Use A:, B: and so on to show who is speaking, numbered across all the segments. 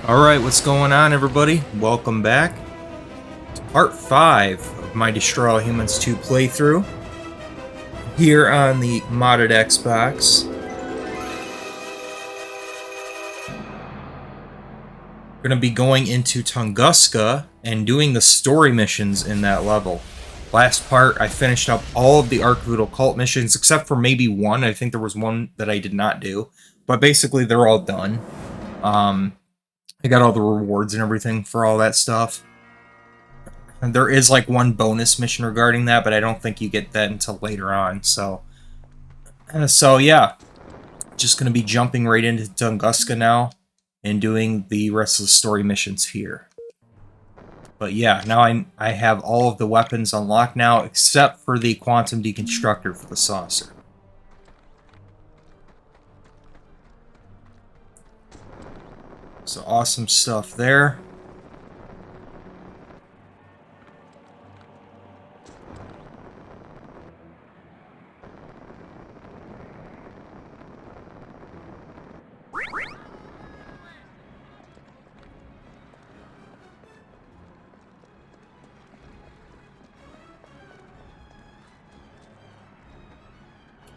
A: Alright, what's going on, everybody? Welcome back to part 5 of my Destroy All Humans 2 playthrough here on the modded Xbox. We're going to be going into Tunguska and doing the story missions in that level. Last part, I finished up all of the Archvoodle Cult missions, except for maybe one. I think there was one that I did not do. But basically, they're all done. I got all the rewards and everything for all that stuff. And there is like one bonus mission regarding that, but I don't think you get that until later on. So yeah, just going to be jumping right into Tunguska now and doing the rest of the story missions here. But yeah, now I have all of the weapons unlocked now, except for the Quantum Deconstructor for the saucer. So awesome stuff there.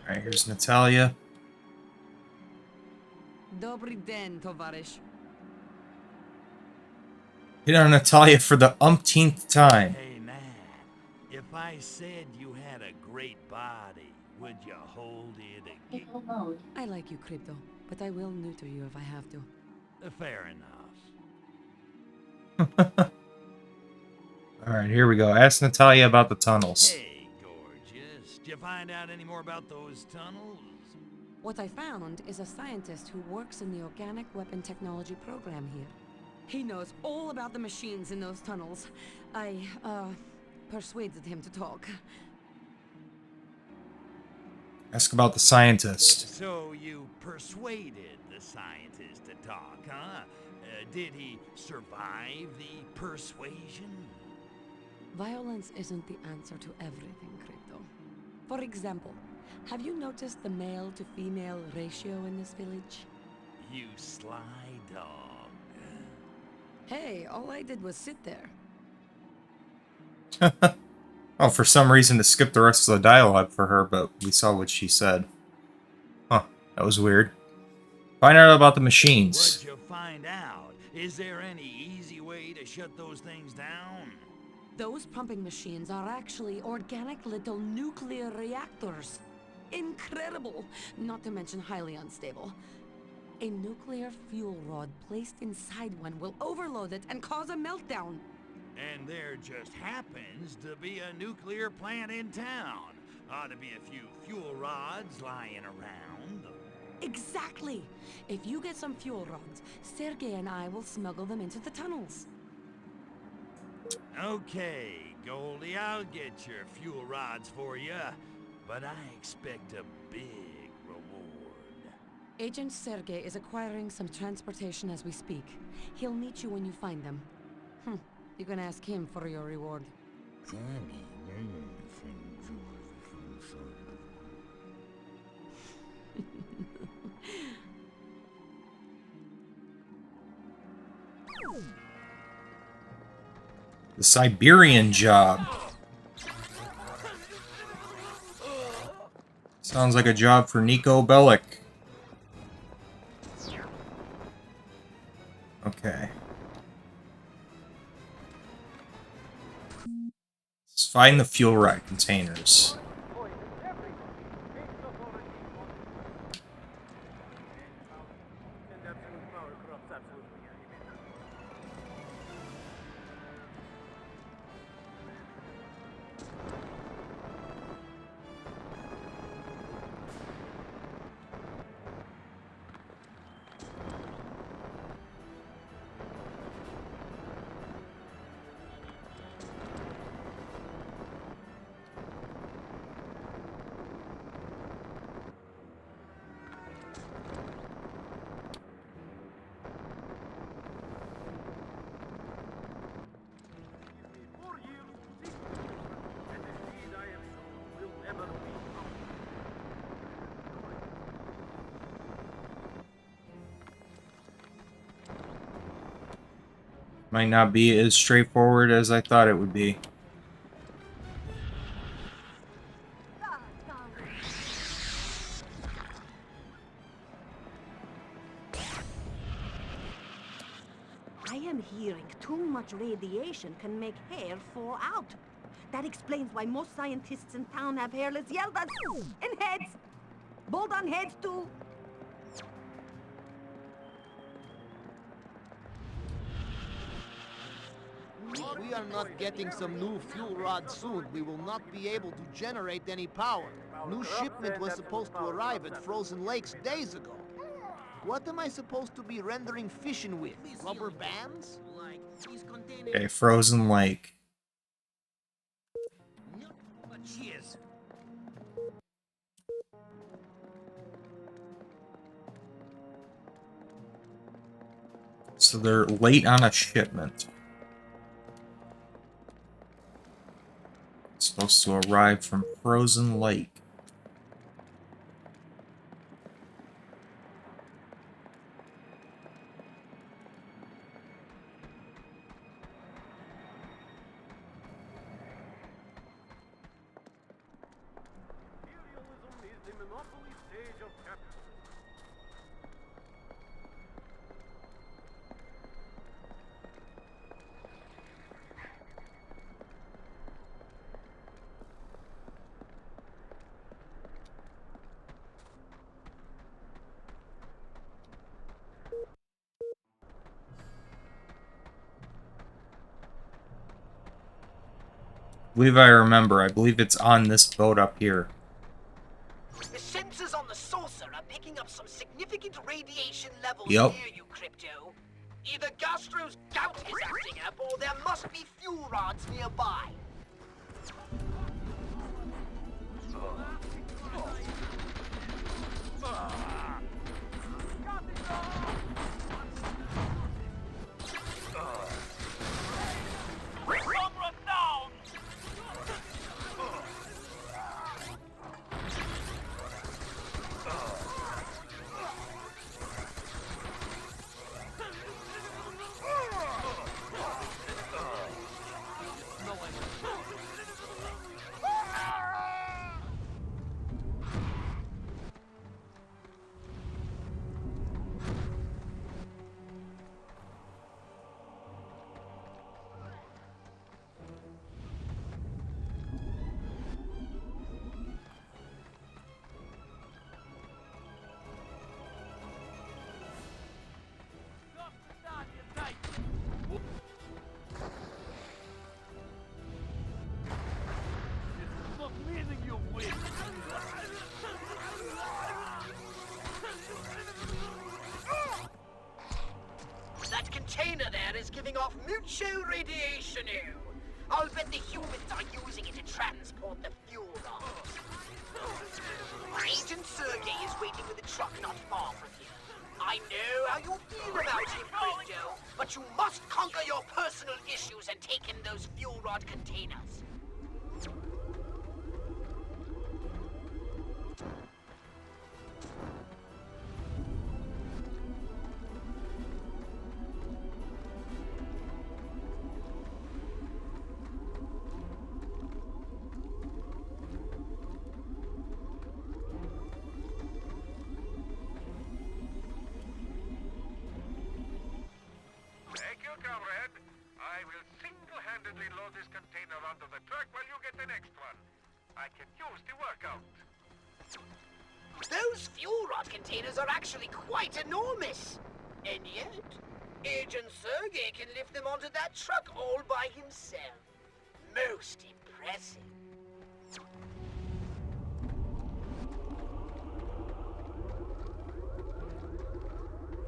A: Alright, here's Natalia.
B: Dobry den, tovarzysz.
A: Hit on Natalia for the umpteenth time.
C: Hey man, if I said you had a great body, would you hold it again?
B: I like you, Crypto, but I will neuter you if I have to.
C: Fair enough.
A: Alright, here we go. Ask Natalia about the tunnels.
C: Hey, gorgeous. Did you find out any more about those tunnels?
B: What I found is a scientist who works in the organic weapon technology program here. He knows all about the machines in those tunnels. I, persuaded him to talk.
A: Ask about the scientist.
C: So you persuaded the scientist to talk, huh? Did he survive the persuasion?
B: Violence isn't the answer to everything, Crypto. For example, have you noticed the male to female ratio in this village?
C: You sly dog.
B: Hey, all I did was sit there.
A: Oh, for some reason to skip the rest of the dialogue for her, but we saw what she said. Huh, that was weird. Find out about the machines.
C: What'd you find out? Is there any easy way to shut those things down?
B: Those pumping machines are actually organic little nuclear reactors. Incredible! Not to mention highly unstable. A nuclear fuel rod placed inside one will overload it and cause a meltdown.
C: And there just happens to be a nuclear plant in town. Ought to be a few fuel rods lying around.
B: Exactly! If you get some fuel rods, Sergei and I will smuggle them into the tunnels.
C: Okay, Goldie, I'll get your fuel rods for you. But I expect a big reward.
B: Agent Sergei is acquiring some transportation as we speak. He'll meet you when you find them. You can ask him for your reward.
A: The Siberian job. Sounds like a job for Nico Bellic. Okay. Let's find the fuel rod containers. Might not be as straightforward as I thought it would be.
D: I am hearing too much radiation can make hair fall out. That explains why most scientists in town have hairless yeldas and heads. Bald on heads too.
E: If we are not getting some new fuel rod soon, we will not be able to generate any power. New shipment was supposed to arrive at Frozen Lakes days ago. What am I supposed to be rendering fission with? Rubber bands?
A: Okay, Frozen Lake.
C: Cheers.
A: So they're late on a shipment. It's supposed to arrive from Frozen Lake. I believe I remember. I believe it's on this boat up here.
F: The sensors on the saucer are picking up some significant radiation levels
A: Yep.
F: near you, Crypto. Either Gastro's gout is acting up, or there must be fuel rods nearby. That container there is giving off mucho radiation. I'll bet the humans are using it to transport the fuel rods. Agent Sergey is waiting with a truck not far from here. I know how you feel about him, Crypto, but you must conquer your personal issues and take in those fuel rod containers.
G: Thank you, comrade. I will single-handedly load this container onto the truck while you get the next one. I can use the workout.
F: Those fuel rod containers are actually quite enormous. And yet, Agent Sergey can lift them onto that truck all by himself. Most impressive.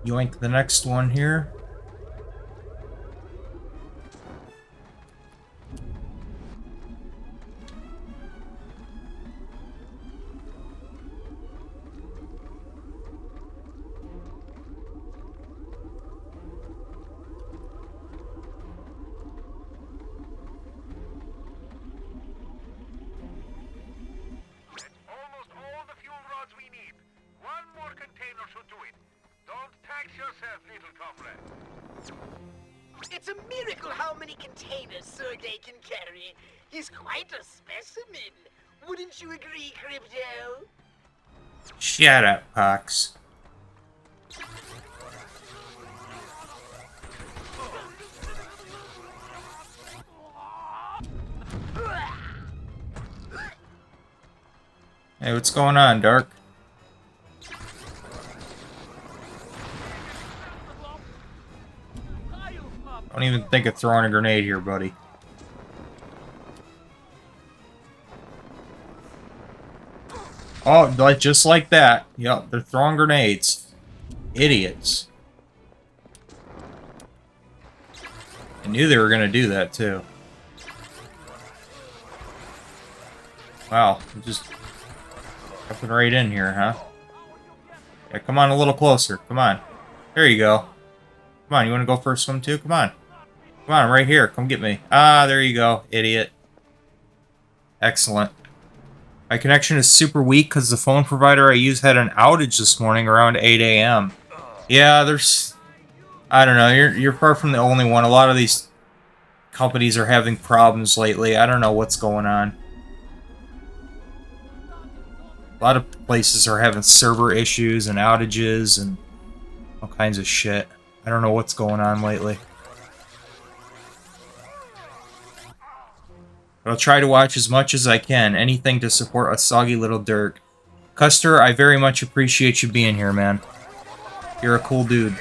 A: Yoink the next one here.
G: That's almost all the fuel rods we need. One more container should do it. Don't tax yourself, little comrade.
F: It's a miracle how many containers Sergey can carry. He's quite a specimen. Wouldn't you agree, Crypto?
A: Shut up, Pox. Hey, what's going on, Dark? Don't even think of throwing a grenade here, buddy. Oh, like just like that. Yep, they're throwing grenades. Idiots. I knew they were gonna do that too. Wow, just jumping right in here, huh? Yeah, come on a little closer. Come on. There you go. Come on, you want to go for a swim too? Come on. Come on, I'm right here. Come get me. Ah, there you go, idiot. Excellent. My connection is super weak because the phone provider I use had an outage this morning around 8 a.m. Yeah, there's... I don't know, you're far from the only one. A lot of these companies are having problems lately. I don't know what's going on. A lot of places are having server issues and outages and all kinds of shit. I don't know what's going on lately. But I'll try to watch as much as I can. Anything to support a soggy little Dirk. Custer, I very much appreciate you being here, man. You're a cool dude.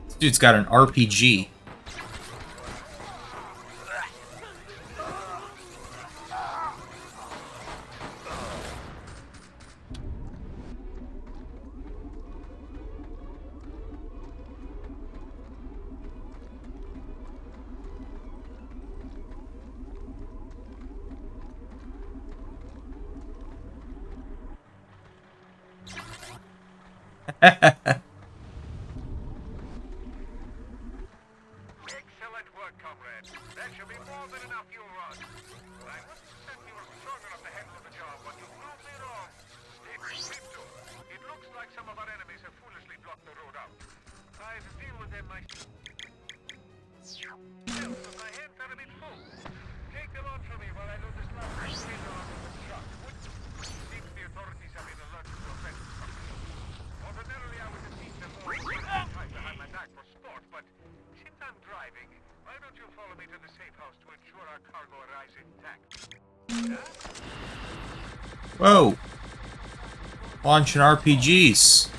A: This dude's got an RPG.
G: Excellent work, comrade. That should be more than enough fuel rods. I wasn't certain you were strong enough to handle the job, but you proved me wrong. It looks like some of our enemies have foolishly blocked the road out. I'll deal with them myself. My hands are a bit full. Take them on from me while I load this last container onto the truck. Seems the authorities have been alerted to offense. Ordinarily, I would have seen them more time behind my back for sport, but since I'm driving, why don't you follow me to the safe house to ensure our cargo arrives intact?
A: Whoa! Launching RPGs.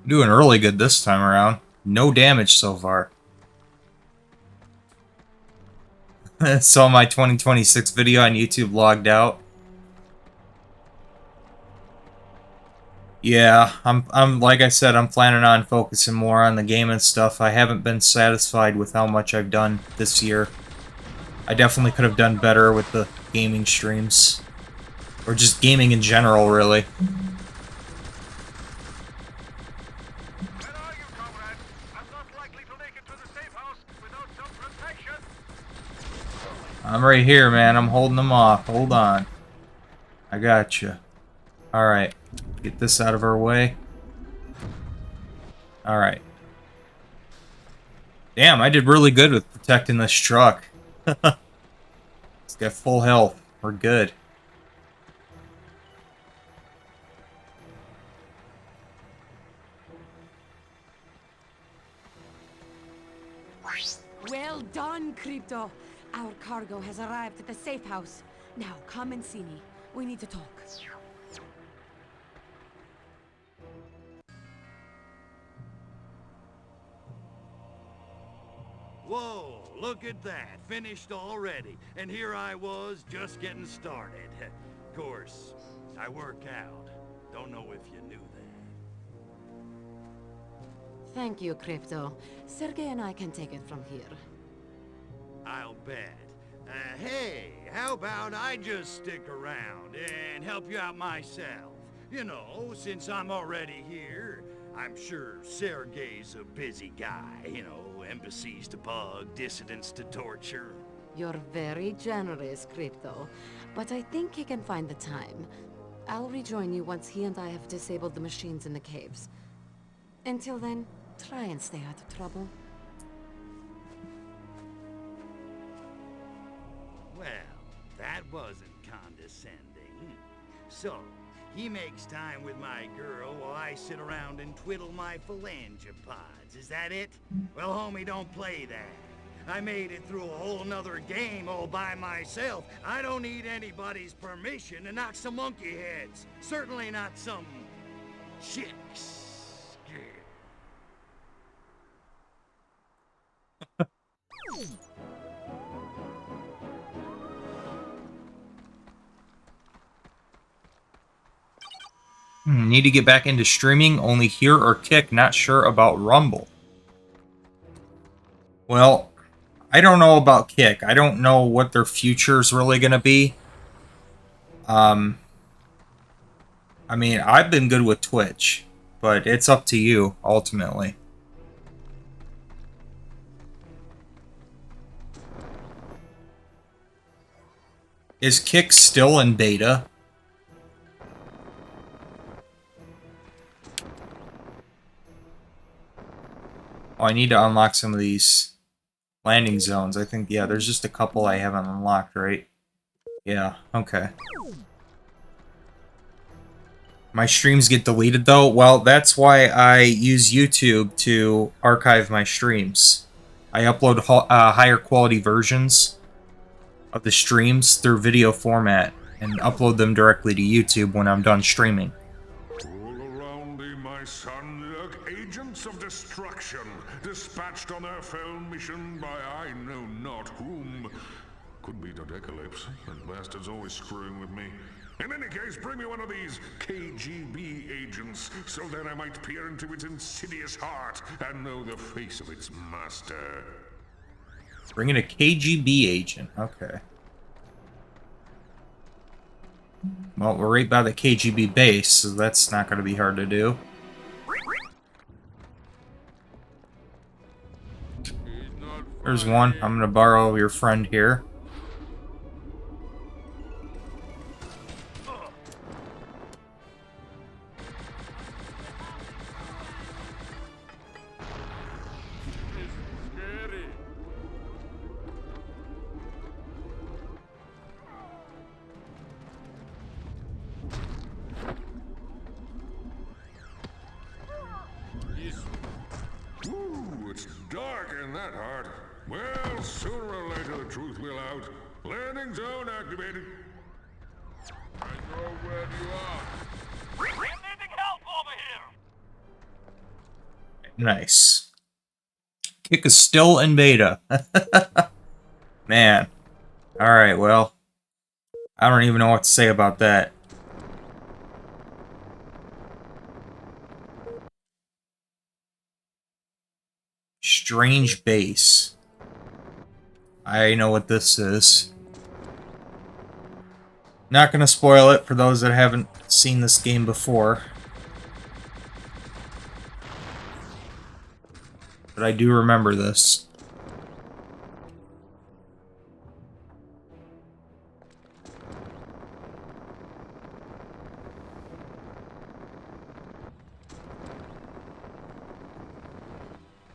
A: Doing really good this time around. No damage so far. Saw my 2026 video on YouTube logged out. Yeah, I'm like I said, I'm planning on focusing more on the game and stuff. I haven't been satisfied with how much I've done this year. I definitely could have done better with the gaming streams. Or just gaming in general, really. I'm right here, man. I'm holding them off. Hold on. I got you. Alright. Get this out of our way. Alright. Damn, I did really good with protecting this truck. It's got full health. We're good.
B: Well done, Crypto. Our cargo has arrived at the safe house. Now, come and see me. We need to talk.
C: Whoa, look at that. Finished already. And here I was, just getting started. Of course, I work out. Don't know if you knew that.
B: Thank you, Crypto. Sergey and I can take it from here.
C: I'll bet. Hey, how about I just stick around and help you out myself? You know, since I'm already here, I'm sure Sergey's a busy guy. You know, embassies to bug, dissidents to torture.
B: You're very generous, Crypto. But I think he can find the time. I'll rejoin you once he and I have disabled the machines in the caves. Until then, try and stay out of trouble.
C: Well, that wasn't condescending. So, he makes time with my girl while I sit around and twiddle my phalangopods. Is that it? Well, homie, don't play that. I made it through a whole nother game all by myself. I don't need anybody's permission to knock some monkey heads. Certainly not some chicks.
A: Need to get back into streaming, only here or Kick, not sure about Rumble. Well, I don't know about Kick. I don't know what their future's really going to be. I mean, I've been good with Twitch, but it's up to you, ultimately. Is Kick still in beta? Oh, I need to unlock some of these landing zones. I think, yeah, there's just a couple I haven't unlocked, right? Yeah, okay. My streams get deleted, though? Well, that's why I use YouTube to archive my streams. I upload higher quality versions of the streams through video format and upload them directly to YouTube when I'm done streaming.
G: All around thee, my son, lurk agents of destruction, dispatched on their fell mission by I know not whom. Could be Dodecalypse, and bastard's always screwing with me. In any case, bring me one of these KGB agents, so that I might peer into its insidious heart and know the face of its master.
A: Bring in a KGB agent. Okay. Well, we're right by the KGB base, so that's not going to be hard to do. There's one. I'm going to borrow your friend here.
G: Ooh, it's dark in that heart. Well, sooner or later the truth will out. Landing zone activated. I know where you are.
C: I'm needing help over here!
A: Nice. Kick is still in beta. Man. Alright, well. I don't even know what to say about that. Strange base. I know what this is. Not gonna spoil it for those that haven't seen this game before. But I do remember this.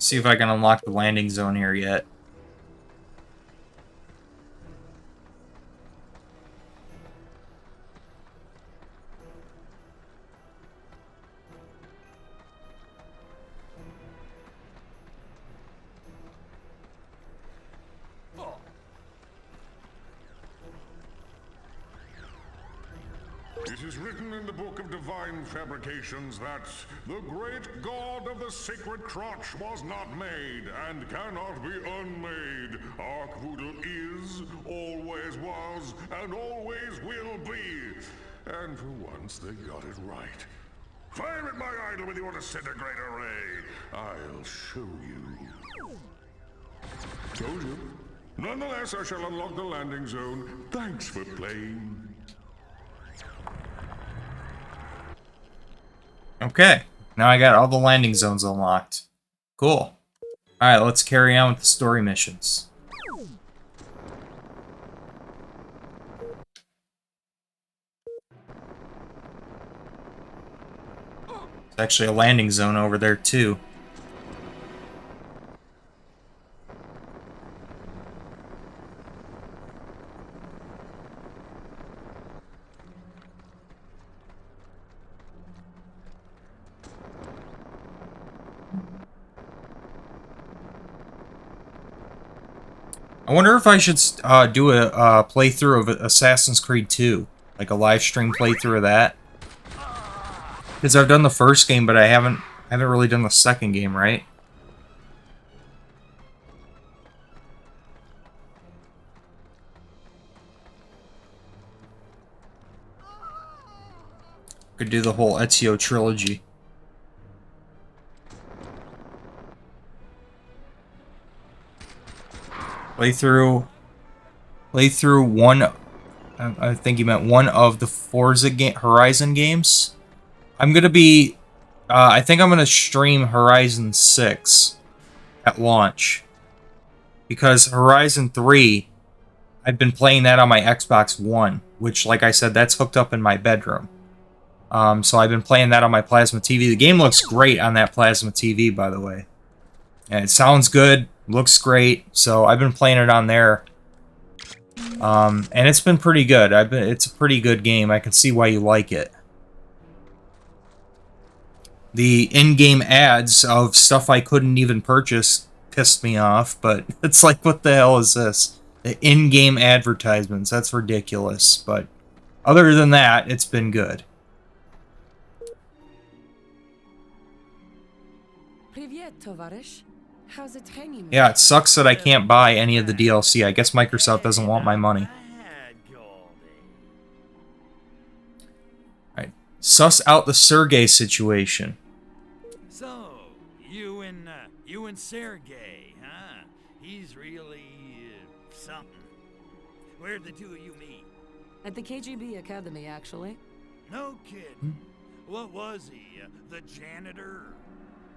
A: See if I can unlock the landing zone here yet.
H: It is written in the Book of Divine Fabrications that the great god of the sacred crotch was not made and cannot be unmade. Arkvoodle is, always was, and always will be. And for once, they got it right. Fire at my idol with your disintegrator ray. I'll show you. Told you. Nonetheless, I shall unlock the landing zone. Thanks for playing.
A: Okay, now I got all the landing zones unlocked. Cool. Alright, let's carry on with the story missions. There's actually a landing zone over there, too. I wonder if I should do a playthrough of Assassin's Creed 2. Like a live stream playthrough of that. Because I've done the first game, but I haven't really done the second game, right? Could do the whole Ezio trilogy. Play through one. I think you meant one of the Forza Horizon games. I'm gonna be. I think I'm gonna stream Horizon 6 at launch because Horizon 3. I've been playing that on my Xbox One, which, like I said, that's hooked up in my bedroom. So I've been playing that on my plasma TV. The game looks great on that plasma TV, by the way. And it sounds good, looks great. So I've been playing it on there. And it's been pretty good. It's a pretty good game. I can see why you like it. The in-game ads of stuff I couldn't even purchase pissed me off, but it's like, what the hell is this? The in-game advertisements, that's ridiculous. But other than that, it's been good.
B: How's it hanging?
A: Yeah, it sucks that I can't buy any of the DLC. I guess Microsoft doesn't want my money. Alright, suss out the Sergey situation.
C: So, you and Sergey, huh? He's really, something. Where'd the two of you meet?
B: At the KGB Academy, actually.
C: No kidding. What was he, the janitor?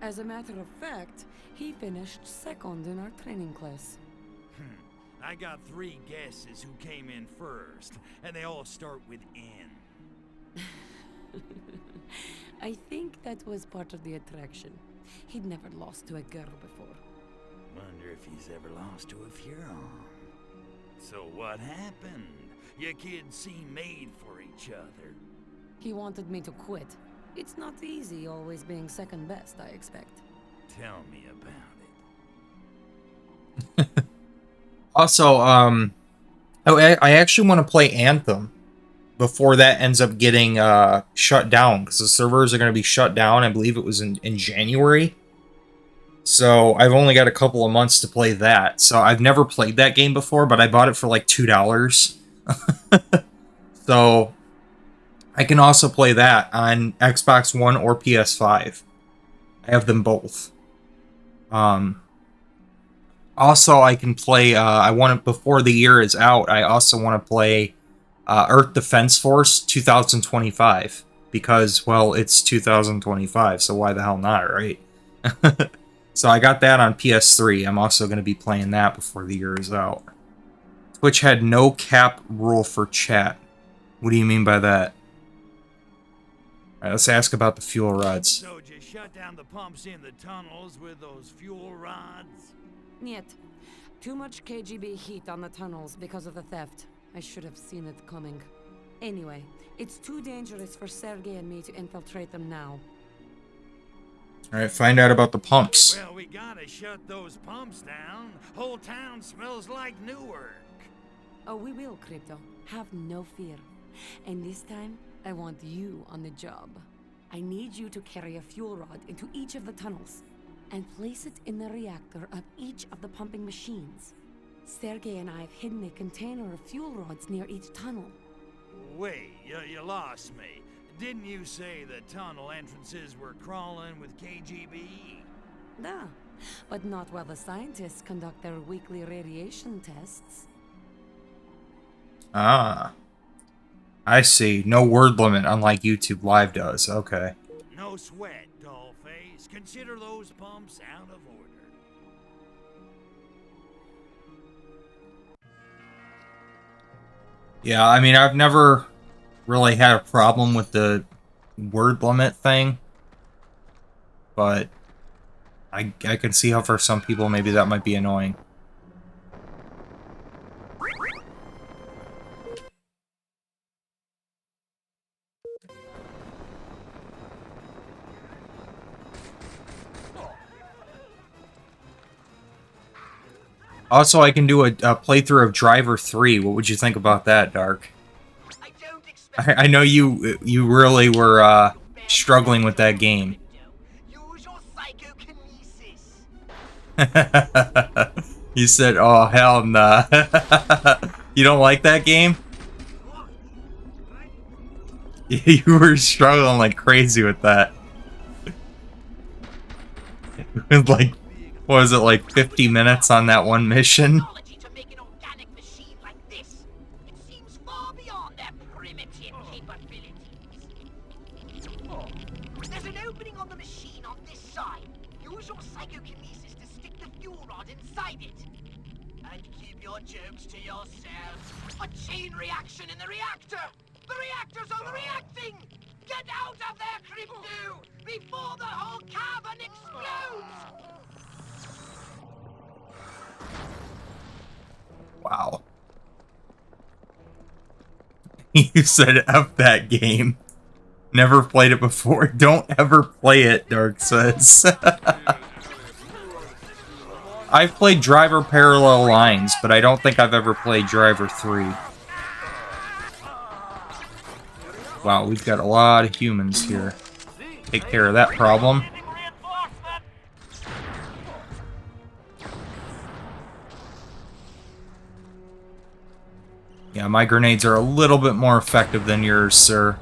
B: As a matter of fact, he finished second in our training class.
C: I got 3 guesses who came in first, and they all start with N.
B: I think that was part of the attraction. He'd never lost to a girl before.
C: Wonder if he's ever lost to a Furon. So what happened? You kids seem made for each other.
B: He wanted me to quit. It's not easy always being second best, I expect.
C: Tell me about it.
A: Also, I actually want to play Anthem before that ends up getting shut down, because the servers are going to be shut down. I believe it was in January. So I've only got a couple of months to play that. So I've never played that game before, but I bought it for like $2. So I can also play that on Xbox One or PS5. I have them both. Also, I can play, I want to, before the year is out, I also want to play Earth Defense Force 2025. Because, well, it's 2025, so why the hell not, right? So I got that on PS3. I'm also going to be playing that before the year is out. Twitch had no cap rule for chat. What do you mean by that? Alright, let's ask about the fuel rods.
C: So did you shut down the pumps in the tunnels with those fuel rods?
B: Niet. Too much KGB heat on the tunnels because of the theft. I should have seen it coming. Anyway, it's too dangerous for Sergei and me to infiltrate them now.
A: Alright, find out about the pumps.
C: Well, we gotta shut those pumps down. Whole town smells like Newark.
B: Oh, we will, Crypto. Have no fear. And this time, I want you on the job. I need you to carry a fuel rod into each of the tunnels and place it in the reactor of each of the pumping machines. Sergei and I have hidden a container of fuel rods near each tunnel.
C: Wait, you lost me. Didn't you say the tunnel entrances were crawling with KGB?
B: Da, but not while the scientists conduct their weekly radiation tests.
A: Ah. I see. No word limit, unlike YouTube Live does. Okay.
C: No sweat, dollface. Consider those pumps out of order.
A: Yeah, I mean, I've never really had a problem with the word limit thing. But I can see how for some people maybe that might be annoying. Also, I can do a playthrough of Driver 3. What would you think about that, Dark?
F: I don't expect
A: I know you really were struggling with that game.
F: Use your psychokinesis.
A: You said, "Oh hell nah." You don't like that game? You were struggling like crazy with that. Like, what was it, like 50 minutes on that one mission?
F: Technology to make an organic machine like this. It seems far beyond their primitive capabilities. There's an opening on the machine on this side. Use your psychokinesis to stick the fuel rod inside it. And keep your jokes to yourself. A chain reaction in the reactor! The reactor's overreacting! Get out of there, Crypto! Before the whole cavern explodes!
A: Wow. You said F that game. Never played it before. Don't ever play it, Dark says. I've played Driver Parallel Lines, but I don't think I've ever played Driver 3. Wow, we've got a lot of humans here. Take care of that problem. Yeah, my grenades are a little bit more effective than yours, sir.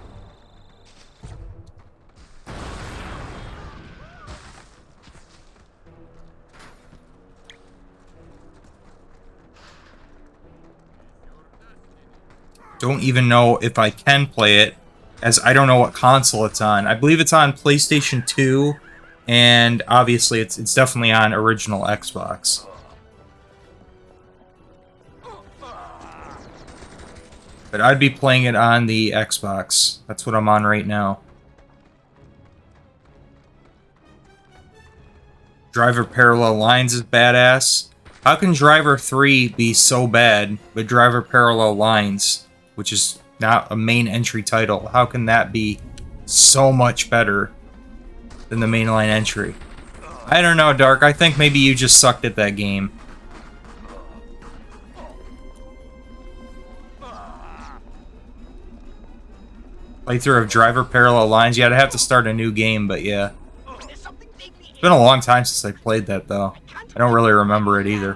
A: Don't even know if I can play it, as I don't know what console it's on. I believe it's on PlayStation 2, and obviously it's definitely on original Xbox. But I'd be playing it on the Xbox. That's what I'm on right now. Driver Parallel Lines is badass. How can Driver 3 be so bad, but Driver Parallel Lines, which is not a main entry title, how can that be so much better than the mainline entry? I don't know, Dark. I think maybe you just sucked at that game. Playthrough of Driver Parallel Lines. Yeah, I'd have to start a new game, but yeah. It's been a long time since I played that, though. I don't really remember it either.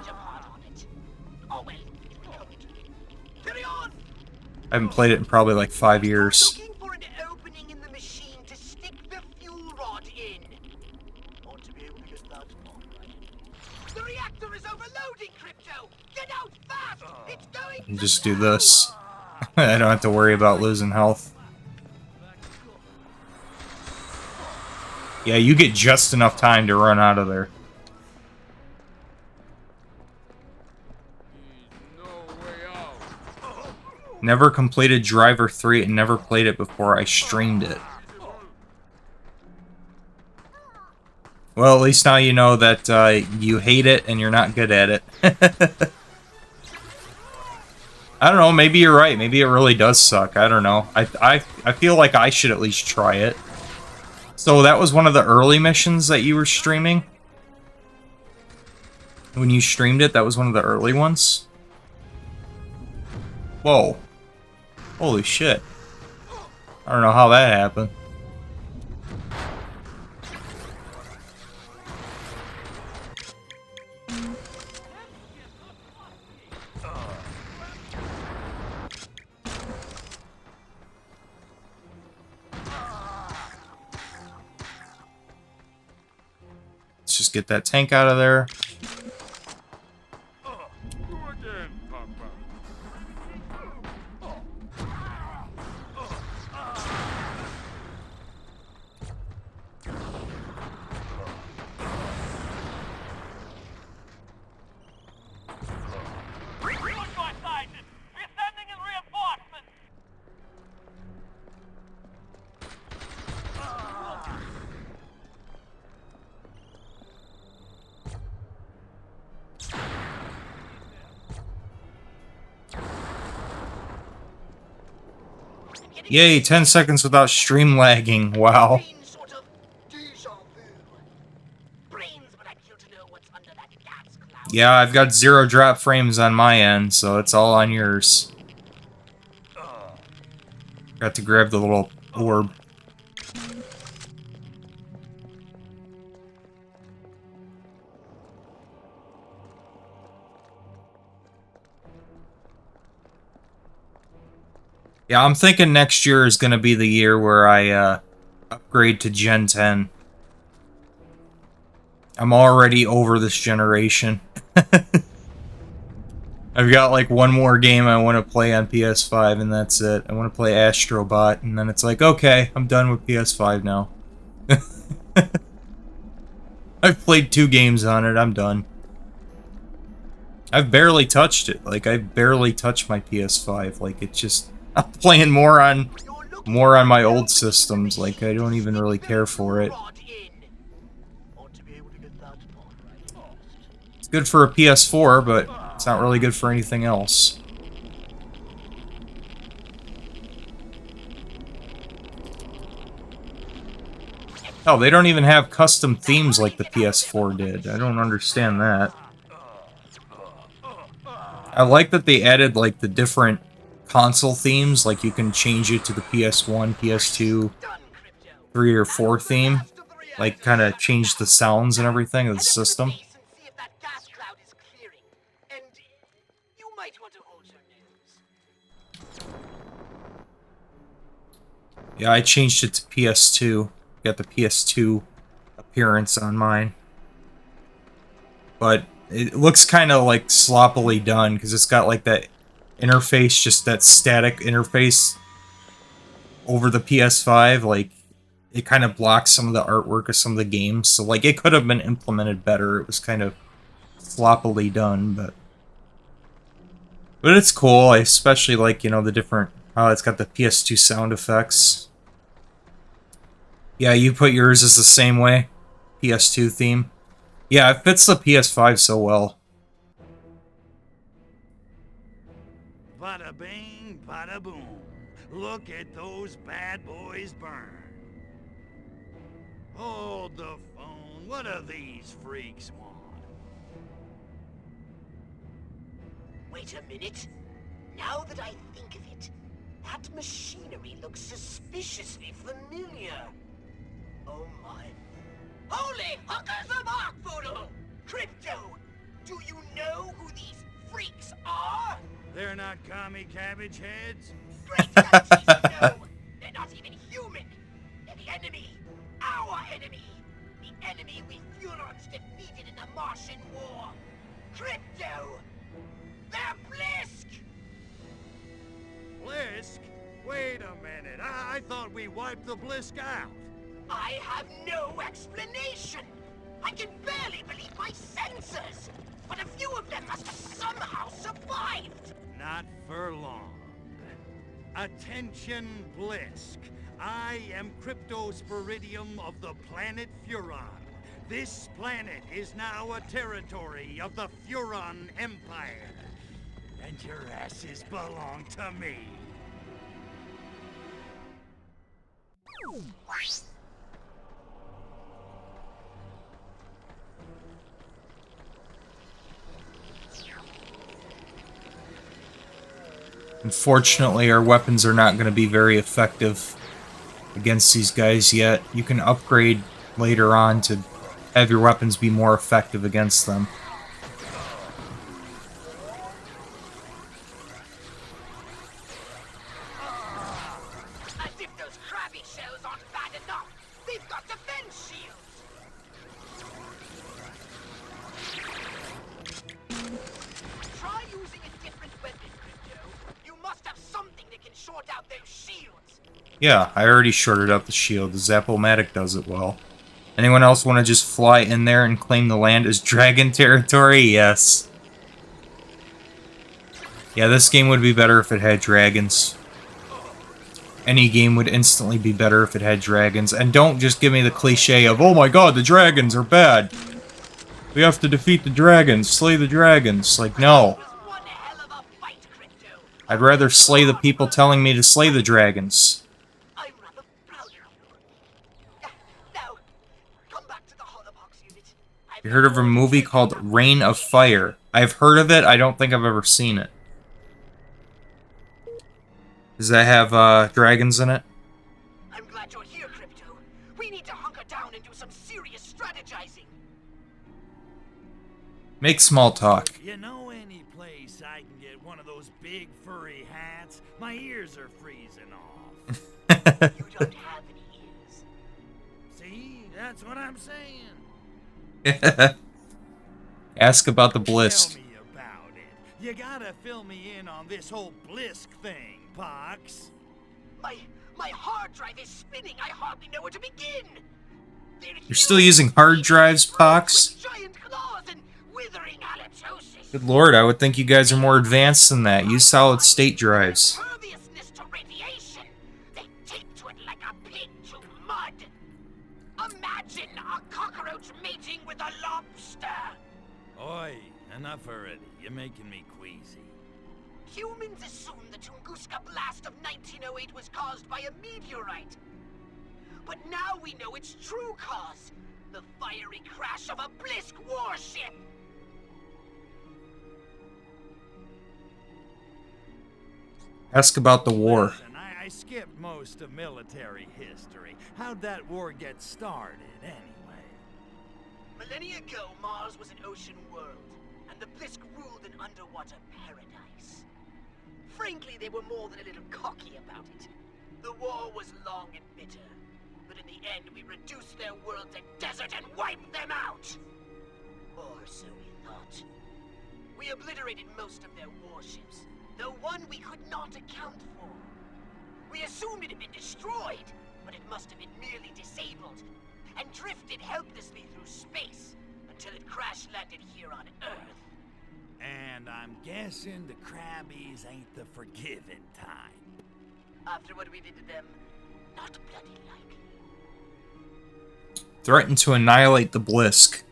A: I haven't played it in probably like 5 years.
F: Looking for an opening in the machine to stick the fuel rod in. Ought to be able to get that far, right? The reactor is overloading, Crypto! Get out fast! It's going
A: And just do this. I don't have to worry about losing health. Yeah, you get just enough time to run out of there. Never completed Driver 3 and never played it before I streamed it. Well, at least now you know that you hate it and you're not good at it. I don't know, maybe you're right. Maybe it really does suck. I don't know. I feel like I should at least try it. So that was one of the early missions that you were streaming? When you streamed it, that was one of the early ones? Whoa. Holy shit. I don't know how that happened. Let's just get that tank out of there. Yay, 10 seconds without stream lagging. Wow.
F: Sort of deja vu. Brains would like you to know what's under that gas cloud.
A: Yeah, I've got 0 drop frames on my end, so it's all on yours. Got to grab the little orb. Yeah, I'm thinking next year is going to be the year where I upgrade to Gen 10. I'm already over this generation. I've got like one more game I want to play on PS5 and that's it. I want to play Astrobot and then it's like, okay, I'm done with PS5 now. I've played 2 games on it, I'm done. I've barely touched it. Like, I've barely touched my PS5. Like, it's just... I'm playing more on my old systems. Like, I don't even really care for it. It's good for a PS4, but it's not really good for anything else. Oh, they don't even have custom themes like the PS4 did. I don't understand that. I like that they added, like, the different console themes, like you can change it to the PS1, PS2, 3 or 4 theme, like kind of change the sounds and everything of the system. Yeah, I changed it to PS2. Got the PS2 appearance on mine. But it looks kind of like sloppily done because it's got like that interface, just that static interface over the PS5, like it kind of blocks some of the artwork of some of the games, so like it could have been implemented better. It was kind of sloppily done, but it's cool. I especially like, you know, the different, it's got the PS2 sound effects. Yeah, you put yours as the same way, PS2 theme. Yeah, it fits the PS5 so well.
C: Bada bing, bada boom. Look at those bad boys burn. Hold the phone. What do these freaks want?
F: Wait a minute. Now that I think of it, that machinery looks suspiciously familiar. Oh my. Holy hookers of arc voodoo! Crypto, do you know who these freaks are?
C: They're not commie cabbage heads?
F: Great countries, no! They're not even human! They're the enemy! Our enemy! The enemy we Furons defeated in the Martian War! Crypto! They're Blisk!
C: Blisk? Wait a minute, I thought we wiped the Blisk out.
F: I have no explanation! I can barely believe my senses! But a few of them must have somehow survived!
C: Not for long. Attention, Blisk. I am Cryptosporidium of the planet Furon. This planet is now a territory of the Furon Empire. And your asses belong to me.
A: Unfortunately, our weapons are not going to be very effective against these guys yet. You can upgrade later on to have your weapons be more effective against them.
F: As if those crabby shells aren't bad enough, they've got defense shields! Try using a different weapon, Crypto. You must have something that can short out those shields.
A: Yeah, I already shorted out the shield. The Zap-O-Matic does it well. Anyone else want to just fly in there and claim the land as dragon territory? Yes. Yeah, this game would be better if it had dragons. Any game would instantly be better if it had dragons. And don't just give me the cliche of, oh my god, the dragons are bad. We have to defeat the dragons, slay the dragons. Like, no.
F: One hell of a fight, Crypto.
A: I'd rather slay the people telling me to slay the dragons.
F: I'm rather proud of you. Now, come back to the holobox unit.
A: You heard of a movie called Reign of Fire? I've heard of it, I don't think I've ever seen it. Does that have dragons in it?
F: I'm glad you're here, Crypto. We need to hunker down and do some serious strategizing.
A: Make small talk.
C: You know any place I can get one of those big furry hats? My ears are freezing off.
F: You don't have any ears.
C: See? That's what I'm saying.
A: Ask about the blisk.
C: Tell me about it. You gotta fill me in on this whole blisk thing, Pox.
F: My hard drive is spinning. I hardly know where to begin.
A: You're still using hard drives, Pox?
F: Giant claws and withering halitosis.
A: Good lord, I would think you guys are more advanced than that. Use solid state drives.
F: Imperviousness to radiation. They take to it like a pig to mud. Imagine a cockroach mating with a lobster.
C: Oi, enough already. You're making me queasy.
F: Humans assume the Tunguska blast of 1908 was caused by a meteorite. But now we know its true cause. The fiery crash of a Blisk warship.
A: Ask about the war.
C: Listen, I skipped most of military history. How'd that war get started, anyway?
F: Millennia ago, Mars was an ocean world, and the Blisk ruled an underwater paradise. Frankly, they were more than a little cocky about it. The war was long and bitter, but in the end, we reduced their world to desert and wiped them out! Or so we thought. We obliterated most of their warships, though one we could not account for. We assumed it had been destroyed, but it must have been merely disabled, and drifted helplessly through space until it crash-landed here on Earth.
C: And I'm guessing the Crabbies ain't the forgiving type.
F: After what we did to them, not bloody likely.
A: Threaten to annihilate the Blisk.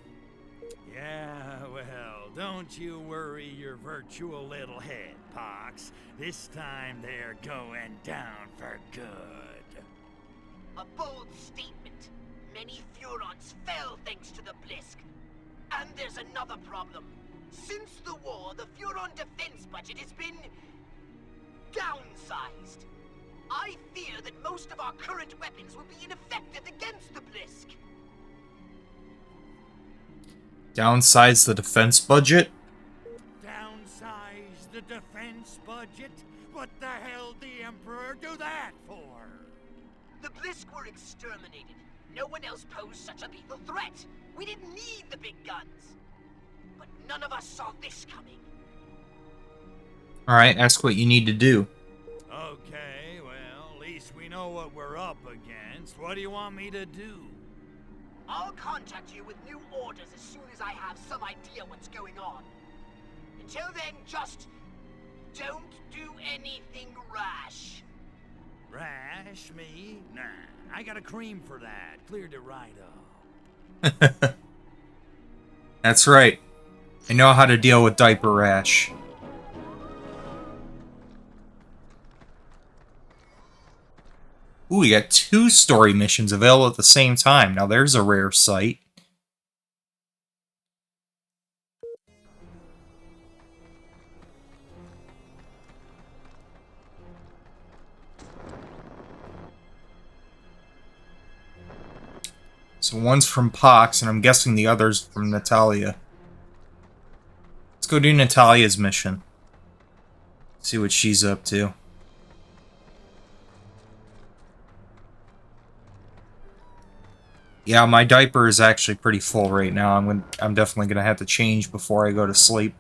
C: Yeah, well, don't you worry your virtual little head, Pox. This time they're going down for good.
F: A bold statement. Many Furons fell thanks to the Blisk. And there's another problem. Since the war, the Furon defense budget has been downsized. I fear that most of our current weapons will be ineffective against the Blisk.
A: Downsize the defense budget?
C: Downsize the defense budget? What the hell did the Emperor do that for?
F: The Blisk were exterminated. No one else posed such a lethal threat. We didn't need the big guns. But none of us saw this coming.
A: Alright, ask what you need to do.
C: Okay, well, at least we know what we're up against. What do you want me to do?
F: I'll contact you with new orders as soon as I have some idea what's going on. Until then, just don't do anything rash.
C: Rash me? Nah, I got a cream for that. Cleared it right up.
A: That's right. I know how to deal with diaper rash. Ooh, we got 2 story missions available at the same time. Now there's a rare sight. So one's from Pox, and I'm guessing the other's from Natalia. Let's go do Natalia's mission. See what she's up to. Yeah, my diaper is actually pretty full right now. I'm definitely gonna have to change before I go to sleep.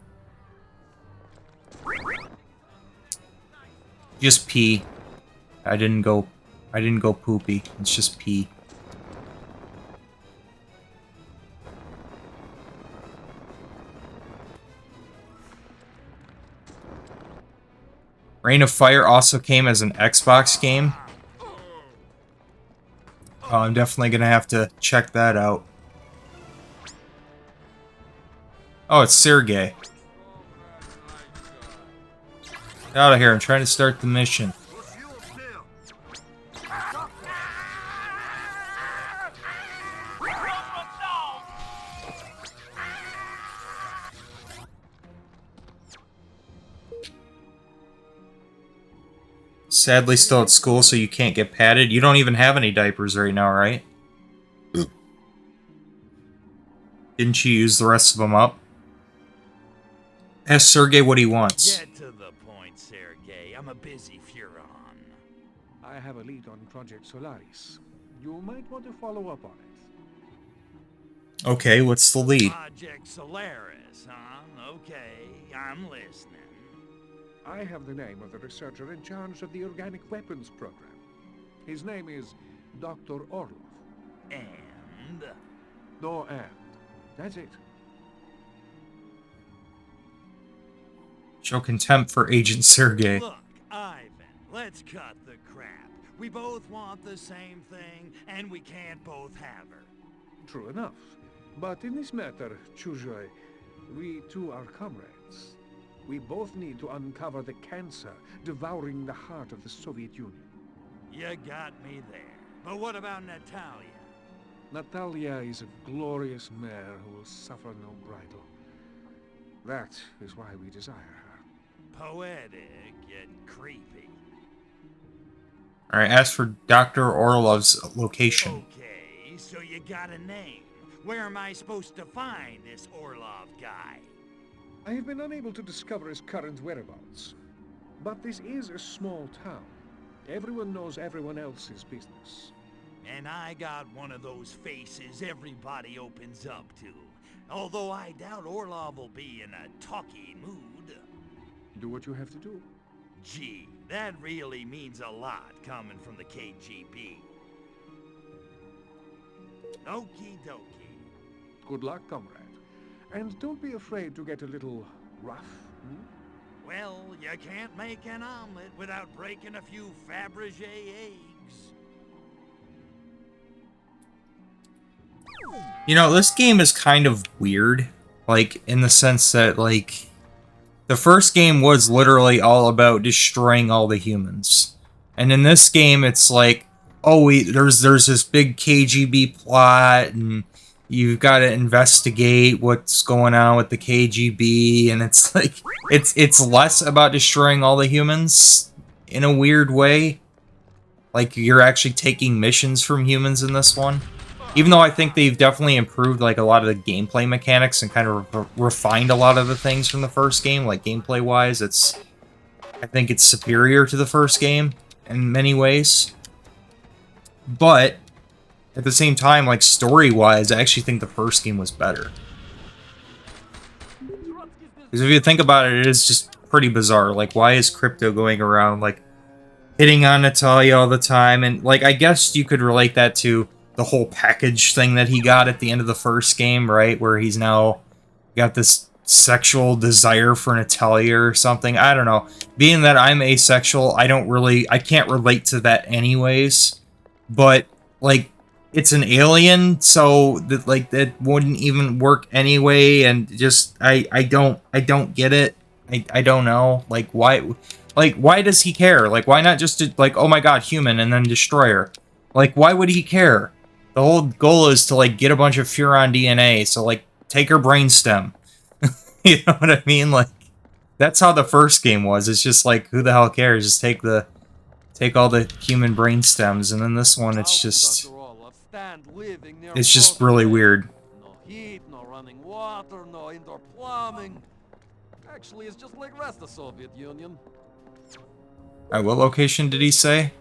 A: Just pee. I didn't go poopy. It's just pee. Reign of Fire also came as an Xbox game. Oh, I'm definitely gonna have to check that out. Oh, it's Sergey. Get out of here, I'm trying to start the mission. Sadly still at school, so you can't get patted. You don't even have any diapers right now, right? Didn't you use the rest of them up? Ask Sergey what he wants.
C: Get to the point, Sergey. I'm a busy Furon.
G: I have a lead on Project Solaris. You might want to follow up on it.
A: Okay, what's the lead?
C: Project Solaris, huh? Okay, I'm listening.
G: I have the name of the researcher in charge of the organic weapons program. His name is Dr. Orlov.
C: And?
G: No and. That's it.
A: Show contempt for Agent Sergey.
C: Look, Ivan, let's cut the crap. We both want the same thing, and we can't both have her.
G: True enough. But in this matter, Chuzhoy, we two are comrades. We both need to uncover the cancer devouring the heart of the Soviet Union.
C: You got me there. But what about Natalia?
G: Natalia is a glorious mare who will suffer no bridle. That is why we desire her.
C: Poetic, yet creepy.
A: Alright, ask for Dr. Orlov's location.
C: Okay, so you got a name. Where am I supposed to find this Orlov guy?
G: I have been unable to discover his current whereabouts. But this is a small town. Everyone knows everyone else's business.
C: And I got one of those faces everybody opens up to. Although I doubt Orlov will be in a talky mood.
G: Do what you have to do.
C: Gee, that really means a lot coming from the KGB. Okie dokie.
G: Good luck, comrade. And don't be afraid to get a little rough.
C: Well, you can't make an omelet without breaking a few Fabergé eggs.
A: You know, this game is kind of weird. Like, in the sense that, like, the first game was literally all about destroying all the humans. And in this game, it's like, oh, there's this big KGB plot, and you've got to investigate what's going on with the KGB, and it's like, it's less about destroying all the humans in a weird way. Like, you're actually taking missions from humans in this one. Even though I think they've definitely improved, like, a lot of the gameplay mechanics and kind of refined a lot of the things from the first game, like, gameplay-wise, I think it's superior to the first game in many ways. But at the same time, like, story-wise, I actually think the first game was better. Because if you think about it, it is just pretty bizarre. Like, why is Crypto going around, like, hitting on Natalia all the time? And, like, I guess you could relate that to the whole package thing that he got at the end of the first game, right? Where he's now got this sexual desire for Natalia or something. I don't know. Being that I'm asexual, I can't relate to that anyways. But, like, it's an alien, so that like that wouldn't even work anyway, and just I don't get it. I don't know. Like why does he care? Like why not just like, oh my god, human and then destroyer? Like why would he care? The whole goal is to like get a bunch of Furon DNA, so like take her brainstem. You know what I mean? Like that's how the first game was. It's just like, who the hell cares? Just take all the human brain stems, and then this one, it's just really weird.
I: No heat, no running water, no indoor plumbing. Actually, it's just like rest of the Soviet Union.
A: Alright, what location did he say?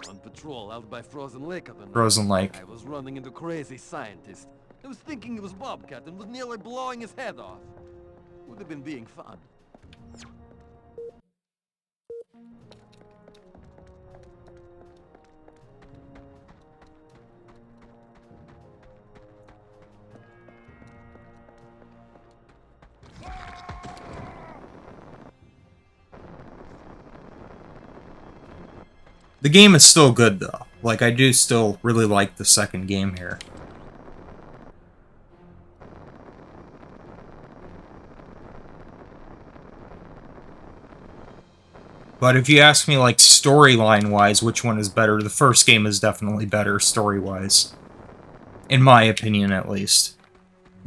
I: On patrol out by Frozen Lake up in
A: Frozen Lake.
I: I was running into crazy scientist. I was thinking it was Bobcat and was nearly blowing his head off. Would have been being fun.
A: The game is still good, though. Like, I do still really like the second game here. But if you ask me, like, storyline-wise, which one is better, the first game is definitely better, story-wise. In my opinion, at least.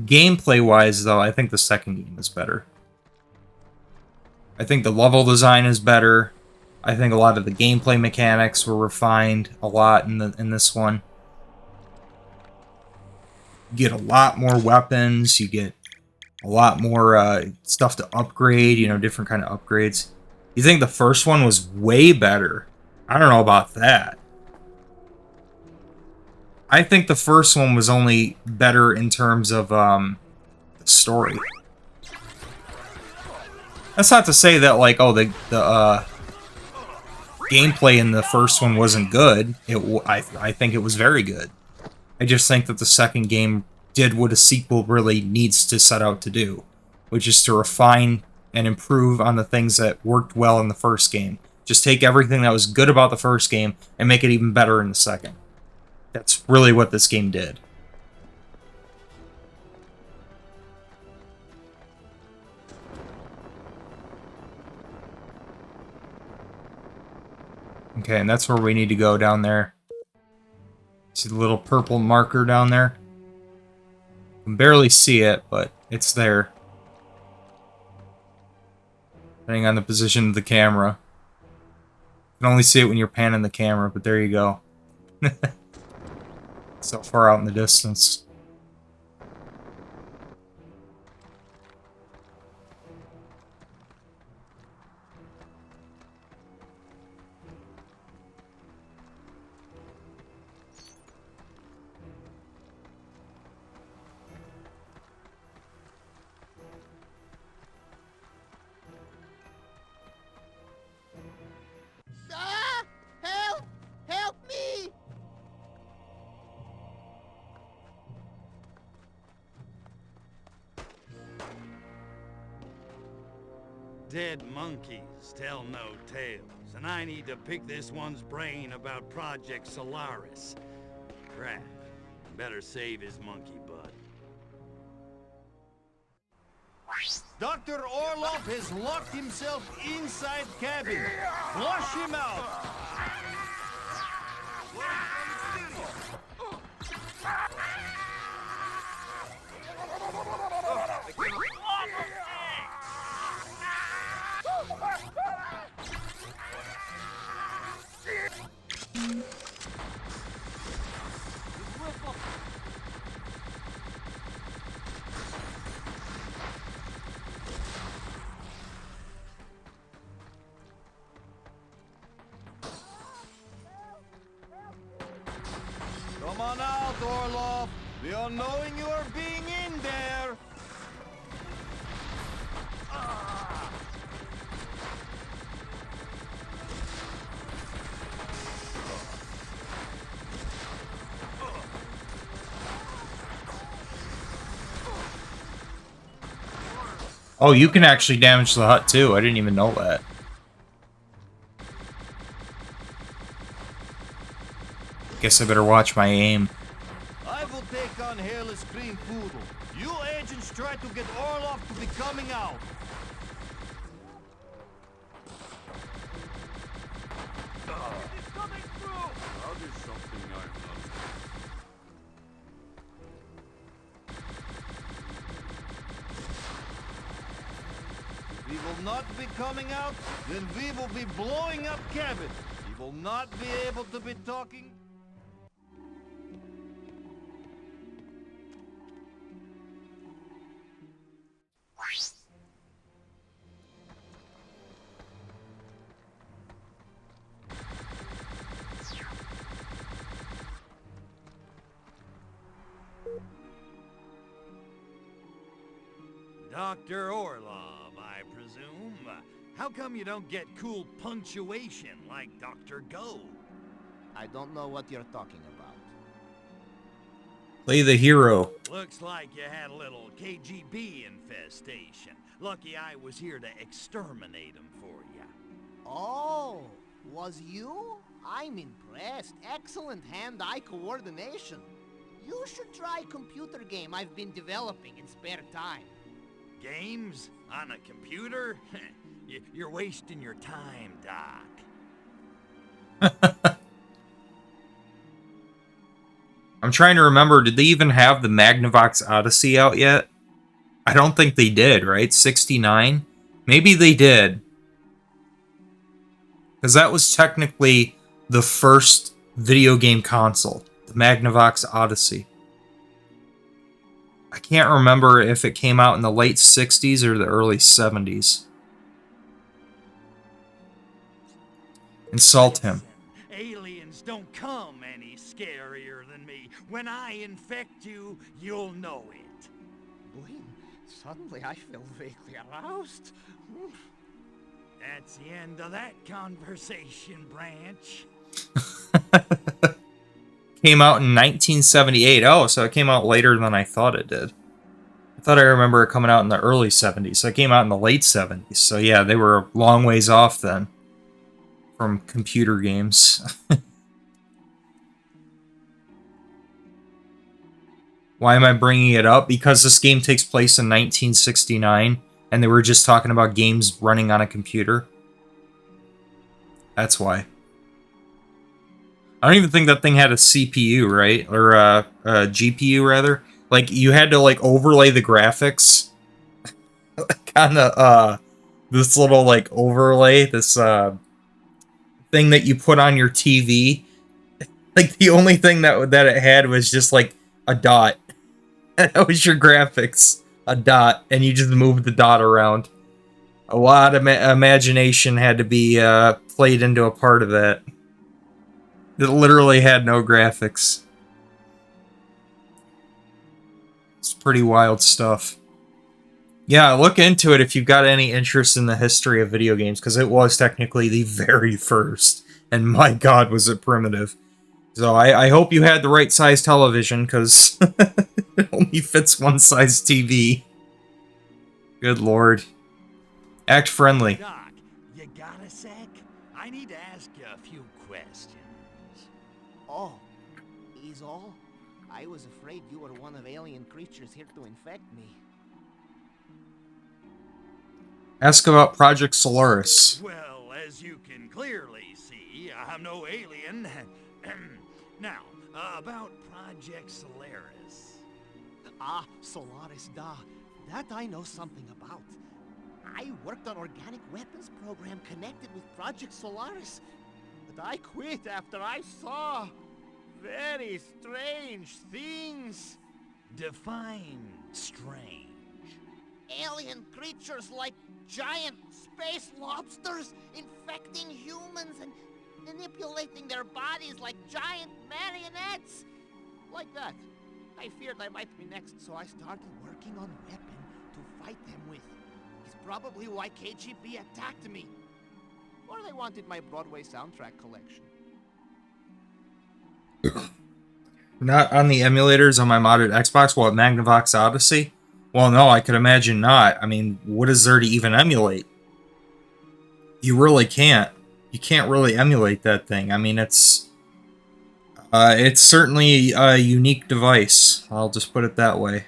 A: Gameplay-wise, though, I think the second game is better. I think the level design is better. I think a lot of the gameplay mechanics were refined a lot in this one. You get a lot more weapons, you get a lot more stuff to upgrade, you know, different kind of upgrades. You think the first one was way better? I don't know about that. I think the first one was only better in terms of the story. That's not to say that, like, oh, the gameplay in the first one wasn't good. I think it was very good. I just think that the second game did what a sequel really needs to set out to do, which is to refine and improve on the things that worked well in the first game. Just take everything that was good about the first game and make it even better in the second. That's really what this game did. Okay, and that's where we need to go down there. See the little purple marker down there? You can barely see it, but it's there. Depending on the position of the camera. You can only see it when you're panning the camera, but there you go. So far out in the distance.
E: Ah! Help! Help me!
C: Dead monkeys tell no tales, and I need to pick this one's brain about Project Solaris. Crap. Better save his monkey butt.
E: Dr. Orlov has locked himself inside cabin. Flush him out! Come on out, Orlov. We all knowing you are being in there.
A: Oh, you can actually damage the hut too. I didn't even know that. Guess I better watch my aim.
I: I will take on Hairless Green Poodle. You agents try to get Orloff to be coming out. It's coming through! Now there's something I've done. If he will not be coming out, then we will be blowing up cabin. He will not be able to be talking.
C: Dr. Orlov, I presume. How come you don't get cool punctuation like Dr. Go?
E: I don't know what you're talking about.
A: Play the hero.
C: Looks like you had a little KGB infestation. Lucky I was here to exterminate them for you.
E: Oh, was you? I'm impressed. Excellent hand-eye coordination. You should try computer game I've been developing in spare time.
C: Games? On a computer? You're wasting your time, Doc.
A: I'm trying to remember, did they even have the Magnavox Odyssey out yet? I don't think they did, right? 69? Maybe they did. Because that was technically the first video game console, the Magnavox Odyssey. I can't remember if it came out in the late 60s or the early 70s. Insult him.
C: Aliens don't come any scarier than me. When I infect you, you'll know it.
E: Boy, suddenly I feel vaguely aroused.
C: That's the end of that conversation, Branch.
A: Came out in 1978. Oh, so it came out later than I thought it did. I thought I remember it coming out in the early 70s. So it came out in the late 70s. So yeah, they were a long ways off then from computer games. Why am I bringing it up? Because this game takes place in 1969, and they were just talking about games running on a computer. That's why. I don't even think that thing had a CPU, right? Or a GPU, rather. Like, you had to, like, overlay the graphics. Kind of, this little, like, overlay, this, thing that you put on your TV. Like, the only thing that it had was just, like, a dot. That was your graphics. A dot. And you just moved the dot around. A lot of imagination had to be, played into a part of that. It literally had no graphics. It's pretty wild stuff. Yeah, look into it if you've got any interest in the history of video games, because it was technically the very first. And my god, was it primitive. So I hope you had the right size television, because it only fits one size TV. Good lord. Act friendly.
C: Doc, you got a sec? I need to ask you a few questions.
E: Oh, is all? I was afraid you were one of alien creatures here to infect me.
A: Ask about Project Solaris.
C: Well, as you can clearly see, I'm no alien. Now, about Project Solaris.
E: Ah, Solaris, da. That I know something about. I worked on organic weapons program connected with Project Solaris. But I quit after I saw very strange things.
C: Define strange.
E: Alien creatures like giant space lobsters infecting humans and manipulating their bodies like giant marionettes. Like that. I feared I might be next, so I started working on a weapon to fight them with. It's probably why KGB attacked me. Or they wanted my Broadway soundtrack collection.
A: Not on the emulators on my modded Xbox? What, Magnavox Odyssey? Well, no, I could imagine not. I mean, what is there to even emulate? You really can't. You can't really emulate that thing. I mean, it's... It's certainly a unique device. I'll just put it that way.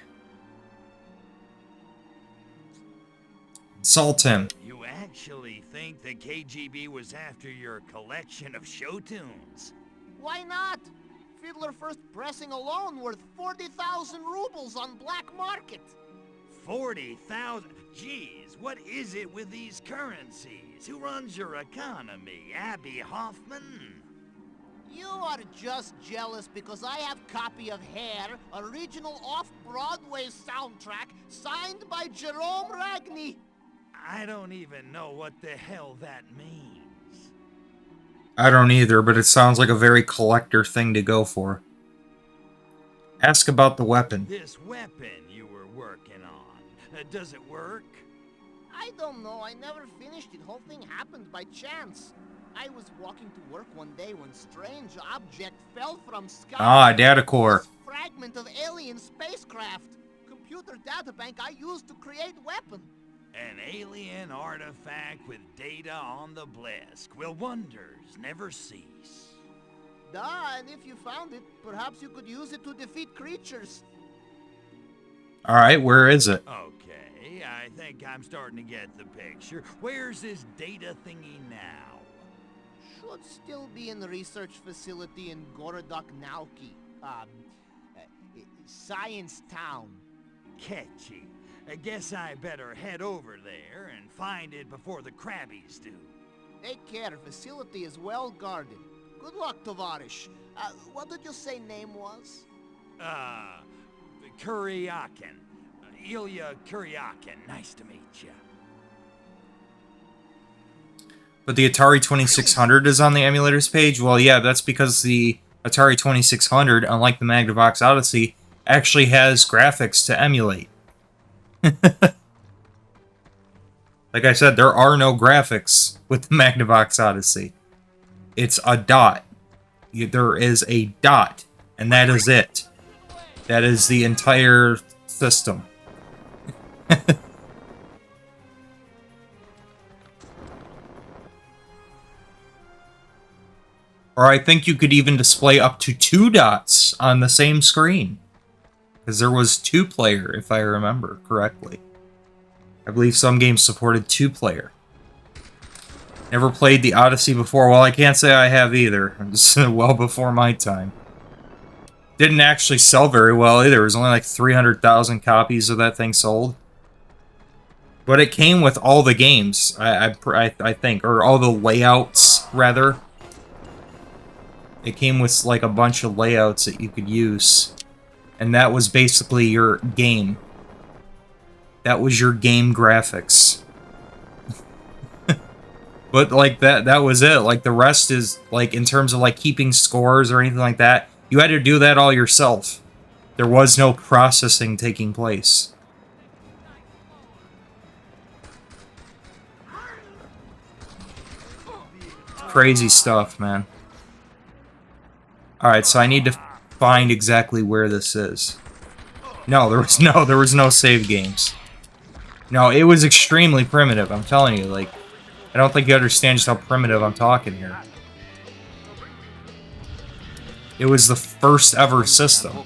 A: Insult him.
C: You actually think the KGB was after your collection of show tunes?
E: Why not? Fiddler First pressing alone worth 40,000 rubles on black market.
C: 40,000? Geez, what is it with these currencies? Who runs your economy? Abby Hoffman?
E: You are just jealous because I have copy of Hair, original off-Broadway soundtrack, signed by Jerome Ragni.
C: I don't even know what the hell that means.
A: I don't either, but it sounds like a very collector thing to go for. Ask about the weapon.
C: This weapon you were working on, does it work?
E: I don't know, I never finished it. Whole thing happened by chance. I was walking to work one day when strange object fell from sky.
A: Ah, data core.
E: Fragment of alien spacecraft. Computer databank I used to create weapon.
C: An alien artifact with data on the blisk. Will wonders never cease?
E: Duh, and if you found it, perhaps you could use it to defeat creatures.
A: Alright, where is it?
C: Okay, I think I'm starting to get the picture. Where's this data thingy now?
E: Should still be in the research facility in Gorodok Nauki. Science Town.
C: Catchy. I guess I better head over there and find it before the Krabbies do.
E: Take care, facility is well guarded. Good luck, Tovarish. What did you say name was?
C: Kuryakin. Ilya Kuryakin. Nice to meet you.
A: But the Atari 2600 is on the emulators page? Well, yeah, that's because the Atari 2600, unlike the Magnavox Odyssey, actually has graphics to emulate. Like I said, there are no graphics with the Magnavox Odyssey. It's a dot. There is a dot, and that is it. That is the entire system. Or I think you could even display up to 2 dots on the same screen. Because there was 2-player, if I remember correctly. I believe some games supported 2-player. Never played the Odyssey before. Well, I can't say I have either. It was well before my time. Didn't actually sell very well either. There was only like 300,000 copies of that thing sold. But it came with all the games, I think. Or all the layouts, rather. It came with like a bunch of layouts that you could use. And that was basically your game. That was your game graphics. But like that was it. Like the rest is like in terms of like keeping scores or anything like that, you had to do that all yourself. There was no processing taking place. Crazy stuff, man. Alright, so I need to find exactly where this is. No, there was no save games. No, it was extremely primitive, I'm telling you, like, I don't think you understand just how primitive I'm talking here. It was the first ever system.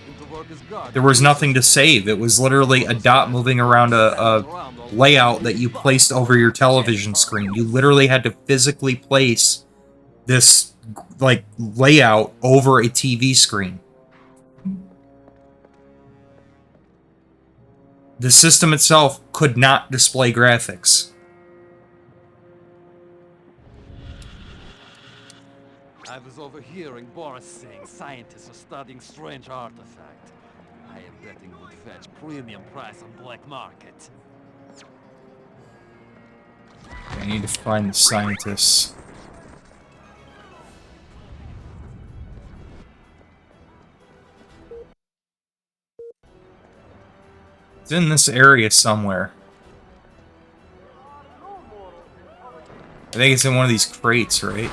A: There was nothing to save. It was literally a dot moving around a layout that you placed over your television screen. You literally had to physically place this like layout over a TV screen. The system itself could not display graphics.
J: I was overhearing Boris saying scientists are studying strange artifact. I am betting it would fetch premium price on black market.
A: I need to find the scientists. It's in this area somewhere. I think it's in one of these crates, right?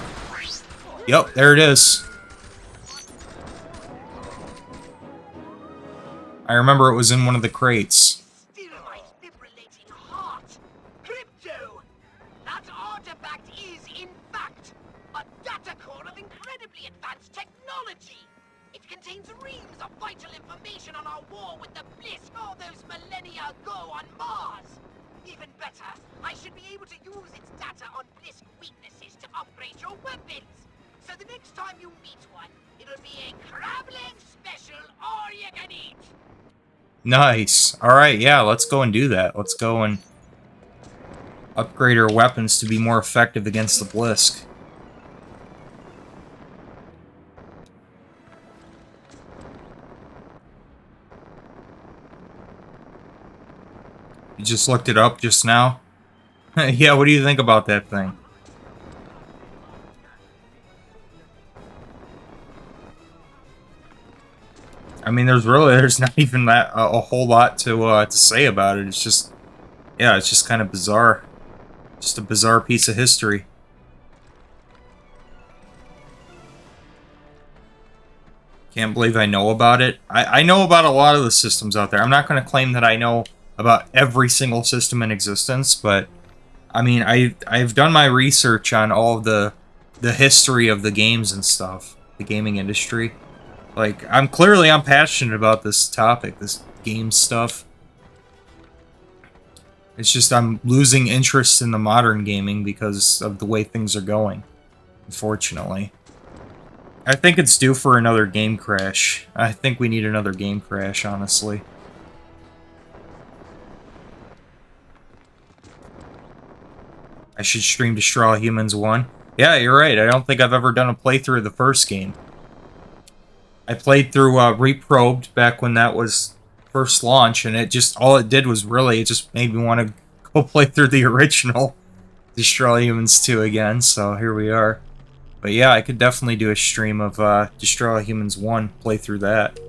A: Yep, there it is. I remember it was in one of the crates.
F: Still my fibrillating heart. Crypto! That artifact is, in fact, a data core of incredibly advanced technology. It contains reams of vital information on our war with the Blisk all those millennia ago on Mars. Even better, I should be able to use its data on Blisk weaknesses to upgrade your weapons. So the next time you meet one, it'll be a crab-leg special all you can eat.
A: Nice. Alright, yeah, let's go and do that. Let's go and upgrade our weapons to be more effective against the Blisk. You just looked it up just now? Yeah, what do you think about that thing? I mean, there's not even that a whole lot to say about it. It's just, yeah, it's just kind of bizarre. Just a bizarre piece of history. Can't believe I know about it. I know about a lot of the systems out there. I'm not going to claim that I know about every single system in existence, but I mean, I've done my research on all of the history of the games and stuff, the gaming industry. Like, I'm passionate about this topic, this game stuff. It's just I'm losing interest in the modern gaming because of the way things are going, unfortunately. I think it's due for another game crash. I think we need another game crash, honestly. I should stream Destroy All Humans 1. Yeah, you're right. I don't think I've ever done a playthrough of the first game. I played through Reprobed back when that was first launch, and all it did was really, it just made me want to go play through the original Destroy All Humans 2 again, so here we are. But yeah, I could definitely do a stream of Destroy All Humans 1, play through that.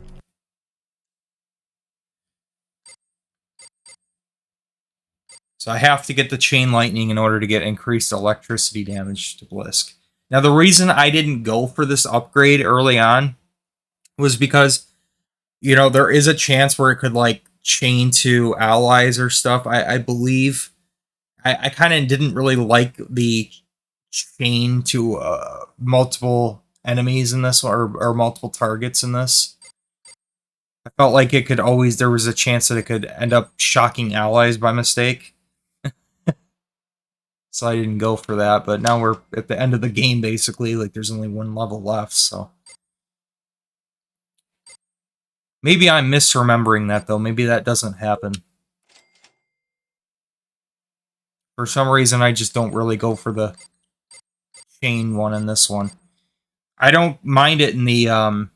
A: So I have to get the Chain Lightning in order to get increased electricity damage to Blisk. Now the reason I didn't go for this upgrade early on was because, you know, there is a chance where it could, like, chain to allies or stuff. I believe. I kind of didn't really like the chain to multiple enemies in this, or multiple targets in this. I felt like it could always, there was a chance that it could end up shocking allies by mistake. So I didn't go for that, but now we're at the end of the game, basically. Like, there's only one level left, so. Maybe I'm misremembering that, though. Maybe that doesn't happen. For some reason, I just don't really go for the chain one in this one. I don't mind it in the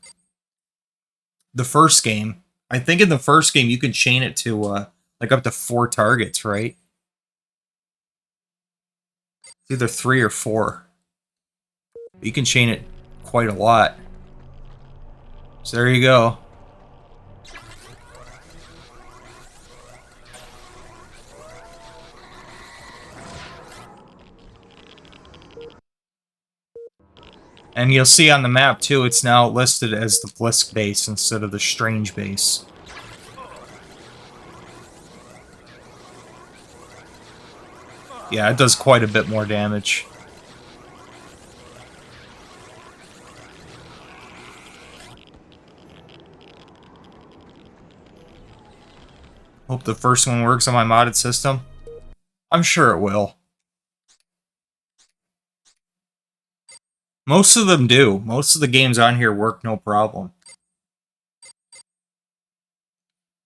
A: first game. I think in the first game, you can chain it to, like, up to 4 targets, right? It's either 3 or 4. You can chain it quite a lot. So there you go. And you'll see on the map, too, it's now listed as the Blisk base instead of the Strange base. Yeah, it does quite a bit more damage. Hope the first one works on my modded system. I'm sure it will. Most of them do. Most of the games on here work no problem.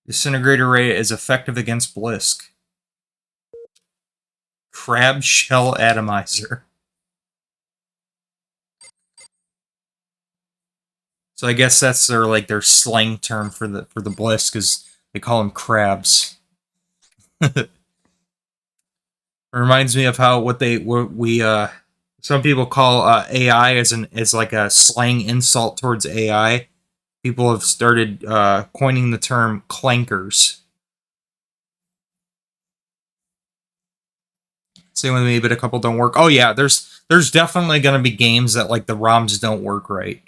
A: Disintegrator Ray is effective against Blisk. Crab Shell Atomizer. So I guess that's their slang term for the Blisk, is they call them crabs. Reminds me of how some people call AI as like a slang insult towards AI. People have started coining the term clankers. Same with me, but a couple don't work. Oh yeah, there's definitely going to be games that, like, the ROMs don't work right,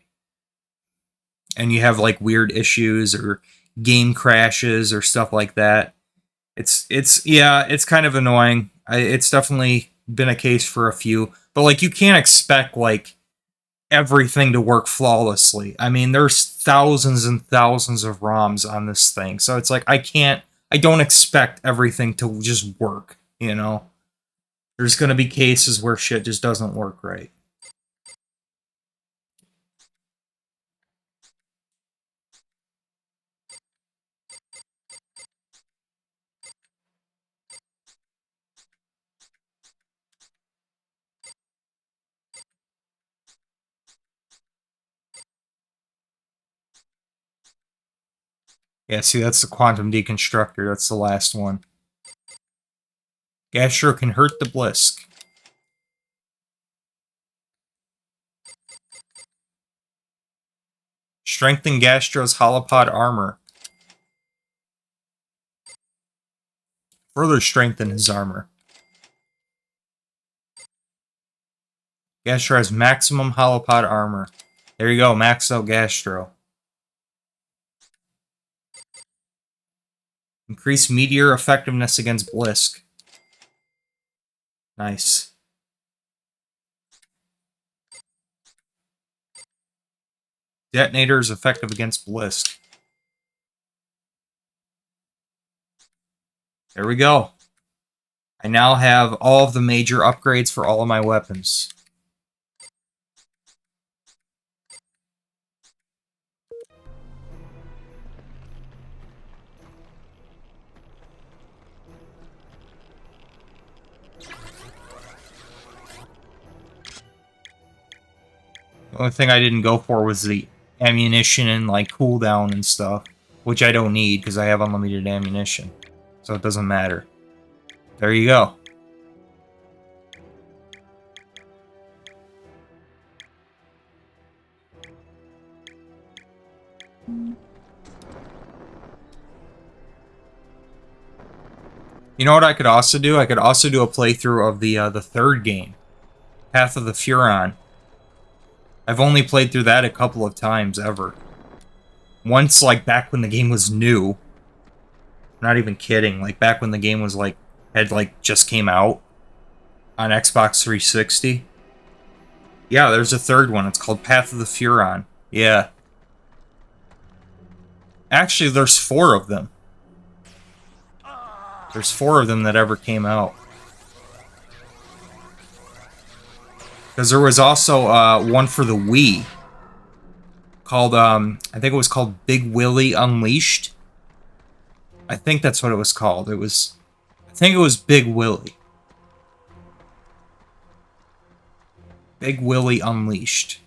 A: and you have, like, weird issues or game crashes or stuff like that. It's kind of annoying. It's definitely been a case for a few. But, like, you can't expect, like, everything to work flawlessly. I mean, there's thousands and thousands of ROMs on this thing. So it's like, I don't expect everything to just work, you know? There's going to be cases where shit just doesn't work right. Yeah, see, that's the quantum deconstructor. That's the last one. Gastro can hurt the Blisk. Strengthen Gastro's holopod armor. Further strengthen his armor. Gastro has maximum holopod armor. There you go, max out Gastro. Increase meteor effectiveness against Blisk. Nice. Detonator is effective against Blisk. There we go. I now have all of the major upgrades for all of my weapons. The only thing I didn't go for was the ammunition and like cooldown and stuff, which I don't need because I have unlimited ammunition. So it doesn't matter. There you go. You know what I could also do? I could also do a playthrough of the third game, Path of the Furon. I've only played through that a couple of times ever. Once, like, back when the game was new. I'm not even kidding. Like, back when the game was, like, just came out on Xbox 360. Yeah, there's a third one. It's called Path of the Furon. Yeah. Actually, there's 4 of them. There's 4 of them that ever came out. Because there was also one for the Wii. Called, I think it was called Big Willy Unleashed. I think that's what it was called. I think it was Big Willy. Big Willy Unleashed.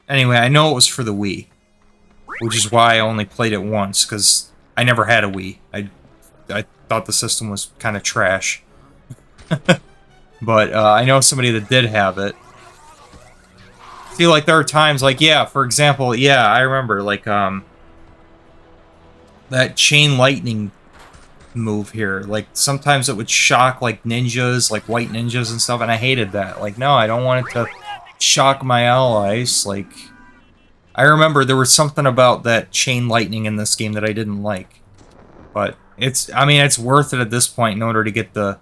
A: Anyway, I know it was for the Wii. Which is why I only played it once, because I never had a Wii. I thought the system was kind of trash. But I know somebody that did have it. See, like, there are times, like, yeah, for example, yeah, I remember, like, that chain lightning move here. Like, sometimes it would shock, like, ninjas, like, white ninjas and stuff, and I hated that. Like, no, I don't want it to shock my allies. Like, I remember there was something about that chain lightning in this game that I didn't like. But I mean, it's worth it at this point in order to get the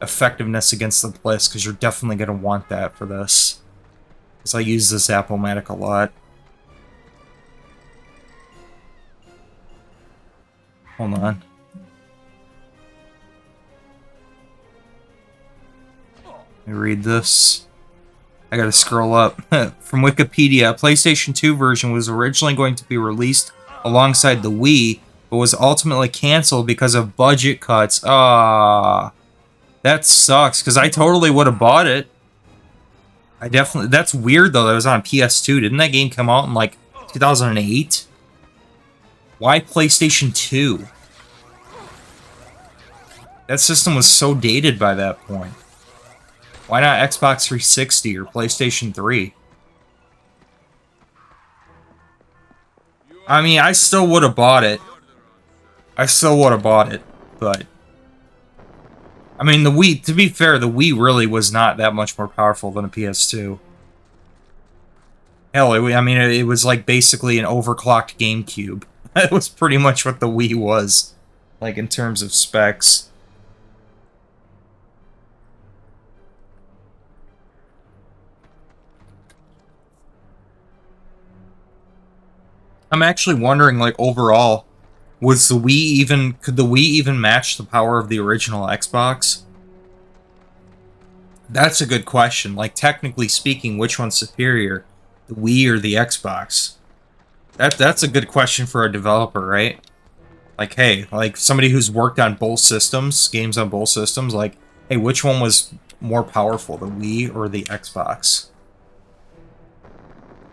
A: effectiveness against the Blisk, because you're definitely going to want that for this. Because I use this Appomatic a lot. Hold on. Let me read this. I gotta scroll up. From Wikipedia, a PlayStation 2 version was originally going to be released alongside the Wii, but was ultimately canceled because of budget cuts. Ah, that sucks, because I totally would have bought it. I definitely... That's weird, though, that was on PS2. Didn't that game come out in, like, 2008? Why PlayStation 2? That system was so dated by that point. Why not Xbox 360 or PlayStation 3? I mean, I still would have bought it. But... I mean, the Wii, to be fair, the Wii really was not that much more powerful than a PS2. Hell, I mean, it was like basically an overclocked GameCube. That was pretty much what the Wii was, like, in terms of specs. I'm actually wondering, like, overall, could the Wii even match the power of the original Xbox? That's a good question. Like, technically speaking, which one's superior? The Wii or the Xbox? That's a good question for a developer, right? Like, hey, like, somebody who's worked on both systems, games on both systems, like, hey, which one was more powerful, the Wii or the Xbox?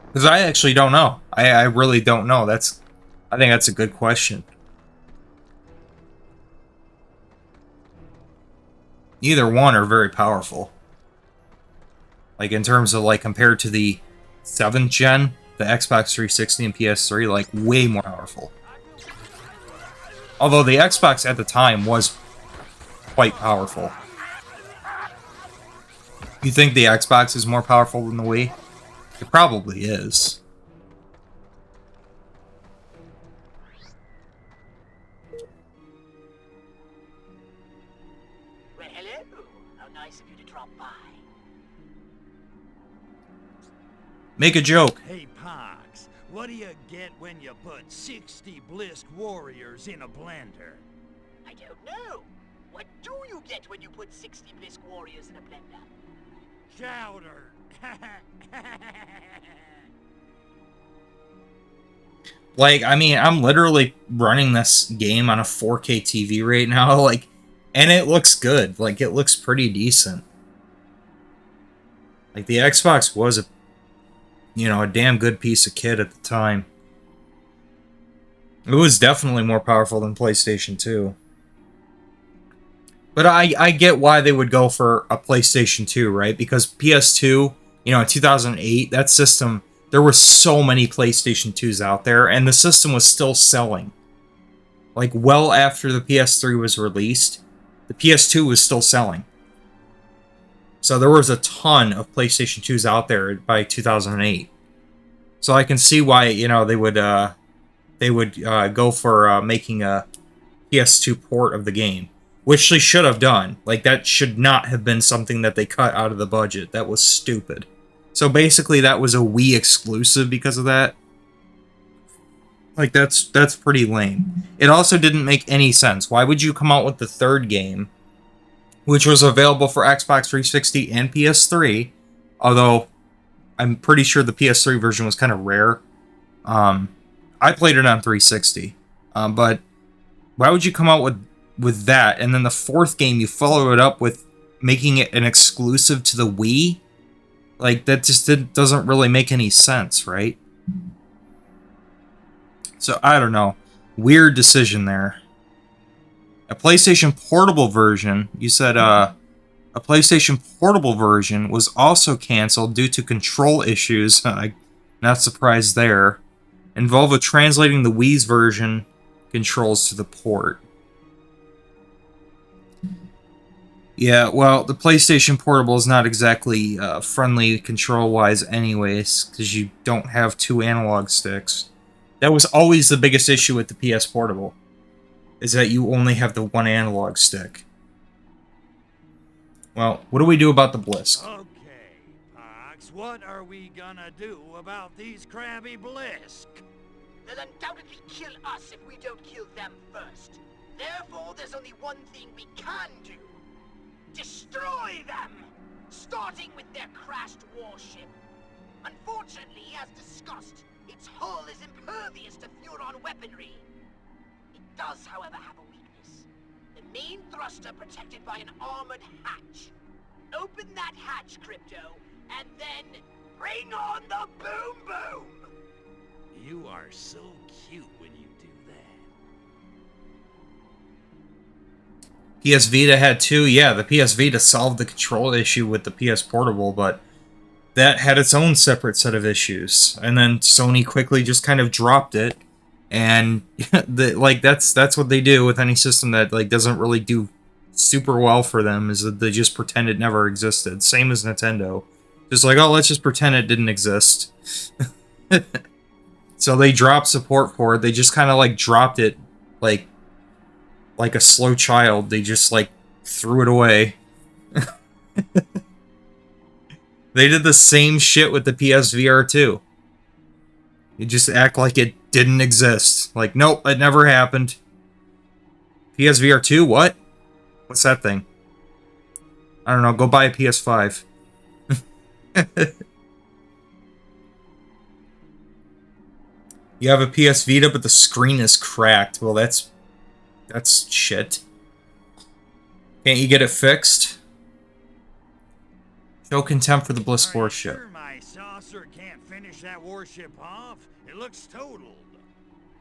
A: Because I actually don't know. I really don't know. I think that's a good question. Either one are very powerful. Like, in terms of, like, compared to the 7th gen, the Xbox 360 and PS3, like, way more powerful. Although the Xbox at the time was quite powerful. You think the Xbox is more powerful than the Wii? It probably is.
F: Well, hello. How nice of you to drop by.
A: Make a joke.
C: Hey, Pox, what do you get when you put 60 Blisk warriors in a blender?
F: I don't know. What do you get when you put 60 Blisk warriors in a blender?
C: Chowder.
A: Like, I mean, I'm literally running this game on a 4K TV right now, like, and it looks good. Like, it looks pretty decent. Like, the Xbox was a damn good piece of kit at the time. It was definitely more powerful than PlayStation 2. But I get why they would go for a PlayStation 2, right? Because PS2, in 2008, that system, there were so many PlayStation 2s out there, and the system was still selling. Like, well after the PS3 was released, the PS2 was still selling. So there was a ton of PlayStation 2s out there by 2008. So I can see why, they would go for making a PS2 port of the game. Which they should have done. Like, that should not have been something that they cut out of the budget. That was stupid. So basically, that was a Wii exclusive because of that. Like, that's pretty lame. It also didn't make any sense. Why would you come out with the third game, which was available for Xbox 360 and PS3, although I'm pretty sure the PS3 version was kind of rare. I played it on 360. But why would you come out with that, and then the fourth game you follow it up with making it an exclusive to the Wii? Like, that just doesn't really make any sense, right? So, I don't know. Weird decision there. A PlayStation Portable version, you said, a PlayStation Portable version was also canceled due to control issues. Not surprised there. Involved with translating the Wii's version controls to the port. Yeah, well, the PlayStation Portable is not exactly friendly control-wise anyways, because you don't have two analog sticks. That was always the biggest issue with the PS Portable, is that you only have the one analog stick. Well, what do we do about the Blisk?
C: Okay, Pox, what are we gonna do about these crabby Blisk?
F: They'll undoubtedly kill us if we don't kill them first. Therefore, there's only one thing we can do. Destroy them! Starting with their crashed warship. Unfortunately, as discussed, its hull is impervious to Furon weaponry. It does, however, have a weakness. The main thruster protected by an armored hatch. Open that hatch, Crypto, and then bring on the boom boom!
C: You are so cute when you do that.
A: PS Vita had two. Yeah, the PS Vita solved the control issue with the PS Portable, but that had its own separate set of issues. And then Sony quickly just kind of dropped it. And that's what they do with any system that doesn't really do super well for them, is that they just pretend it never existed. Same as Nintendo. Just like, oh, let's just pretend it didn't exist. So they dropped support for it. They just kind of dropped it like a slow child. They just threw it away. They did the same shit with the PSVR 2. You just act like it didn't exist. Like, nope, it never happened. PSVR 2? What? What's that thing? I don't know. Go buy a PS5. You have a PS Vita, but the screen is cracked. Well, that's shit. Can't you get it fixed? Show contempt for the Bliss warship.
C: Sure my saucer can't finish that warship off? It looks totaled.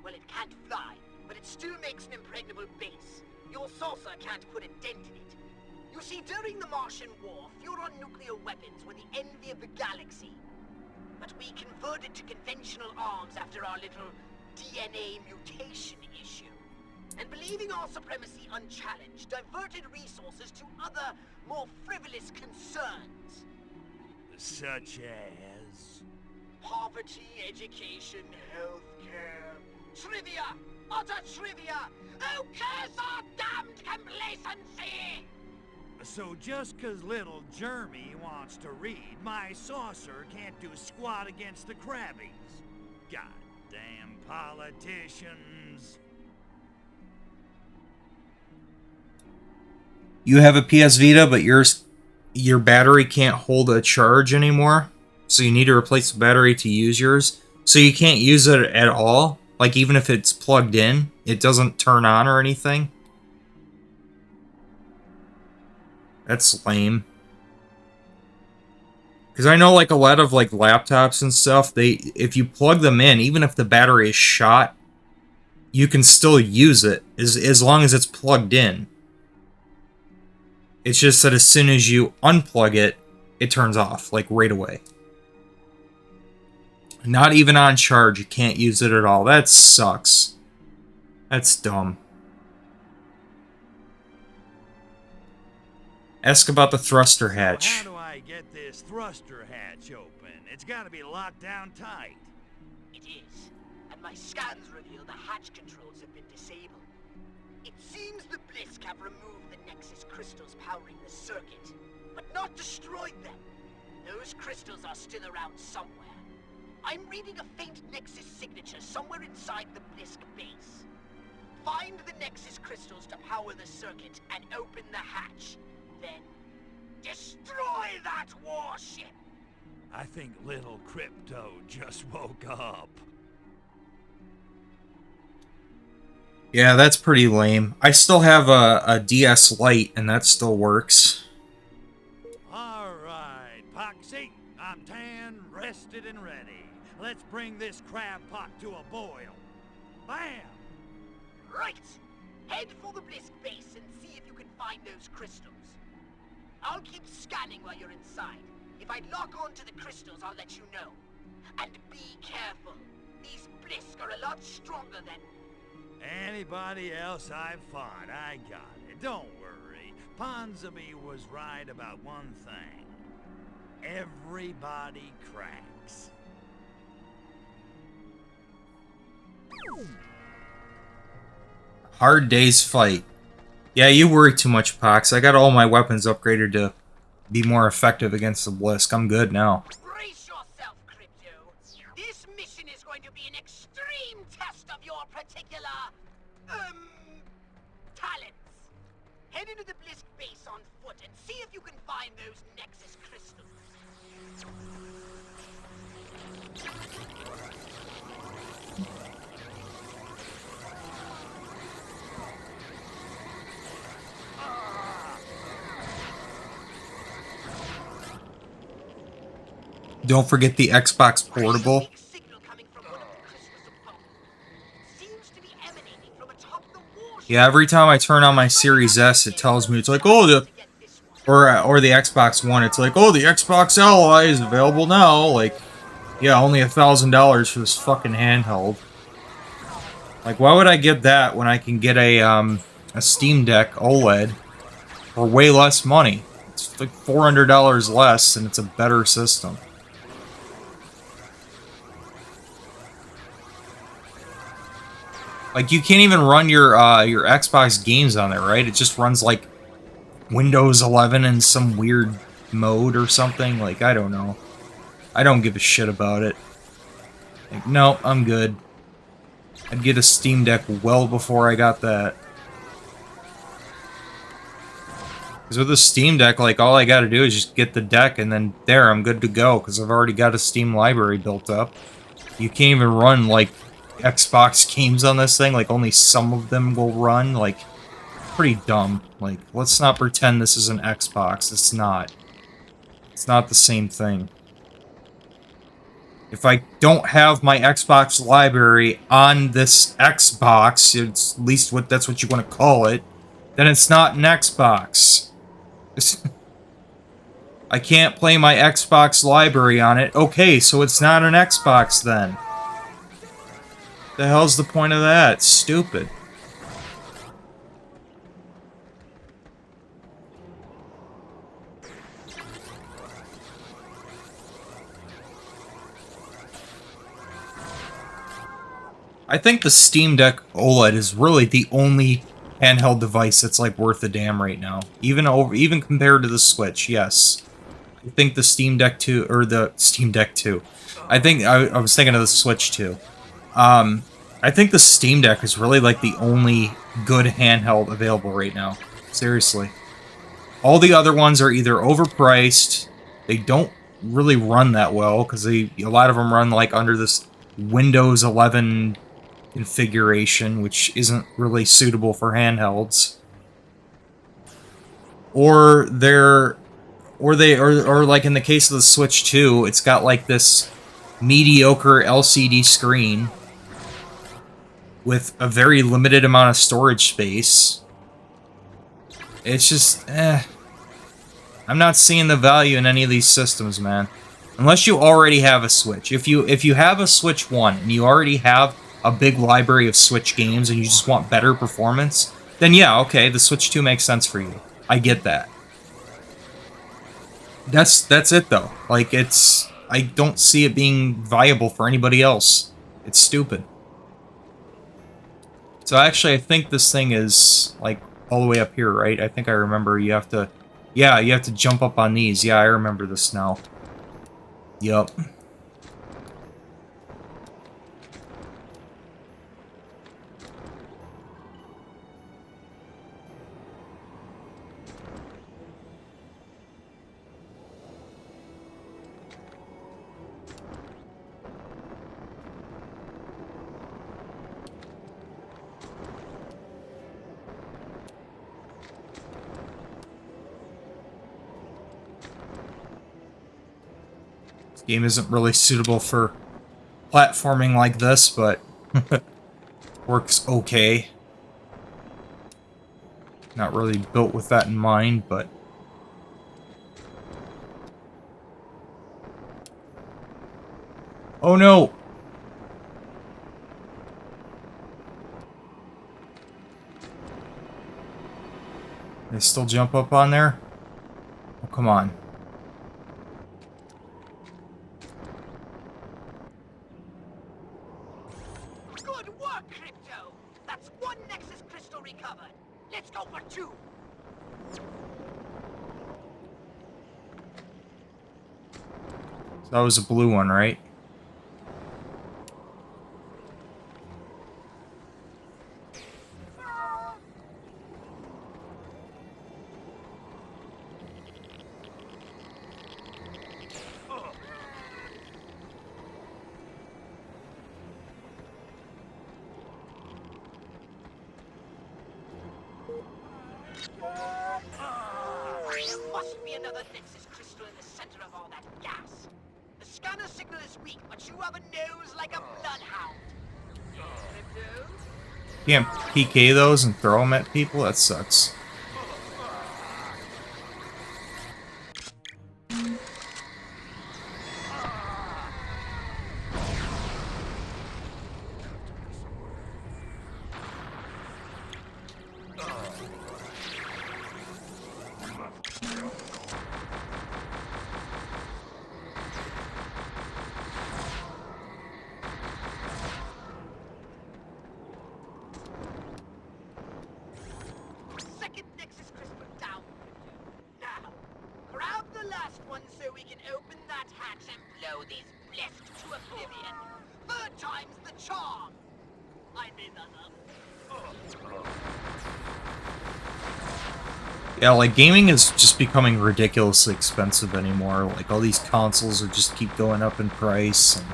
F: Well, it can't fly, but it still makes an impregnable base. Your saucer can't put a dent in it. You see, during the Martian War, Furon nuclear weapons were the envy of the galaxy. But we converted to conventional arms after our little DNA mutation issue. And believing our supremacy unchallenged, diverted resources to other, more frivolous concerns.
C: Such as?
F: Poverty, education, healthcare, trivia, utter trivia. Who cares our damned complacency?
C: So just 'cause little Jeremy wants to read, my saucer can't do squat against the Krabbies. Goddamn politicians.
A: You have a PS Vita, but your battery can't hold a charge anymore. So you need to replace the battery to use yours. So you can't use it at all. Like, even if it's plugged in, it doesn't turn on or anything. That's lame. Because I know, like, a lot of, like, laptops and stuff, if you plug them in, even if the battery is shot, you can still use it, as long as it's plugged in. It's just that as soon as you unplug it, it turns off, like, right away. Not even on charge, you can't use it at all. That sucks. That's dumb. Ask about the thruster hatch.
C: How do I get this thruster hatch open? It's gotta be locked down tight.
F: It is, and my scans reveal the hatch controls have been disabled. It seems the Blisk have removed the Nexus crystals powering the circuit, but not destroyed them. Those crystals are still around somewhere. I'm reading a faint Nexus signature somewhere inside the Blisk base. Find the Nexus crystals to power the circuit and open the hatch. Then, destroy that warship!
C: I think little Crypto just woke up.
A: Yeah, that's pretty lame. I still have a DS Lite, and that still works.
C: Alright, Poxy, I'm tan, rested, and ready. Let's bring this crab pot to a boil. Bam!
F: Right! Head for the Blisk base and see if you can find those crystals. I'll keep scanning while you're inside. If I lock onto the crystals, I'll let you know. And be careful. These Blisk are a lot stronger than...
C: Anybody else I've fought, I got it. Don't worry. Ponsonby was right about one thing. Everybody cracks.
A: Hard day's fight. Yeah, you worry too much, Pox. I got all my weapons upgraded to be more effective against the Blisk. I'm good now.
F: Brace yourself, Crypto. This mission is going to be an extreme test of your particular... talents. Head into the Blisk base on foot and see if you can find those Nexus crystals.
A: Don't forget the Xbox Portable. Yeah, every time I turn on my Series S, it tells me, it's like, oh, or the Xbox One, it's like, oh, the Xbox Ally is available now. Like, yeah, only $1,000 for this fucking handheld. Like, why would I get that when I can get a Steam Deck OLED for way less money? It's like $400 less, and it's a better system. Like, you can't even run your Xbox games on there, right? It just runs, like, Windows 11 in some weird mode or something. Like, I don't know. I don't give a shit about it. Like, no, I'm good. I'd get a Steam Deck well before I got that. Because with a Steam Deck, like, all I gotta do is just get the deck, and then there, I'm good to go, because I've already got a Steam library built up. You can't even run, like, Xbox games on this thing, like, only some of them will run, like, pretty dumb. Like, let's not pretend this is an Xbox, it's not. It's not the same thing. If I don't have my Xbox library on this Xbox, it's at least that's what you want to call it, then it's not an Xbox. I can't play my Xbox library on it. Okay, so it's not an Xbox then. The hell's the point of that? It's stupid. I think the Steam Deck OLED is really the only handheld device that's like worth a damn right now. Even compared to the Switch, yes. I think the Steam Deck 2 or the Steam Deck 2. I think I was thinking of the Switch 2. I think the Steam Deck is really like the only good handheld available right now. Seriously. All the other ones are either overpriced, they don't really run that well because a lot of them run like under this Windows 11 configuration, which isn't really suitable for handhelds. Or like in the case of the Switch 2, it's got like this mediocre LCD screen with a very limited amount of storage space. It's just, I'm not seeing the value in any of these systems, man. Unless you already have a Switch. If you have a Switch 1 and you already have a big library of Switch games and you just want better performance, then yeah, okay, the Switch 2 makes sense for you. I get that. That's it though. Like, I don't see it being viable for anybody else. It's stupid. So actually, I think this thing is like all the way up here, right? I think I remember you have to, yeah, you have to jump up on these. Yeah, I remember this now. Yup. Game isn't really suitable for platforming like this, but works okay. Not really built with that in mind, but oh no! They still jump up on there? Oh, come on. That was a blue one, right?
F: There must be another Nexus crystal in the center of all that gas. The scanner signal is weak, but you have a nose like a bloodhound.
A: Can't PK those and throw them at people? That sucks.
F: I made that up.
A: Yeah, like, gaming is just becoming ridiculously expensive anymore. Like, all these consoles are just keep going up in price. And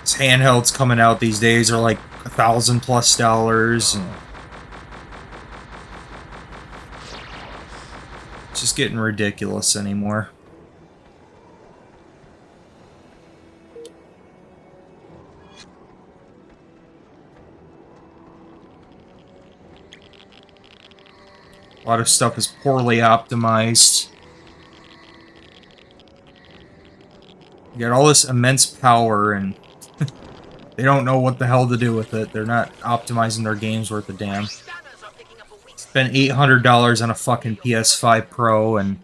A: these handhelds coming out these days are like $1,000+ and it's just getting ridiculous anymore. A lot of stuff is poorly optimized. You got all this immense power, and they don't know what the hell to do with it. They're not optimizing their games worth a damn. Spent $800 on a fucking PS5 Pro, and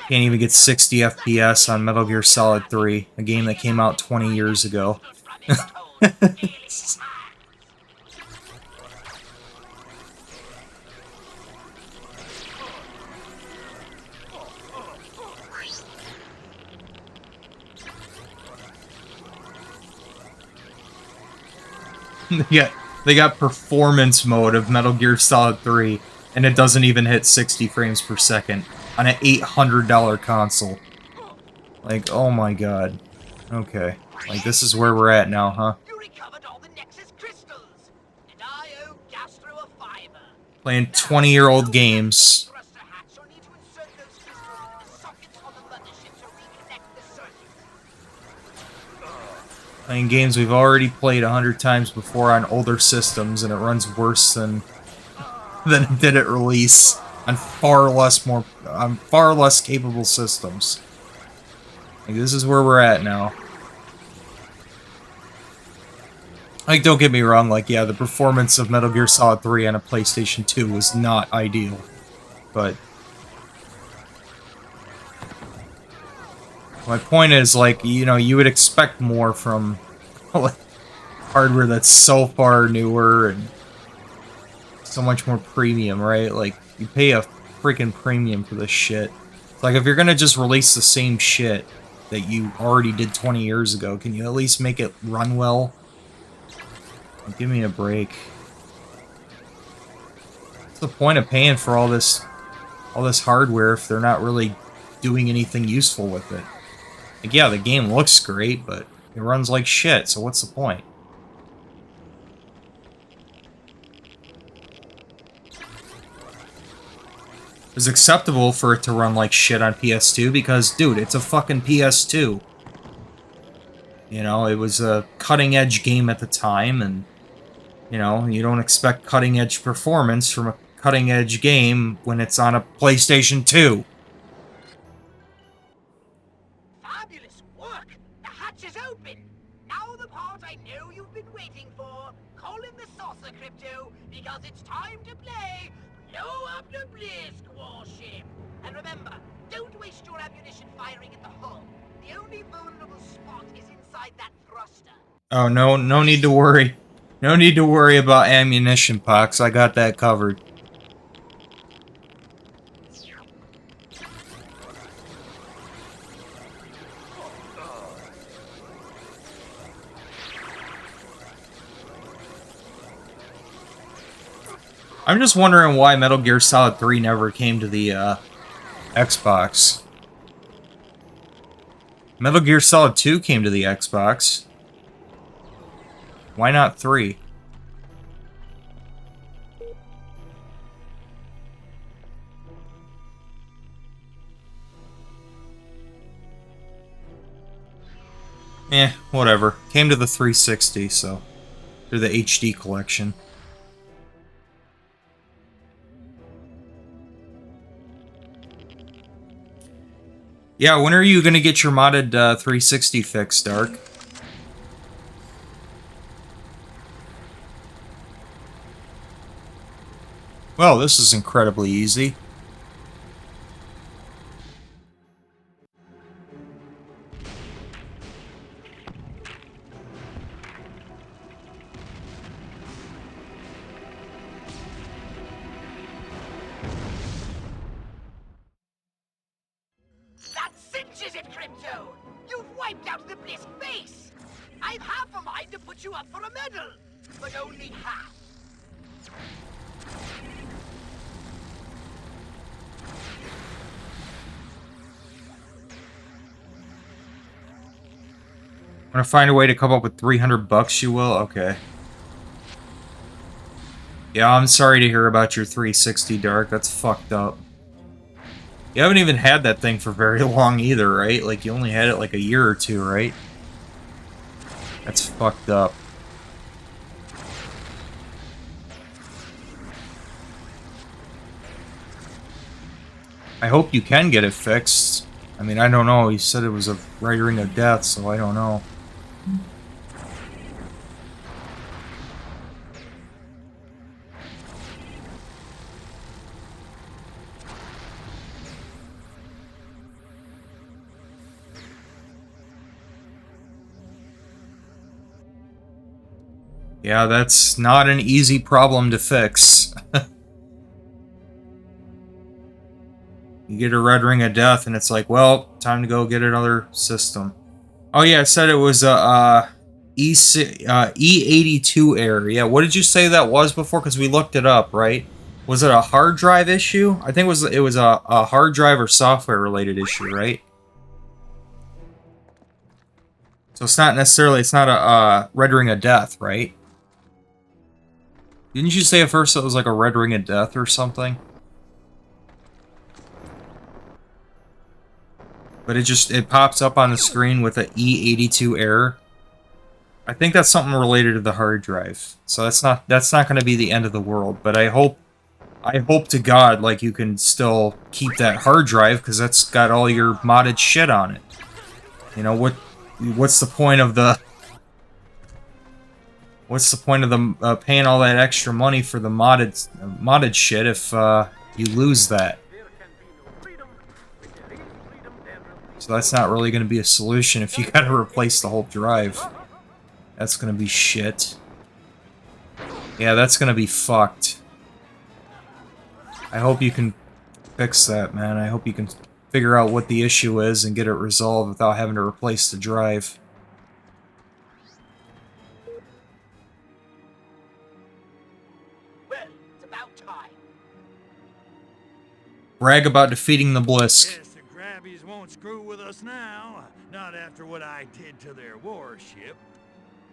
A: can't even get 60 FPS on Metal Gear Solid 3, a game that came out 20 years ago. They got performance mode of Metal Gear Solid 3, and it doesn't even hit 60 frames per second on an $800 console. Like, oh my god. Okay. Like, this is where we're at now, huh?
F: You recovered all the Nexus crystals, and I owe Gastro a fiver.
A: Playing 20-year-old games.
F: Thruster hatch, you'll need to insert those crystals into the sockets on the mothership to reconnect the circuit.
A: Playing games we've already played 100 times before on older systems, and it runs worse than it did at release on far less capable systems. Like, this is where we're at now. Like, don't get me wrong, like, yeah, the performance of Metal Gear Solid 3 on a PlayStation 2 was not ideal, but my point is, like, you know, you would expect more from like, hardware that's so far newer and so much more premium, right? Like, you pay a freaking premium for this shit. It's like, if you're gonna just release the same shit that you already did 20 years ago, can you at least make it run well? Like, give me a break. What's the point of paying for all this hardware if they're not really doing anything useful with it? Like, yeah, the game looks great, but it runs like shit, so what's the point? It was acceptable for it to run like shit on PS2 because, dude, it's a fucking PS2. You know, it was a cutting-edge game at the time, and, you know, you don't expect cutting-edge performance from a cutting-edge game when it's on a PlayStation 2.
F: Fabulous work! The hatch is open! Now the part I know you've been waiting for. Call in the saucer, Crypto, because it's time to play Blow Up the Blisk warship! And remember, don't waste your ammunition firing at the hull. The only vulnerable spot is inside that thruster.
A: Oh, no need to worry. No need to worry about ammunition, Pox. I got that covered. I'm just wondering why Metal Gear Solid 3 never came to the Xbox. Metal Gear Solid 2 came to the Xbox. Why not 3? Eh, whatever. Came to the 360, so through the HD collection. Yeah, when are you gonna get your modded 360 fix, Dark? Well, this is incredibly easy.
F: That cinches it, Crypto! You've wiped out the Blisk base! I've half a mind to put you up for a medal, but only half.
A: I'm gonna find a way to come up with 300 bucks, you will? Okay. Yeah, I'm sorry to hear about your 360, Dark. That's fucked up. You haven't even had that thing for very long either, right? Like, you only had it like a year or two, right? That's fucked up. I hope you can get it fixed. I mean, I don't know. He said it was a right ring of death, so I don't know. Yeah, that's not an easy problem to fix. You get a red ring of death, and it's like, well, time to go get another system. Oh yeah, it said it was a E82 error. Yeah, what did you say that was before? Because we looked it up, right? Was it a hard drive issue? I think it was a hard drive or software related issue, right? So it's not a red ring of death, right? Didn't you say at first it was like a red ring of death or something? But it pops up on the screen with an E82 error. I think that's something related to the hard drive. So that's not going to be the end of the world. But I hope to God like you can still keep that hard drive because that's got all your modded shit on it. You know what's the point of the paying all that extra money for the modded shit if you lose that? So that's not really going to be a solution if you got to replace the whole drive. That's going to be shit. Yeah, that's going to be fucked. I hope you can fix that, man. I hope you can figure out what the issue is and get it resolved without having to replace the drive.
F: Well, it's about time.
A: Brag about defeating the Blisk.
C: Guess the Grabbies won't screw with us now. Not after what I did to their warship.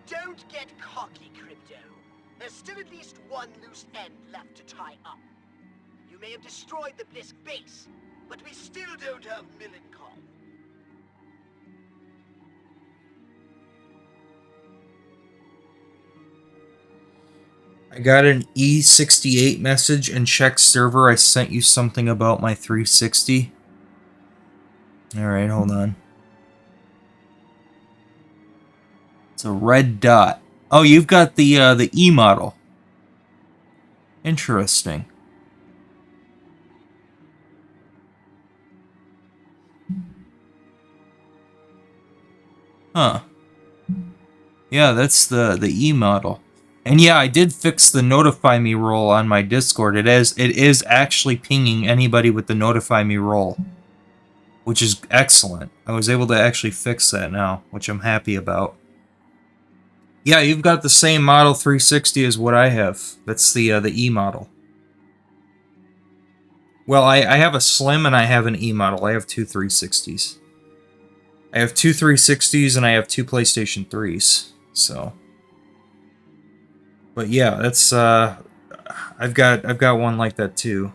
F: Don't get cocky, Crypto. There's still at least one loose end left to tie up. You may have destroyed the Blisk base, but we still don't have Milencon.
A: I got an E68 message and check server. I sent you something about my 360. Alright, hold on. It's a red dot. Oh, you've got the E model. Interesting. Huh. Yeah, that's the E model. And yeah, I did fix the notify me role on my Discord. It is actually pinging anybody with the notify me role, which is excellent. I was able to actually fix that now, which I'm happy about. Yeah, you've got the same model 360 as what I have. That's the E model. Well, I have a Slim and I have an E model. I have two 360s. I have two 360s and I have two PlayStation 3s. So, but yeah, that's I've got one like that too.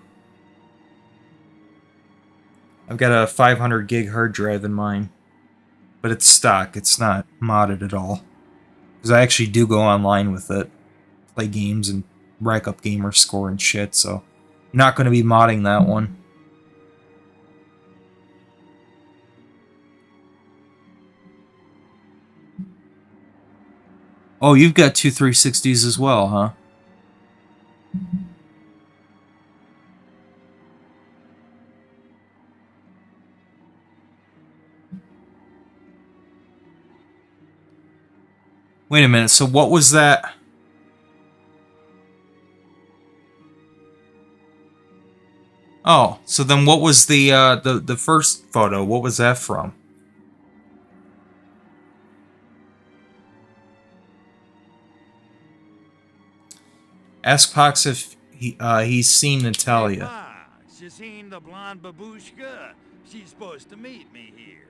A: I've got a 500 gig hard drive in mine, but it's stock. It's not modded at all. Because I actually do go online with it, play games and rack up gamer score and shit. So, I'm not going to be modding that one. Oh, you've got two 360s as well, huh? Wait a minute, so what was that? Oh, so then what was the first photo? What was that from? Ask Pox if he's seen Natalia.
C: Pox, you seen the blonde babushka? She's supposed to meet me here.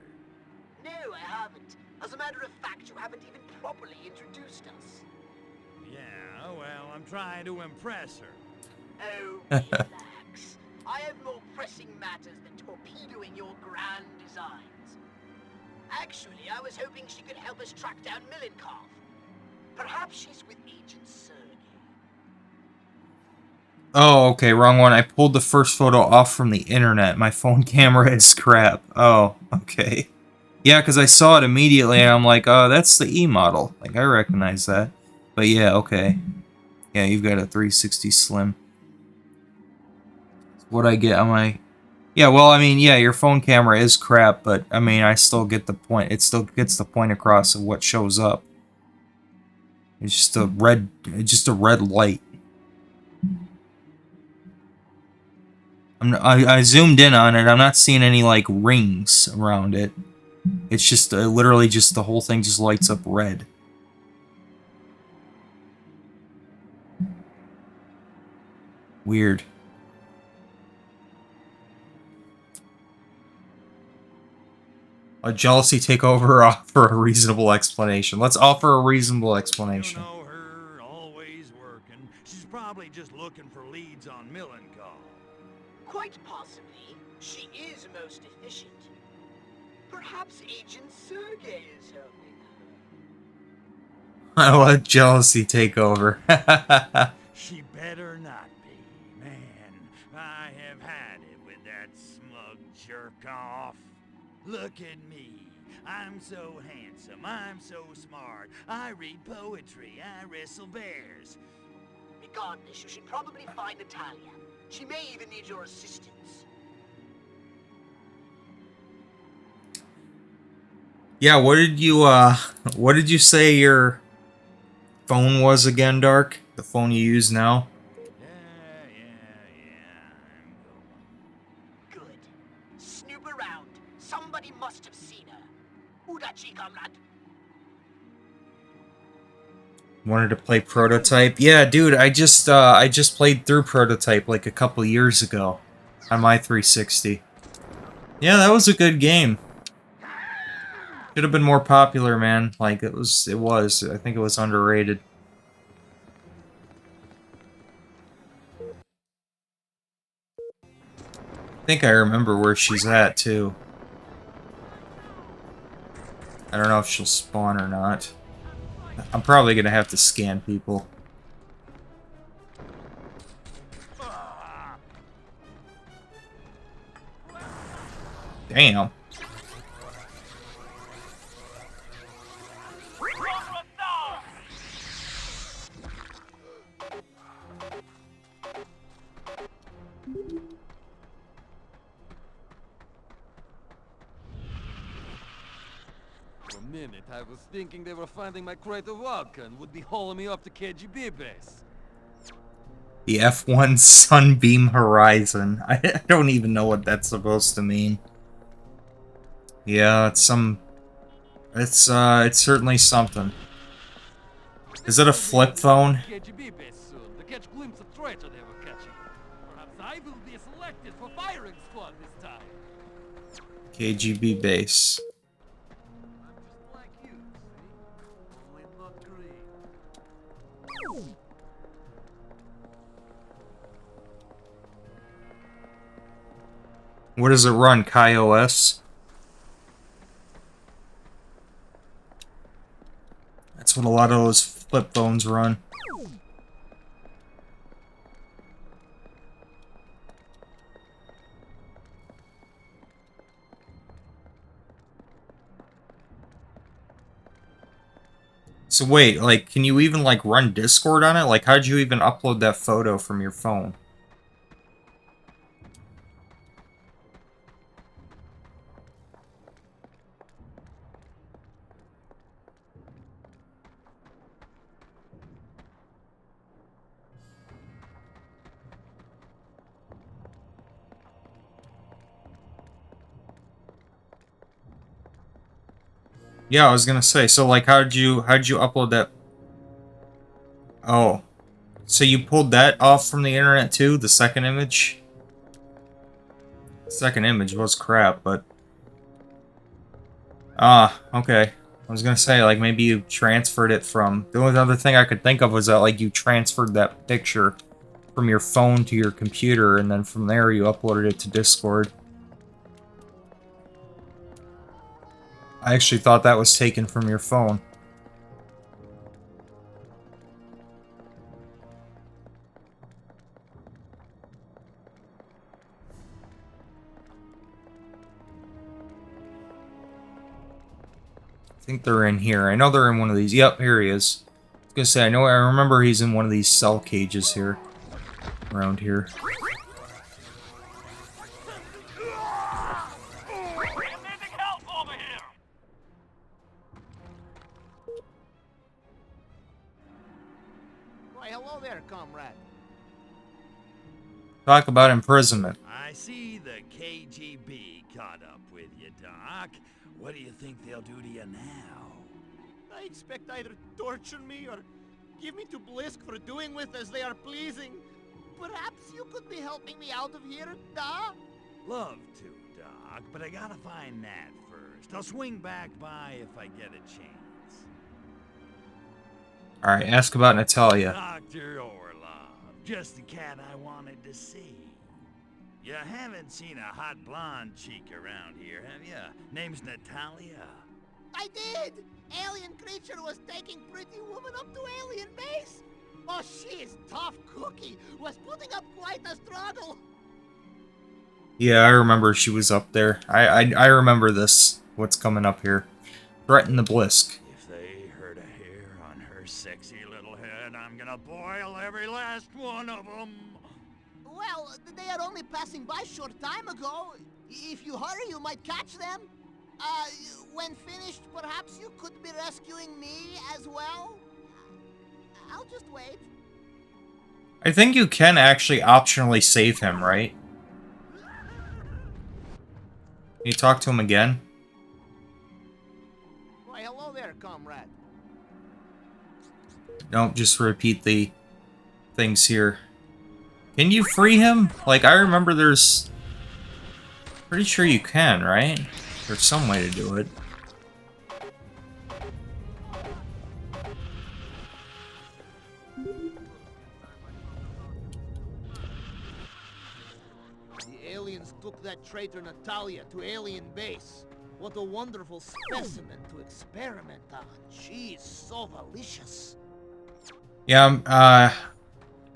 F: No, I haven't. As a matter of fact, you haven't even properly introduced us.
C: Yeah, well, I'm trying to impress her.
F: Oh, relax. I have more pressing matters than torpedoing your grand designs. Actually, I was hoping she could help us track down Milenkov. Perhaps she's with Agent Sergey.
A: Oh, okay, wrong one. I pulled the first photo off from the internet. My phone camera is crap. Oh, okay. Yeah, because I saw it immediately, and I'm like, oh, that's the E model. Like, I recognize that. But yeah, okay. Yeah, you've got a 360 Slim. What'd I get on my... Yeah, well, I mean, yeah, your phone camera is crap, but, I mean, I still get the point. It still gets the point across of what shows up. It's just a red light. I zoomed in on it. I'm not seeing any, like, rings around it. It's just, literally just, the whole thing just lights up red. Weird. A jealousy takeover or offer a reasonable explanation? Let's offer a reasonable explanation.
C: You know her, always working. She's probably just looking for leads on Milenkov.
F: Quite possibly, she is most efficient. Perhaps Agent Sergey is helping her.
A: I let jealousy take over.
C: She better not be. Man, I have had it with that smug jerk-off. Look at me. I'm so handsome. I'm so smart. I read poetry. I wrestle bears.
F: Regardless, you should probably find Natalia. She may even need your assistance.
A: Yeah, what did you say your phone was again, Dark? The phone you use now?
F: I'm going. Good. Snoop around. Somebody must have seen her. Udachi, comrade.
A: Wanted to play Prototype? Yeah, dude, I just played through Prototype like a couple years ago on my 360. Yeah, that was a good game. Should have been more popular, man. Like it was. I think it was underrated. I think I remember where she's at too. I don't know if she'll spawn or not. I'm probably gonna have to scan people. Damn.
J: For a minute, I was thinking they were finding my crate of vodka and would be hauling me off to KGB base.
A: The F1 Sunbeam Horizon. I don't even know what that's supposed to mean. Yeah, it's certainly something. Is it a flip phone?
J: KGB base soon to catch glimpse of traitor they were catching. Perhaps I will be selected for firing squad this time.
A: KGB base.
J: I'm just like you, see? Only not green.
A: What does it run? KaiOS? That's what a lot of those flip phones run. So wait, like, can you even, like, run Discord on it? Like, how'd you even upload that photo from your phone? Yeah, I was gonna say, so like how'd you upload that? Oh. So you pulled that off from the internet too? The second image? Second image was crap, but... Ah, okay. I was gonna say, like, maybe you transferred it from... The only other thing I could think of was that, like, you transferred that picture from your phone to your computer, and then from there you uploaded it to Discord. I actually thought that was taken from your phone. I think they're in here. I know they're in one of these. Yep, here he is. I was gonna say, I remember he's in one of these cell cages here. Around here.
E: Why, hello there, comrade.
A: Talk about imprisonment.
C: I see the KGB caught up with you, Doc. What do you think they'll do to you now?
E: I expect either torture me or give me to Blisk for doing with as they are pleasing. Perhaps you could be helping me out of here, da?
C: Love to, Doc, but I gotta find Nat first. I'll swing back by if I get a chance.
A: Alright, ask about Natalia.
C: Dr. Orlov, just the cat I wanted to see. You haven't seen a hot blonde chick around here, have you? Name's Natalia.
E: I did! Alien creature was taking pretty woman up to alien base. Oh, she is tough cookie. Was putting up quite a struggle.
A: Yeah, I remember she was up there. I remember this. What's coming up here. Threaten the Blisk.
C: If they hurt a hair on her sexy little head, I'm gonna boil every last one of them.
E: Well, they are only passing by short time ago. If you hurry, you might catch them. When finished, perhaps you could be rescuing me as well? I'll just wait.
A: I think you can actually optionally save him, right? Can you talk to him again?
E: Why, hello there, comrade.
A: Don't just repeat the things here. Can you free him? Like, I remember there's... Pretty sure you can, right? There's some way to do it.
E: The aliens took that traitor Natalia to alien base. What a wonderful specimen to experiment on. She is so delicious.
A: Yeah,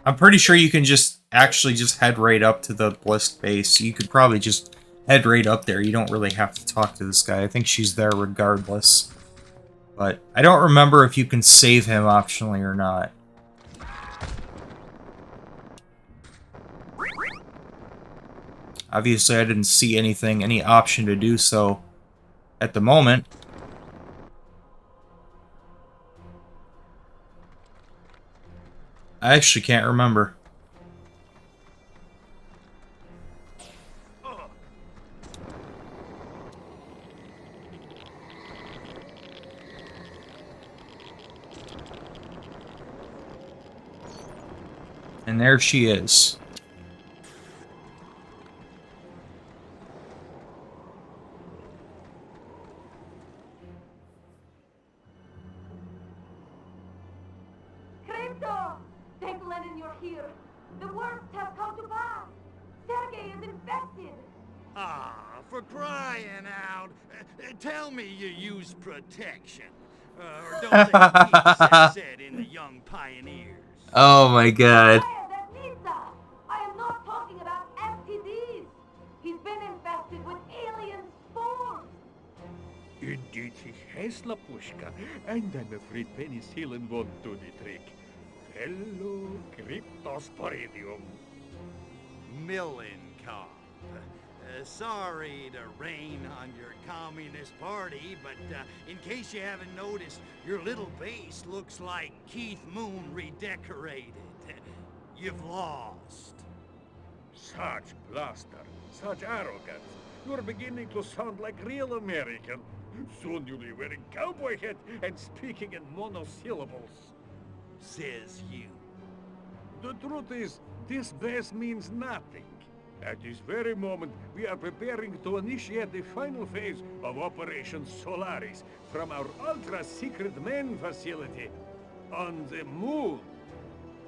A: I'm pretty sure you can just actually just head right up to the Blisk base. You could probably just head right up there. You don't really have to talk to this guy. I think she's there regardless. But I don't remember if you can save him optionally or not. Obviously, I didn't see any option to do so at the moment. I actually can't remember. And there she is.
D: Krypto! Thank Lenin you're here. The worst has come to pass. Sergei is infected.
C: Ah, for crying out. Tell me you use protection. Or don't they said in the Young Pioneers?
A: Oh my god.
D: I am not talking about STDs. He's been infested with alien spores.
G: Indeed, he has, Lapushka, and I'm afraid penicillin won't do the trick. Hello, Cryptosporidium.
C: Millenkov. Sorry to rain on your communist party, but in case you haven't noticed, your little base looks like Keith Moon redecorated. You've lost.
G: Such bluster, such arrogance. You're beginning to sound like real American. Soon you'll be wearing cowboy hat and speaking in monosyllables.
C: Says you.
G: The truth is, this base means nothing. At this very moment, we are preparing to initiate the final phase of Operation Solaris from our ultra-secret main facility on the moon.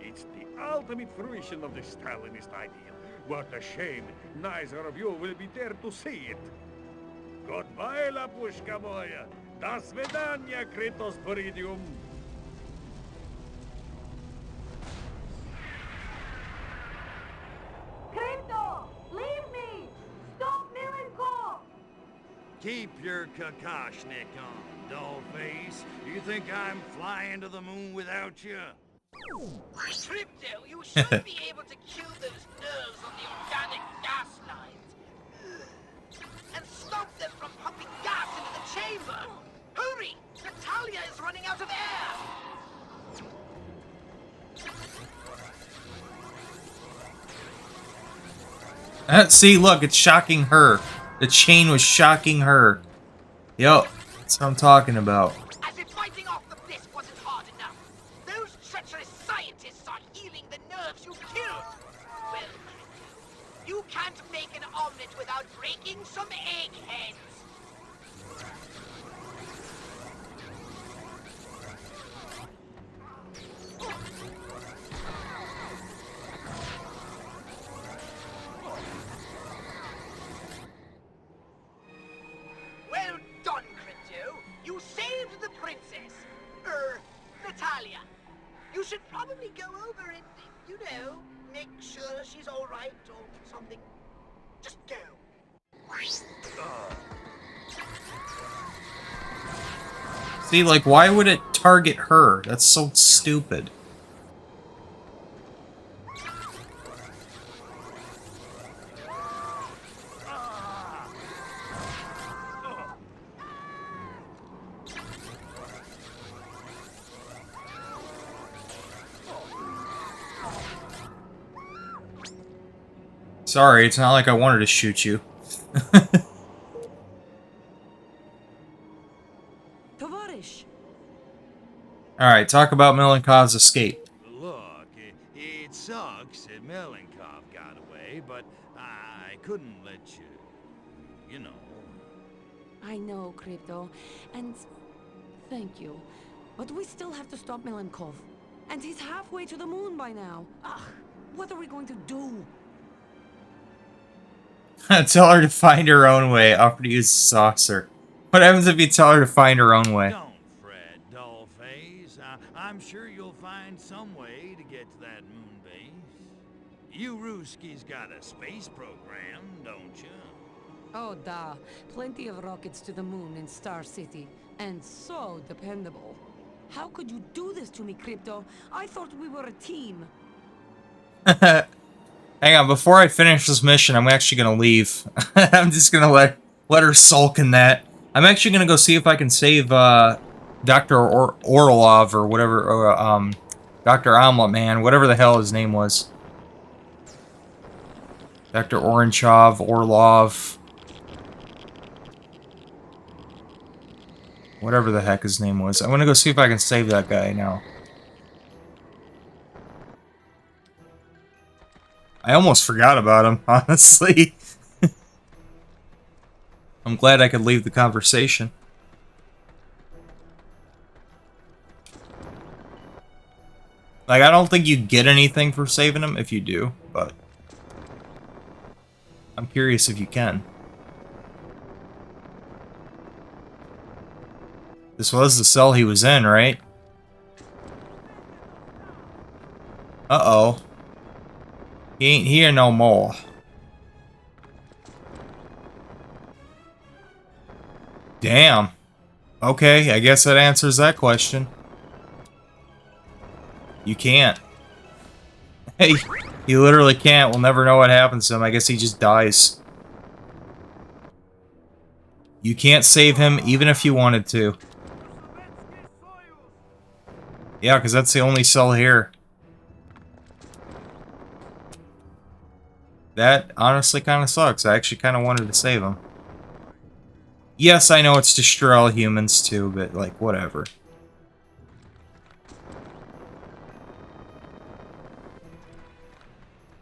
G: It's the ultimate fruition of the Stalinist ideal. What a shame neither of you will be there to see it. Goodbye, Lapushka moya. До свидания, Kritos Viridium.
D: Crypto! Leave me! Stop Milenkov!
C: Keep your Kakashnik on, dollface. You think I'm flying to the moon without you?
F: Crypto, you should be able to kill those nerves on the organic gas lines. And stop them from pumping gas into the chamber. Hurry! Natalia is running out of air!
A: See, look, it's shocking her. The chain was shocking her. Yup, that's what I'm talking about.
F: As if fighting off the bliss wasn't hard enough. Those treacherous scientists are healing the nerves you killed. Well, you can't make an omelet without breaking some eggheads. Well done, Crypto. You saved the princess. Natalia. You should probably go over and, you know, make sure she's all right or something. Just go.
A: See, like, why would it target her? That's so stupid. Sorry, it's not like I wanted to shoot you.
B: Tovarish.
A: Alright, talk about Milenkov's escape.
C: Look, it sucks that Melenkov got away, but I couldn't let you know.
B: I know, Crypto, and thank you. But we still have to stop Milenkov. And he's halfway to the moon by now. Ugh, what are we going to do?
A: Tell her to find her own way. Offer to use the saucer. What happens if you tell her to find her own way?
C: Don't fret, dollface. I'm sure you'll find some way to get to that moon base. You Ruski's got a space program, don't you?
B: Oh, da. Plenty of rockets to the moon in Star City. And so dependable. How could you do this to me, Crypto? I thought we were a team.
A: Hang on, before I finish this mission, I'm actually gonna leave. I'm just gonna let her sulk in that. I'm actually gonna go see if I can save Dr. Orlov or whatever, or Dr. Omelet Man, whatever the hell his name was. Dr. Oranchov, Orlov. Whatever the heck his name was. I'm gonna go see if I can save that guy now. I almost forgot about him, honestly. I'm glad I could leave the conversation. Like, I don't think you get anything for saving him if you do, but I'm curious if you can. This was the cell he was in, right? Uh-oh. He ain't here no more. Damn. Okay, I guess that answers that question. You can't. Hey, you literally can't. We'll never know what happens to him. I guess he just dies. You can't save him even if you wanted to. Yeah, because that's the only cell here. That honestly kind of sucks. I actually kind of wanted to save him. Yes, I know it's destroy all humans too, but like, whatever.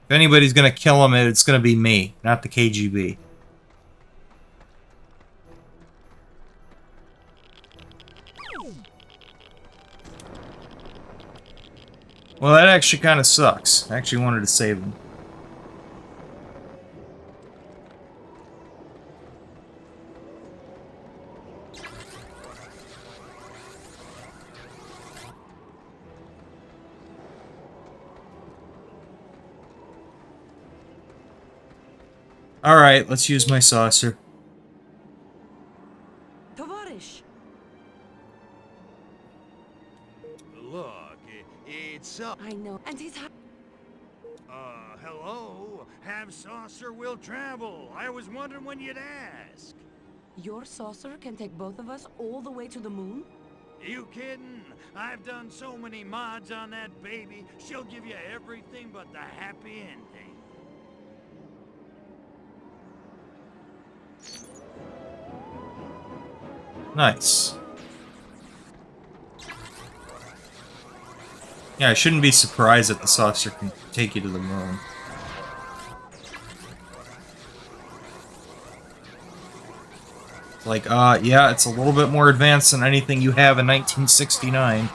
A: If anybody's gonna kill him, it's gonna be me, not the KGB. Well, that actually kind of sucks. I actually wanted to save him. Alright, let's use my saucer.
B: Tovarish.
C: Look, it's
B: I know. And he's
C: hello? Have saucer will travel. I was wondering when you'd ask.
B: Your saucer can take both of us all the way to the moon?
C: You kidding? I've done so many mods on that baby. She'll give you everything but the happy ending.
A: Nice. Yeah, I shouldn't be surprised that the saucer can take you to the moon. Like, yeah, it's a little bit more advanced than anything you have in 1969.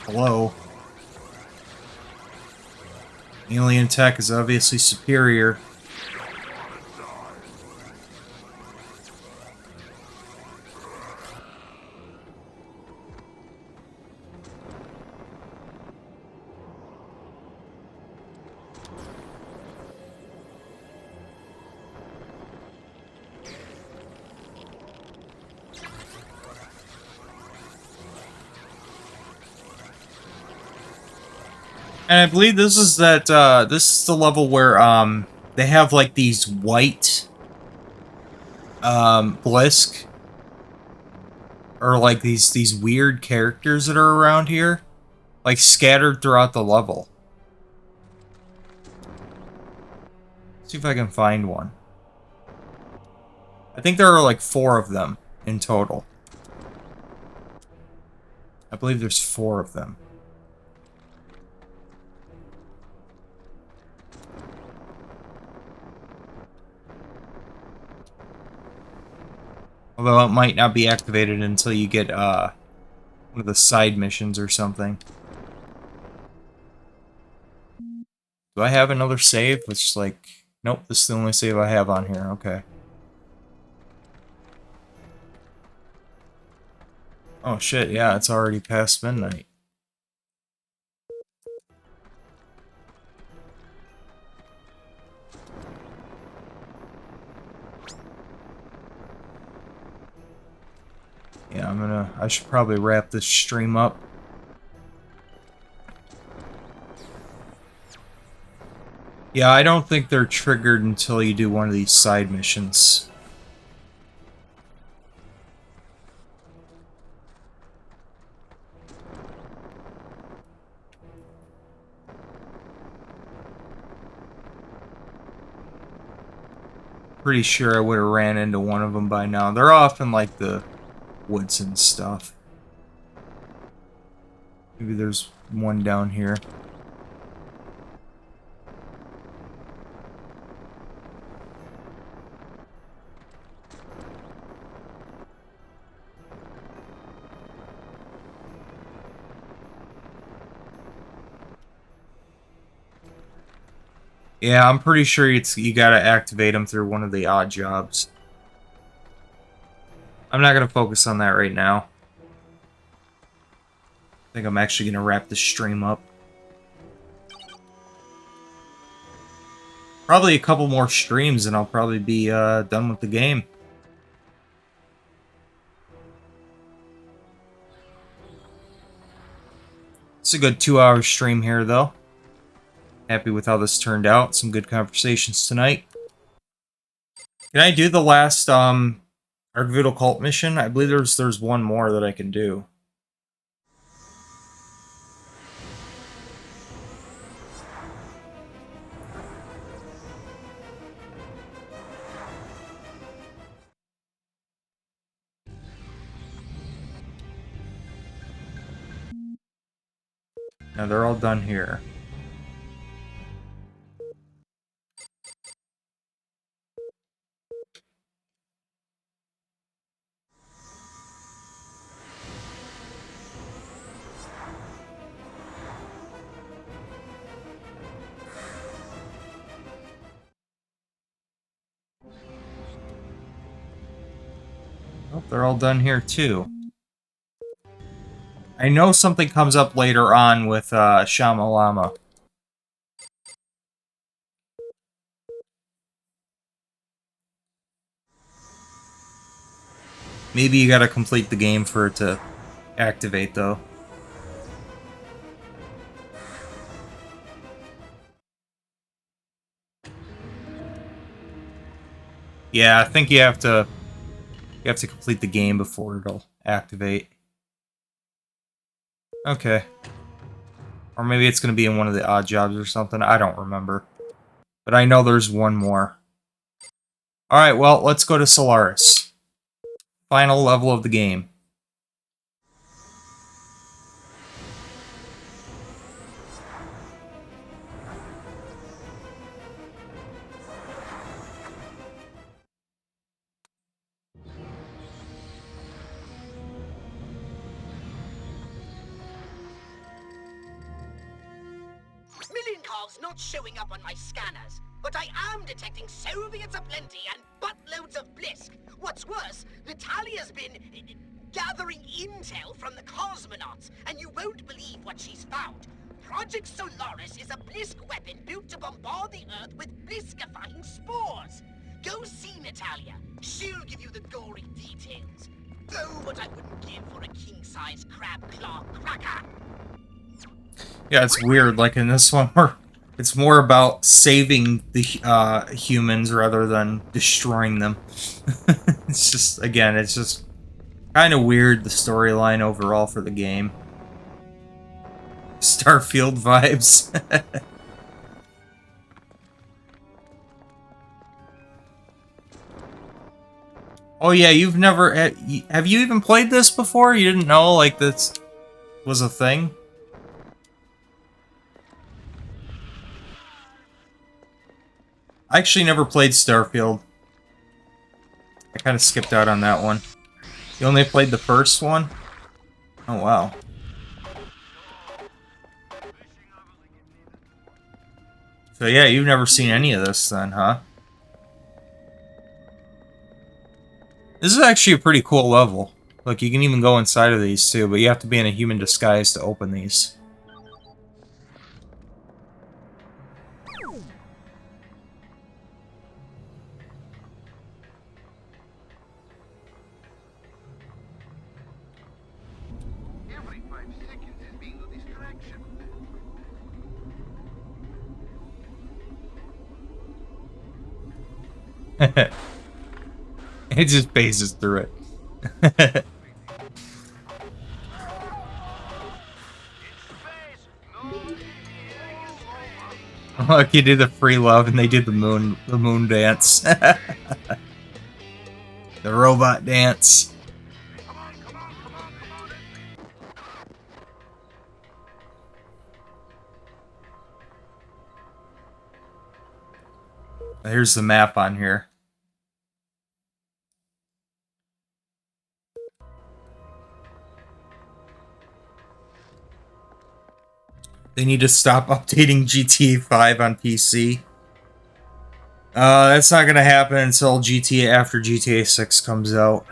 A: Hello. Alien tech is obviously superior. And I believe this is that, this is the level where, they have, like, these white, Blisk. Or, like, these weird characters that are around here. Like, scattered throughout the level. Let's see if I can find one. I think there are, like, 4 of them in total. I believe there's 4 of them. Although it might not be activated until you get, one of the side missions or something. Do I have another save? It's like... Nope, this is the only save I have on here. Okay. Oh shit, yeah, it's already past midnight. Yeah, I should probably wrap this stream up. Yeah, I don't think they're triggered until you do one of these side missions. Pretty sure I would have ran into one of them by now. They're off in, like, the woods and stuff. Maybe there's one down here. Yeah, I'm pretty sure you gotta activate them through one of the odd jobs. I'm not gonna focus on that right now. I think I'm actually gonna wrap this stream up. Probably a couple more streams and I'll probably be done with the game. It's a good 2-hour stream here, though. Happy with how this turned out. Some good conversations tonight. Can I do the last Argvital cult mission? I believe there's one more that I can do. Now they're all done here. Oh, they're all done here too. I know something comes up later on with Shamalama. Maybe you gotta complete the game for it to activate, though. Yeah, I think you have to complete the game before it'll activate. Okay. Or maybe it's gonna be in one of the odd jobs or something. I don't remember. But I know there's one more. Alright, well, let's go to Solaris. Final level of the game.
F: Millennials not showing up on my scanners, but I am detecting Soviets aplenty and buttloads of blisk. What's worse, Natalia's been gathering intel from the cosmonauts, and you won't believe what she's found. Project Solaris is a blisk weapon built to bombard the Earth with bliskifying spores. Go see Natalia. She'll give you the gory details. Oh, what I wouldn't give for a king-size crab claw cracker.
A: Yeah, it's weird. Like in this one, where it's more about saving the humans rather than destroying them. It's just, again, it's just kind of weird, the storyline overall for the game. Starfield vibes. Oh yeah, you've never... Have you even played this before? You didn't know, like, this was a thing? I actually never played Starfield. I kind of skipped out on that one. You only played the first one? Oh, wow. So yeah, you've never seen any of this then, huh? This is actually a pretty cool level. Look, you can even go inside of these too, but you have to be in a human disguise to open these.
C: Every 5 seconds is being a distraction.
A: It just phases through it. Look, you do the free love and they do the moon dance. The robot dance. Here's the map on here. They need to stop updating GTA 5 on PC. That's not gonna happen until GTA after GTA 6 comes out.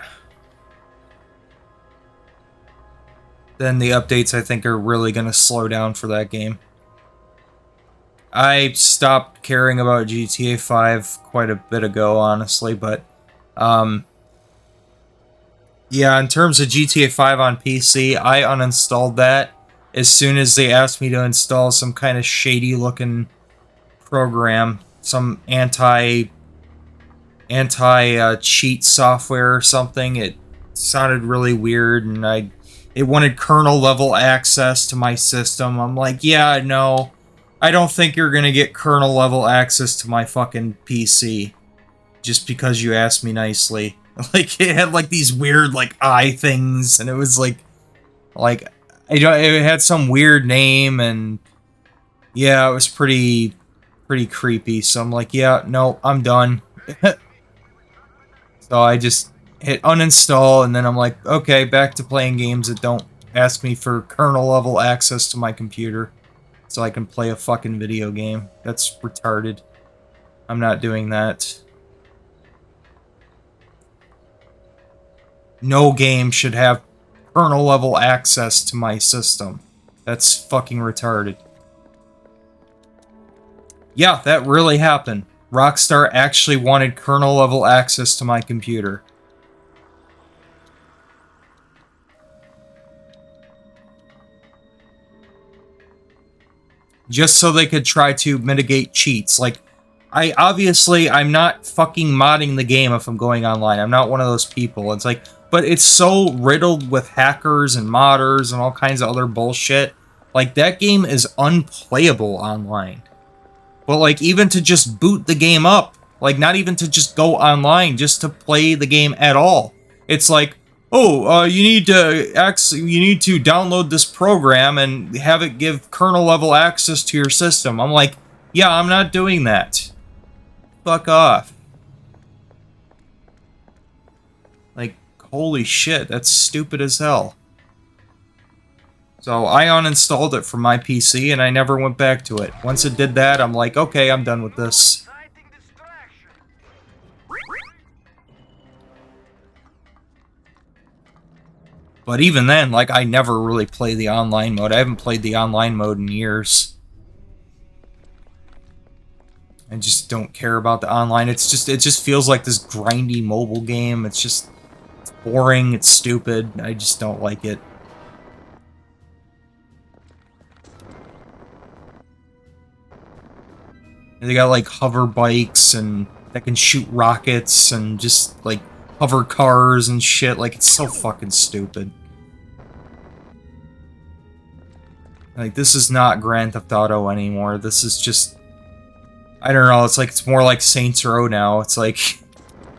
A: Then the updates, I think, are really gonna slow down for that game. I stopped caring about GTA 5 quite a bit ago, honestly, but yeah, in terms of GTA 5 on PC, I uninstalled that as soon as they asked me to install some kind of shady looking program, some anti cheat software or something. It sounded really weird, and it wanted kernel level access to my system. I'm like, yeah, no, I don't think you're gonna get kernel level access to my fucking PC just because you asked me nicely. Like, it had like these weird like eye things, and it was like it had some weird name, and yeah, it was pretty creepy. So I'm like, yeah, no, I'm done. So I just hit uninstall, and then I'm like, okay, back to playing games that don't ask me for kernel level access to my computer so I can play a fucking video game. That's retarded. I'm not doing that. no game should have kernel level access to my system. That's fucking retarded. Yeah, that really happened. Rockstar actually wanted kernel level access to my computer. Just so they could try to mitigate cheats. Like, I'm not fucking modding the game if I'm going online. I'm not one of those people. It's like, but it's so riddled with hackers and modders and all kinds of other bullshit. Like, that game is unplayable online. But, like, even to just boot the game up, like, not even to just go online, just to play the game at all. It's like, oh, you need to download this program and have it give kernel level access to your system. I'm like, yeah, I'm not doing that. Fuck off. Like, holy shit, that's stupid as hell. So I uninstalled it from my PC and I never went back to it. Once it did that, I'm like, okay, I'm done with this. But even then, like, I never really play the online mode. I haven't played the online mode in years. I just don't care about the online. It just feels like this grindy mobile game. It's boring, it's stupid. I just don't like it. And they got like hover bikes and that can shoot rockets and just like hover cars and shit. Like, it's so fucking stupid. Like, this is not Grand Theft Auto anymore. This is just, I don't know, it's more like Saints Row now. It's like,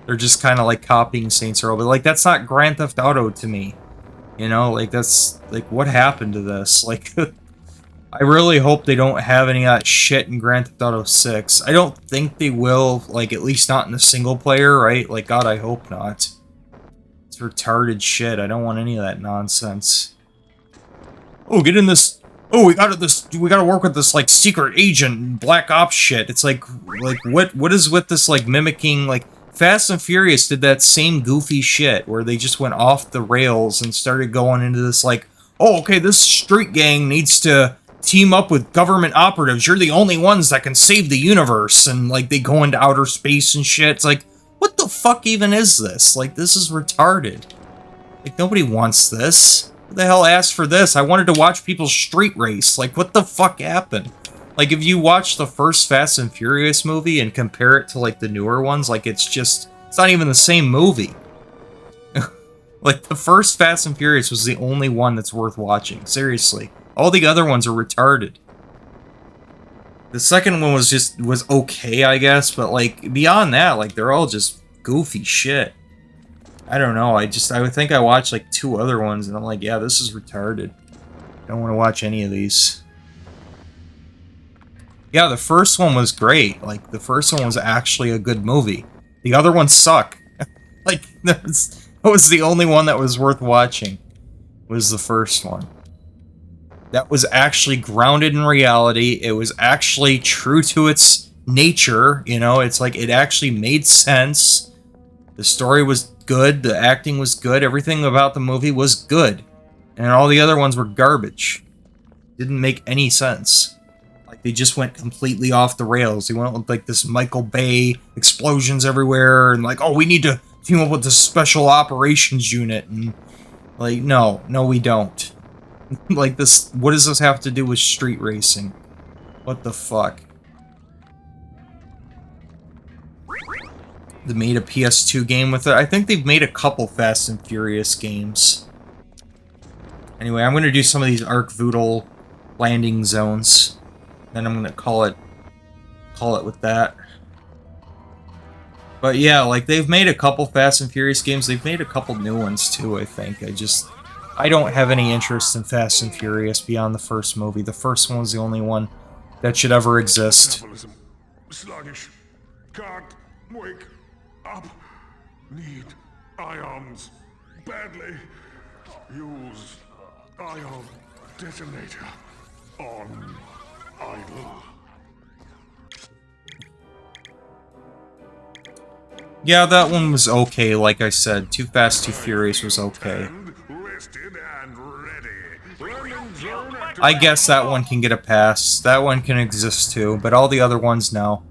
A: they're just kind of like copying Saints Row. But like, that's not Grand Theft Auto to me. You know, like, that's, like, what happened to this? Like, I really hope they don't have any of that shit in Grand Theft Auto 6. I don't think they will, like, at least not in the single player, right? Like, God, I hope not. It's retarded shit. I don't want any of that nonsense. Oh, get in this. Oh, we gotta work with this, like, secret agent Black Ops shit. It's like what is with this, like, mimicking, like, Fast and Furious did that same goofy shit where they just went off the rails and started going into this, like, oh, okay, this street gang needs to team up with government operatives. You're the only ones that can save the universe. And, like, they go into outer space and shit. It's like, what the fuck even is this? Like, this is retarded. Like, nobody wants this. Who the hell asked for this? I wanted to watch people street race. Like, what the fuck happened? Like, if you watch the first Fast and Furious movie and compare it to, like, the newer ones, like, it's not even the same movie. Like, the first Fast and Furious was the only one that's worth watching. Seriously. All the other ones are retarded. The second one was okay, I guess, but, like, beyond that, like, they're all just goofy shit. I don't know, I would think I watched, like, 2 other ones, and I'm like, yeah, this is retarded. I don't want to watch any of these. Yeah, the first one was great. Like, the first one was actually a good movie. The other ones suck. Like, that was the only one that was worth watching. Was the first one. That was actually grounded in reality. It was actually true to its nature, you know? It's like, it actually made sense. The story was good. The acting was good. Everything about the movie was good. And all the other ones were garbage. Didn't make any sense. Like, they just went completely off the rails. They went with, like, this Michael Bay explosions everywhere, and, like, oh, we need to team up with the special operations unit, and, like, no, we don't. Like, this, what does this have to do with street racing? What the fuck? They made a PS2 game with it. I think they've made a couple Fast and Furious games. Anyway, I'm gonna do some of these Arc-Voodle landing zones. Then I'm gonna call it with that. But yeah, like, they've made a couple Fast and Furious games. They've made a couple new ones too, I think. I don't have any interest in Fast and Furious beyond the first movie. The first one was the only one that should ever exist.
H: Metabolism. Sluggish. Can't wake up. Need ions. Badly. Use ion detonator on idle.
A: Yeah, that one was okay, like I said. Too Fast, Too Furious was okay.
H: Rested and ready. Landing zone
A: I guess that one can get a pass. That one can exist too, but all the other ones, no.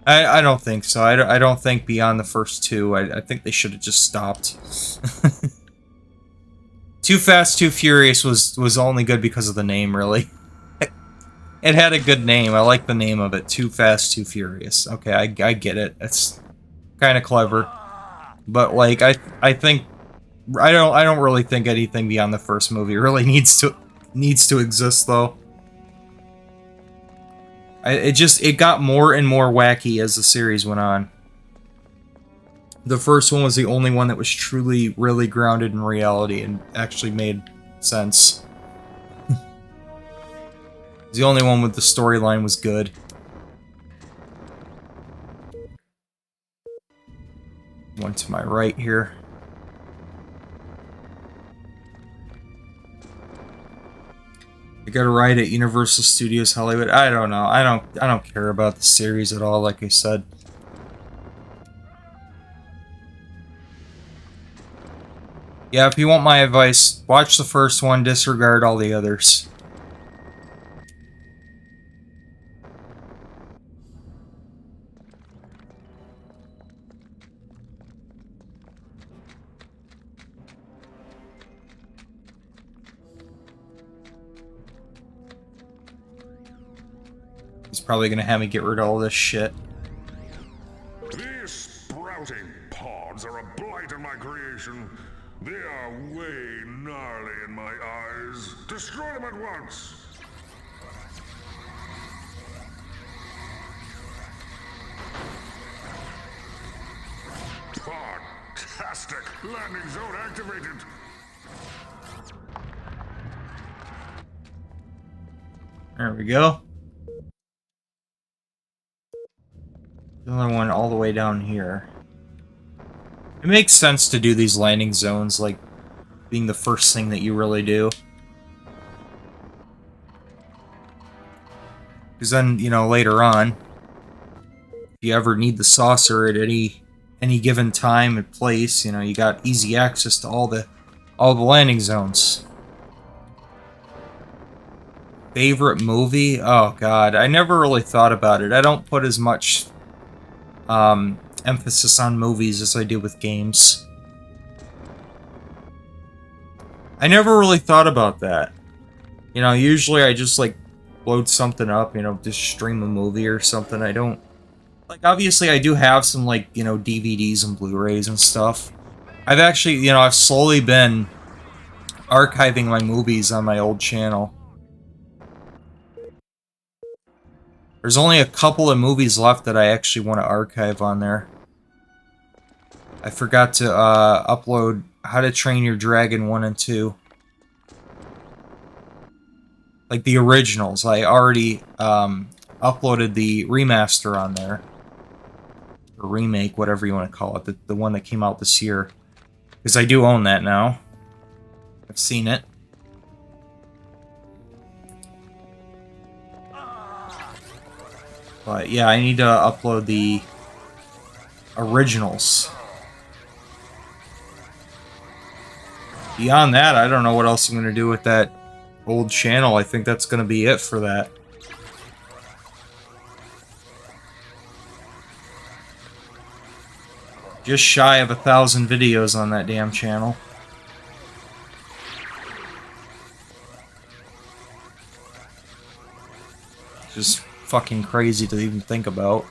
A: I don't think so. I don't think beyond the first two. I think they should have just stopped. Too Fast, Too Furious was only good because of the name, really. It had a good name. I like the name of it. Too Fast, Too Furious. Okay, I get it. It's kind of clever. But like I think I don't really think anything beyond the first movie really needs to exist though. It got more and more wacky as the series went on. The first one was the only one that was truly, really grounded in reality and actually made sense. The only one with the storyline was good. One to my right here. I got a ride at Universal Studios Hollywood. I don't know. I don't care about the series at all, like I said. Yeah, if you want my advice, watch the first one, disregard all the others. He's probably gonna have me get rid of all this shit.
H: These sprouting pods are a blight on my creation. They are way gnarly in my eyes. Destroy them at once! Fantastic! Landing zone activated!
A: There we go. Another one all the way down here. It makes sense to do these landing zones, like, being the first thing that you really do. Because then, you know, later on, if you ever need the saucer at any given time and place, you know, you got easy access to all the landing zones. Favorite movie? Oh god, I never really thought about it. I don't put as much emphasis on movies as I do with games. I never really thought about that. You know, usually I just like load something up, you know, just stream a movie or something. I don't like, obviously I do have some, like, you know, DVDs and Blu-rays and stuff. I've actually, you know, I've slowly been archiving my movies on my old channel. There's only a couple of movies left that I actually want to archive on there. I forgot to upload How to Train Your Dragon 1 and 2. Like the originals. I already uploaded the remaster on there. Or remake, whatever you want to call it. The one that came out this year. Because I do own that now. I've seen it. But yeah, I need to upload the originals. Beyond that, I don't know what else I'm going to do with that old channel. I think that's going to be it for that. Just shy of 1,000 videos on that damn channel. Just fucking crazy to even think about.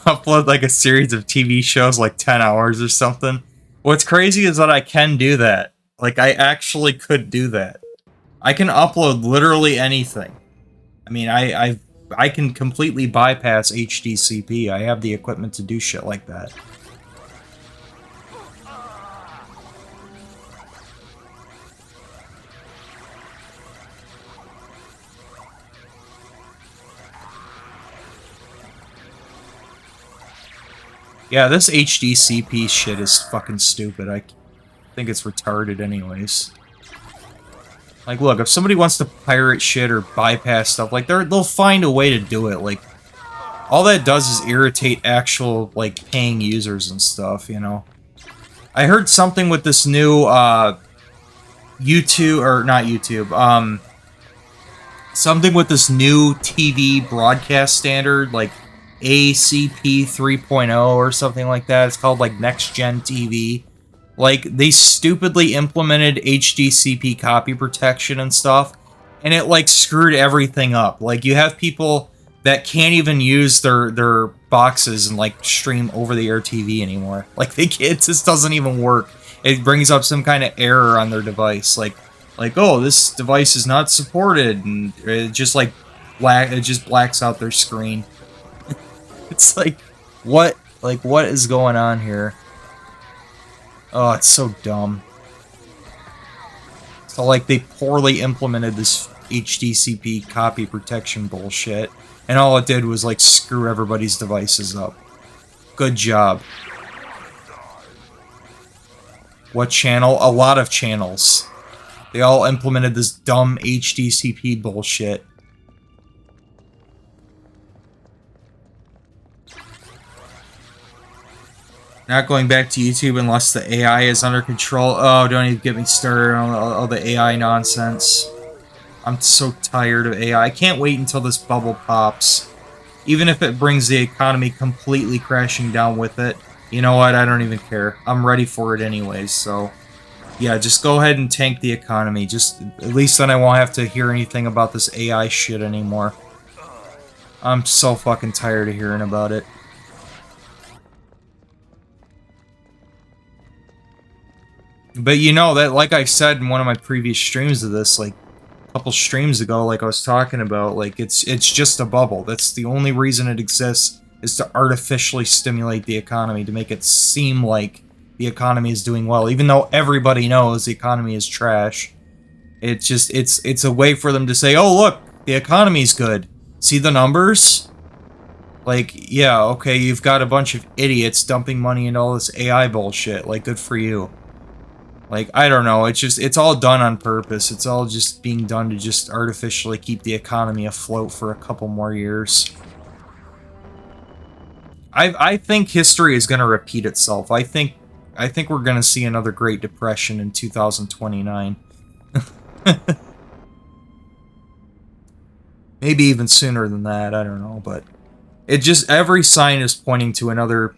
A: Upload like a series of TV shows, like 10 hours or something. What's crazy is that I can do that. Like, I actually could do that. I can upload literally anything. I mean, I can completely bypass HDCP. I have the equipment to do shit like that. Yeah, this HDCP shit is fucking stupid. I think it's retarded anyways. Like, look, if somebody wants to pirate shit or bypass stuff, like, they'll find a way to do it. Like, all that does is irritate actual, like, paying users and stuff, you know? I heard something with this new, YouTube, or not YouTube, something with this new TV broadcast standard, like, ACP 3.0 or something like that. It's called, like, Next Gen TV. Like, they stupidly implemented HDCP copy protection and stuff, and it, like, screwed everything up. Like, you have people that can't even use their boxes and, like, stream over-the-air TV anymore. Like, it just doesn't even work. It brings up some kind of error on their device. Like, oh, this device is not supported, and it just, like, it just blacks out their screen. It's like, what is going on here? Oh, it's so dumb. So, like, they poorly implemented this HDCP copy protection bullshit, and all it did was, like, screw everybody's devices up. Good job. What channel? A lot of channels. They all implemented this dumb HDCP bullshit. Not going back to YouTube unless the AI is under control. Oh, don't even get me started on all the AI nonsense. I'm so tired of AI. I can't wait until this bubble pops. Even if it brings the economy completely crashing down with it. You know what? I don't even care. I'm ready for it anyways, so... yeah, just go ahead and tank the economy. Just, at least then I won't have to hear anything about this AI shit anymore. I'm so fucking tired of hearing about it. But you know, that, like I said in one of my previous streams of this, like, a couple streams ago, like I was talking about, like, it's just a bubble. That's the only reason it exists, is to artificially stimulate the economy, to make it seem like the economy is doing well, even though everybody knows the economy is trash. It's just, it's a way for them to say, oh, look, the economy's good. See the numbers? Like, yeah, okay, you've got a bunch of idiots dumping money into all this AI bullshit. Like, good for you. Like, I don't know, it's all done on purpose. It's all just being done to just artificially keep the economy afloat for a couple more years. I think history is going to repeat itself. I think we're going to see another Great Depression in 2029. Maybe even sooner than that, I don't know, but it just, every sign is pointing to another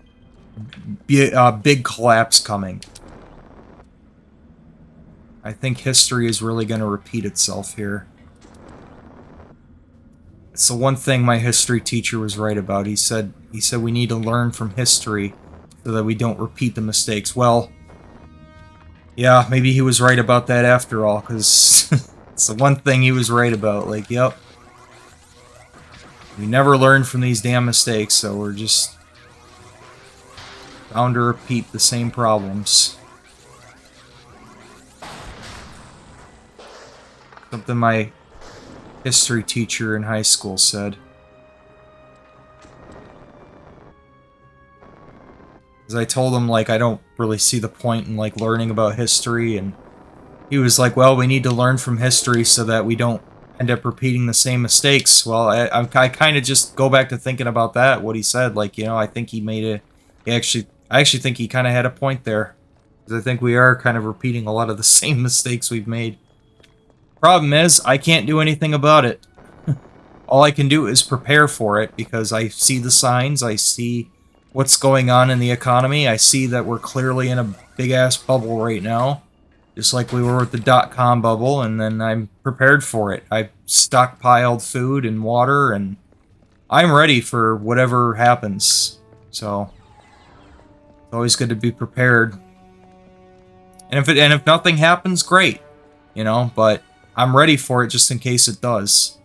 A: big collapse coming. I think history is really going to repeat itself here. It's the one thing my history teacher was right about. He said we need to learn from history so that we don't repeat the mistakes. Well, yeah, maybe he was right about that after all, because it's the one thing he was right about. Like, yep. We never learn from these damn mistakes, so we're just bound to repeat the same problems. Something my history teacher in high school said. Because I told him, like, I don't really see the point in, like, learning about history, and he was like, well, we need to learn from history so that we don't end up repeating the same mistakes. Well, I kind of just go back to thinking about that, what he said. Like, you know, I think he made I actually think he kind of had a point there. Because I think we are kind of repeating a lot of the same mistakes we've made. Problem is, I can't do anything about it. All I can do is prepare for it, because I see the signs, I see what's going on in the economy, I see that we're clearly in a big-ass bubble right now. Just like we were with the dot-com bubble, and then I'm prepared for it. I've stockpiled food and water, and I'm ready for whatever happens. So, it's always good to be prepared. And if nothing happens, great. You know, but I'm ready for it just in case it does.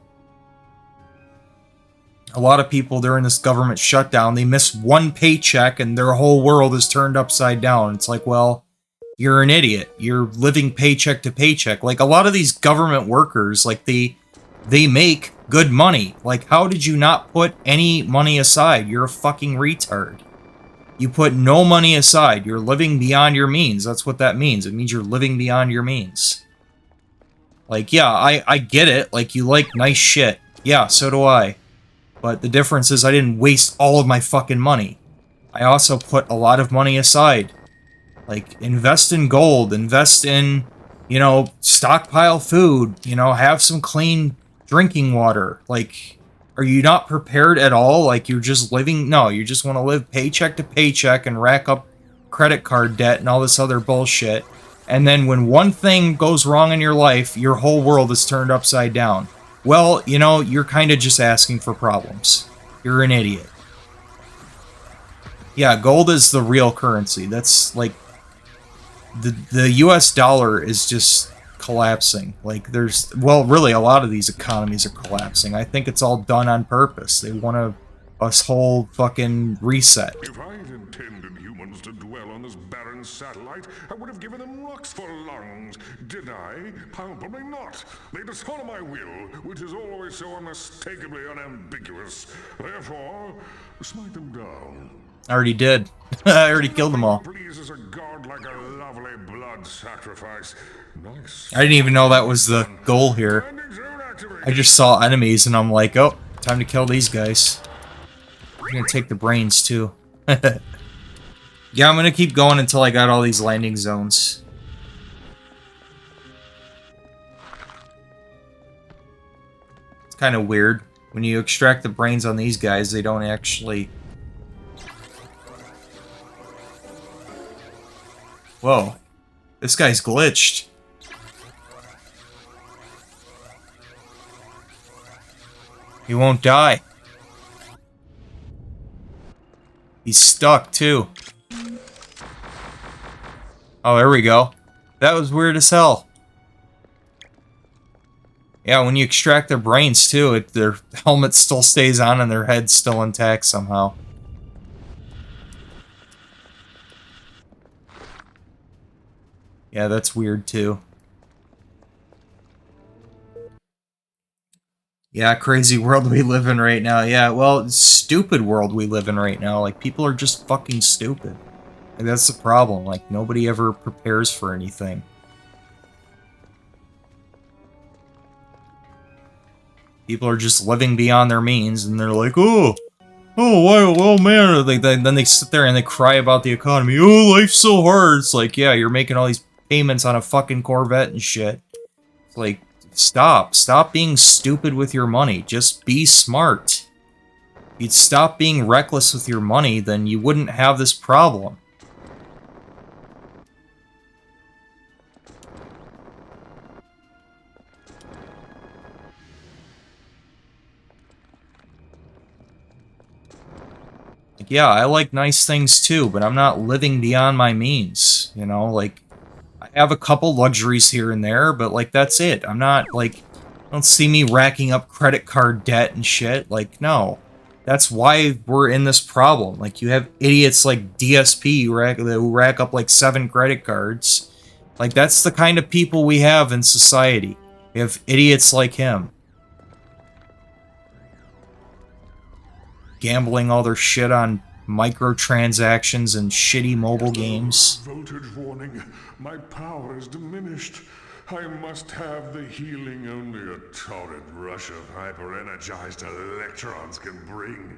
A: A lot of people during this government shutdown, they miss one paycheck and their whole world is turned upside down. It's like, well, you're an idiot. You're living paycheck to paycheck. Like, a lot of these government workers, like, they make good money. Like, how did you not put any money aside? You're a fucking retard. You put no money aside. You're living beyond your means. That's what that means. It means you're living beyond your means. Like, yeah, I get it. Like, you like nice shit. Yeah, so do I. But the difference is I didn't waste all of my fucking money. I also put a lot of money aside. Like, invest in gold. Invest in, you know, stockpile food. You know, have some clean drinking water. Like, are you not prepared at all? Like, you're just living... No, you just want to live paycheck to paycheck and rack up credit card debt and all this other bullshit. And then when one thing goes wrong in your life, your whole world is turned upside down. Well, you know, you're kind of just asking for problems. You're an idiot. Yeah, gold is the real currency. That's, like... The US dollar is just collapsing. Like, there's... Well, really, a lot of these economies are collapsing. I think it's all done on purpose. They want us whole fucking reset.
H: If I had intended humans to dwell on this barren satellite, I would have given them rocks for lungs. Did I? Probably not. They dishonor my will, which is always so unmistakably unambiguous. Therefore, smite them down.
A: I already did. I already killed them all.
H: Pleases a god like a lovely blood sacrifice. Nice.
A: I didn't even know that was the goal here. I just saw enemies and I'm like, oh, time to kill these guys. I'm gonna take the brains too. Yeah, I'm gonna keep going until I got all these landing zones. It's kind of weird. When you extract the brains on these guys, they don't actually... Whoa. This guy's glitched. He won't die. He's stuck, too. Oh, there we go. That was weird as hell. Yeah, when you extract their brains, too, their helmet still stays on and their head's still intact somehow. Yeah, that's weird, too. Yeah, crazy world we live in right now. Yeah, well, stupid world we live in right now. Like, people are just fucking stupid. Like, that's the problem. Like, nobody ever prepares for anything. People are just living beyond their means, and they're like, oh, why, well, man. Then they sit there and they cry about the economy. Oh, life's so hard. It's like, yeah, you're making all these payments on a fucking Corvette and shit. It's like, stop being stupid with your money. Just be smart. If you'd stop being reckless with your money, then you wouldn't have this problem. Like, yeah, I like nice things too, but I'm not living beyond my means, you know, like, I have a couple luxuries here and there, but, like, that's it. I'm not, like, don't see me racking up credit card debt and shit. Like, no. That's why we're in this problem. Like, you have idiots like DSP who rack up, like, 7 credit cards. Like, that's the kind of people we have in society. We have idiots like him. Gambling all their shit on microtransactions and shitty mobile games.
H: Voltage warning. My power is diminished. I must have the healing only a torrid rush of hyper-energized electrons can bring.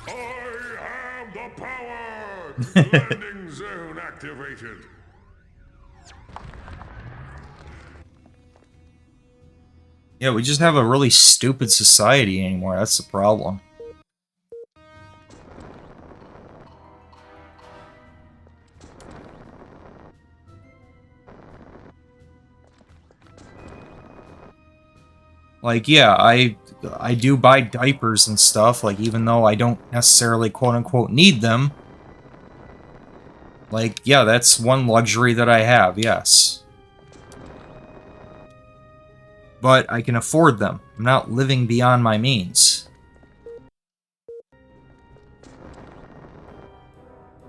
H: I have the power! Landing zone activated.
A: Yeah, we just have a really stupid society anymore. That's the problem. Like, yeah, I do buy diapers and stuff, like, even though I don't necessarily quote-unquote need them. Like, yeah, that's one luxury that I have, yes. But I can afford them. I'm not living beyond my means.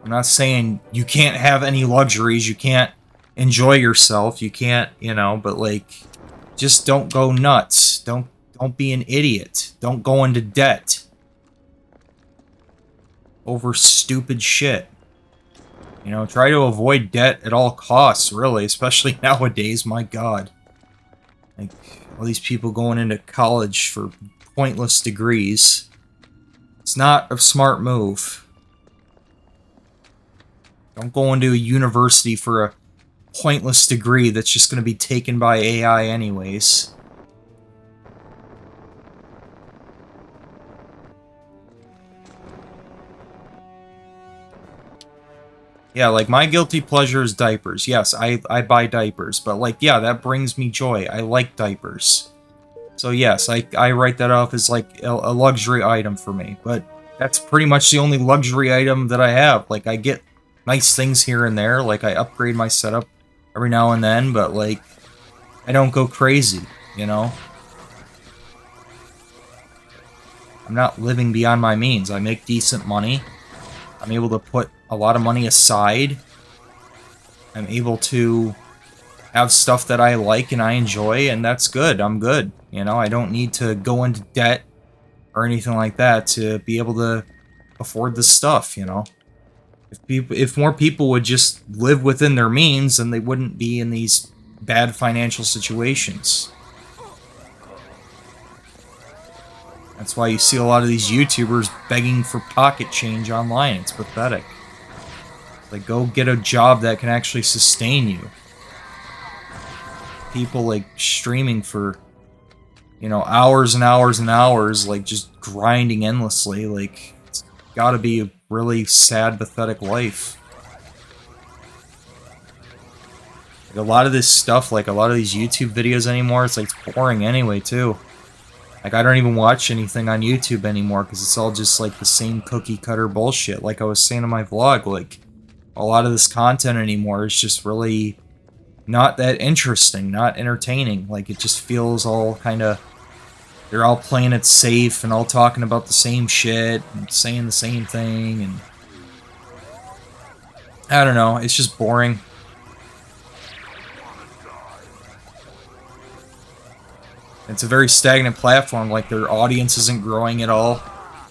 A: I'm not saying you can't have any luxuries, you can't enjoy yourself, you can't, you know, but, like, just don't go nuts. Don't be an idiot. Don't go into debt. over stupid shit. You know, try to avoid debt at all costs, really, especially nowadays, my god. Like, all these people going into college for pointless degrees. It's not a smart move. Don't go into a university for a pointless degree that's just going to be taken by AI anyways. Yeah, like, my guilty pleasure is diapers. Yes, I buy diapers, but, like, yeah, that brings me joy. I like diapers. So, yes, I write that off as, like, a luxury item for me. But that's pretty much the only luxury item that I have. Like, I get nice things here and there. Like, I upgrade my setup every now and then, but, like, I don't go crazy, you know? I'm not living beyond my means. I make decent money. I'm able to put a lot of money aside. I'm able to have stuff that I like and I enjoy, and that's good. I'm good. You know, I don't need to go into debt or anything like that to be able to afford this stuff, you know? If more people would just live within their means, then they wouldn't be in these bad financial situations. That's why you see a lot of these YouTubers begging for pocket change online. It's pathetic. Like, go get a job that can actually sustain you. People, like, streaming for, you know, hours and hours and hours, like, just grinding endlessly. Like, it's gotta be a really sad, pathetic life. Like, a lot of this stuff, like, a lot of these YouTube videos anymore, it's, like, it's boring anyway, too. Like, I don't even watch anything on YouTube anymore, because it's all just, like, the same cookie-cutter bullshit. Like I was saying in my vlog, like, a lot of this content anymore is just really not that interesting, not entertaining. Like, it just feels all kind of... They're all playing it safe and all talking about the same shit and saying the same thing, and... I don't know, it's just boring. It's a very stagnant platform, like, their audience isn't growing at all.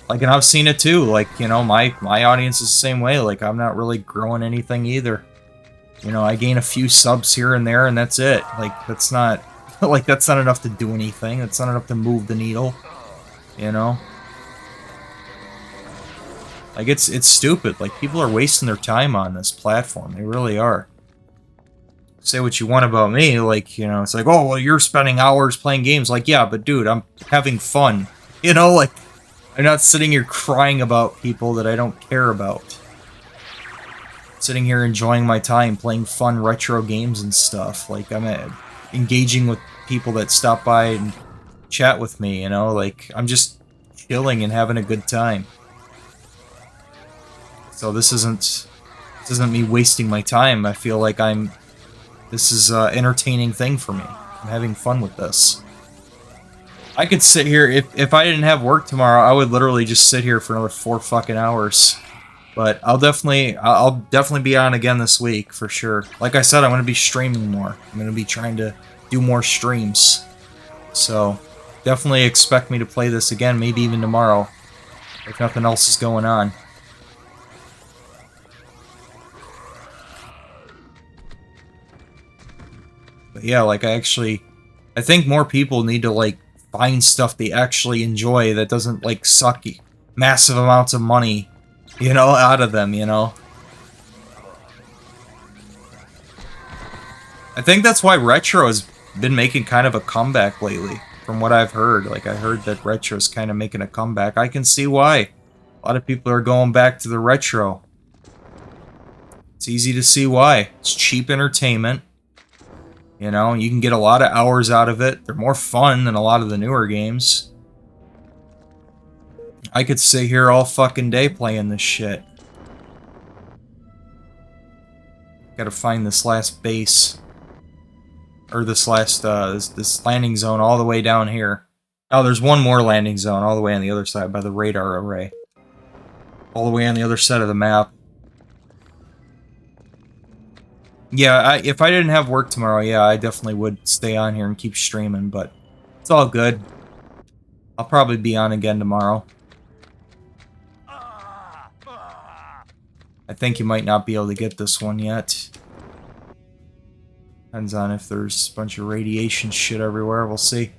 A: Like, and I've seen it too, like, you know, my audience is the same way, like, I'm not really growing anything either. You know, I gain a few subs here and there, and that's it. Like, that's not, like, that's not enough to do anything, that's not enough to move the needle, you know? Like, it's stupid, like, people are wasting their time on this platform, they really are. Say what you want about me, like, you know, it's like, oh, well, you're spending hours playing games. Like, yeah, but dude, I'm having fun. You know, like, I'm not sitting here crying about people that I don't care about. Sitting here enjoying my time, playing fun retro games and stuff. Like, I'm engaging with people that stop by and chat with me, you know? Like, I'm just chilling and having a good time. So this isn't me wasting my time. I feel like this is an entertaining thing for me. I'm having fun with this. I could sit here, if I didn't have work tomorrow, I would literally just sit here for another 4 fucking hours. But I'll definitely be on again this week, for sure. Like I said, I'm going to be streaming more. I'm going to be trying to do more streams. So, definitely expect me to play this again, maybe even tomorrow, if nothing else is going on. But yeah, like, I think more people need to, like, find stuff they actually enjoy that doesn't, like, suck massive amounts of money, you know, out of them, you know? I think that's why retro has been making kind of a comeback lately, from what I've heard. Like, I heard that retro's kind of making a comeback. I can see why. A lot of people are going back to the retro. It's easy to see why. It's cheap entertainment. You know, you can get a lot of hours out of it. They're more fun than a lot of the newer games. I could sit here all fucking day playing this shit. Gotta find this last base. Or this last, this landing zone all the way down here. Oh, there's one more landing zone all the way on the other side by the radar array. All the way on the other side of the map. Yeah, if I didn't have work tomorrow, yeah, I definitely would stay on here and keep streaming, but it's all good. I'll probably be on again tomorrow. I think you might not be able to get this one yet. Depends on if there's a bunch of radiation shit everywhere. We'll see.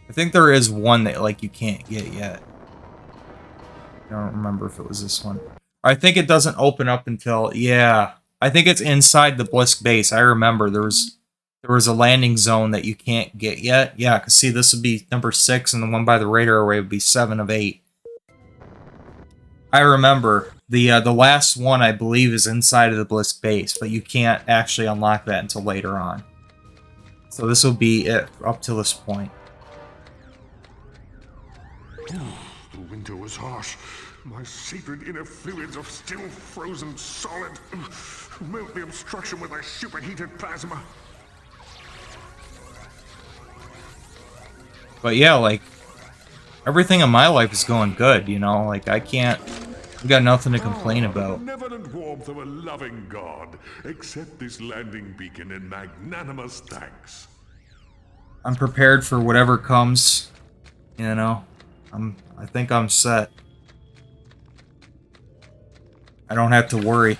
A: I think there is one that, like, you can't get yet. I don't remember if it was this one. I think it doesn't open up until... Yeah. I think it's inside the Blisk base. I remember there was a landing zone that you can't get yet. Yeah, because see, this would be number 6, and the one by the radar array would be 7 of 8. I remember. The last one, I believe, is inside of the Blisk base, but you can't actually unlock that until later on. So this will be it up to this point.
H: The winter was harsh. My sacred inner fluids are still frozen solid. Melt the obstruction with my superheated plasma.
A: But yeah, like, everything in my life is going good, you know? Like, I got nothing to complain about.
H: The benevolent warmth of a loving God. Accept this landing beacon in magnanimous thanks.
A: I'm prepared for whatever comes, you know? I think I'm set. I don't have to worry.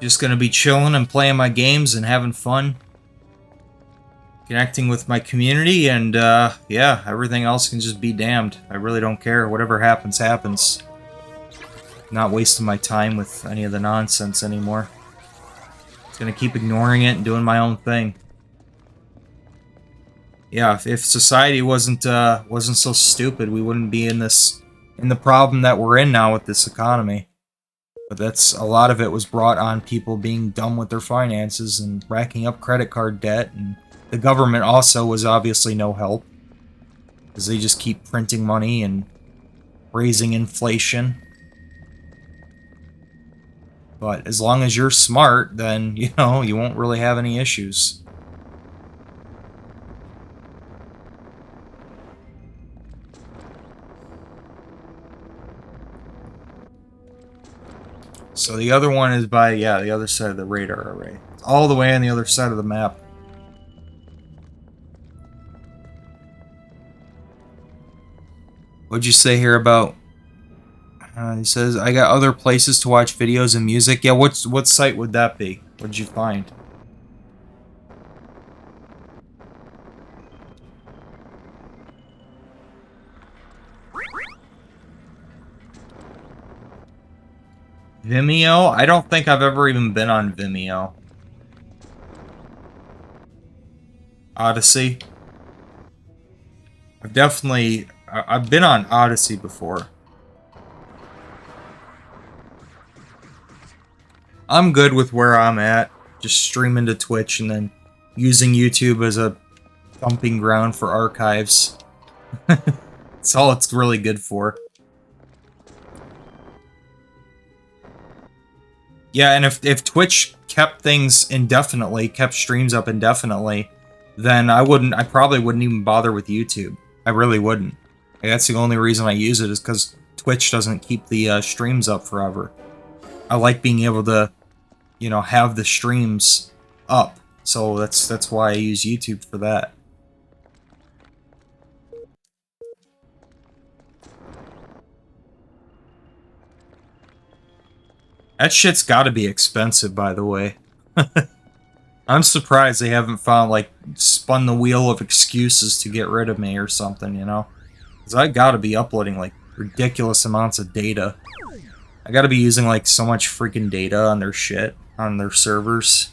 A: Just gonna be chilling and playing my games and having fun. Connecting with my community, and yeah, everything else can just be damned. I really don't care. Whatever happens, happens. Not wasting my time with any of the nonsense anymore. Just gonna keep ignoring it and doing my own thing. Yeah, if society wasn't so stupid, we wouldn't be in the problem that we're in now with this economy. But that's, a lot of it was brought on people being dumb with their finances and racking up credit card debt, and the government also was obviously no help, because they just keep printing money and raising inflation. But as long as you're smart, then, you know, you won't really have any issues. So the other one is by, yeah, the other side of the radar array. It's all the way on the other side of the map. What'd you say here about... he says, I got other places to watch videos and music. Yeah, what site would that be? What'd you find? Vimeo? I don't think I've ever even been on Vimeo. Odyssey? I've been on Odyssey before. I'm good with where I'm at. Just streaming to Twitch and then using YouTube as a dumping ground for archives. That's all it's really good for. Yeah, and if Twitch kept things indefinitely, kept streams up indefinitely, then I probably wouldn't even bother with YouTube. I really wouldn't. Like, that's the only reason I use it, is because Twitch doesn't keep the streams up forever. I like being able to, you know, have the streams up. So that's why I use YouTube for that. That shit's gotta be expensive, by the way. I'm surprised they haven't found, like, spun the wheel of excuses to get rid of me or something, you know? Because I gotta be uploading, like, ridiculous amounts of data. I gotta be using, like, so much freaking data on their shit, on their servers.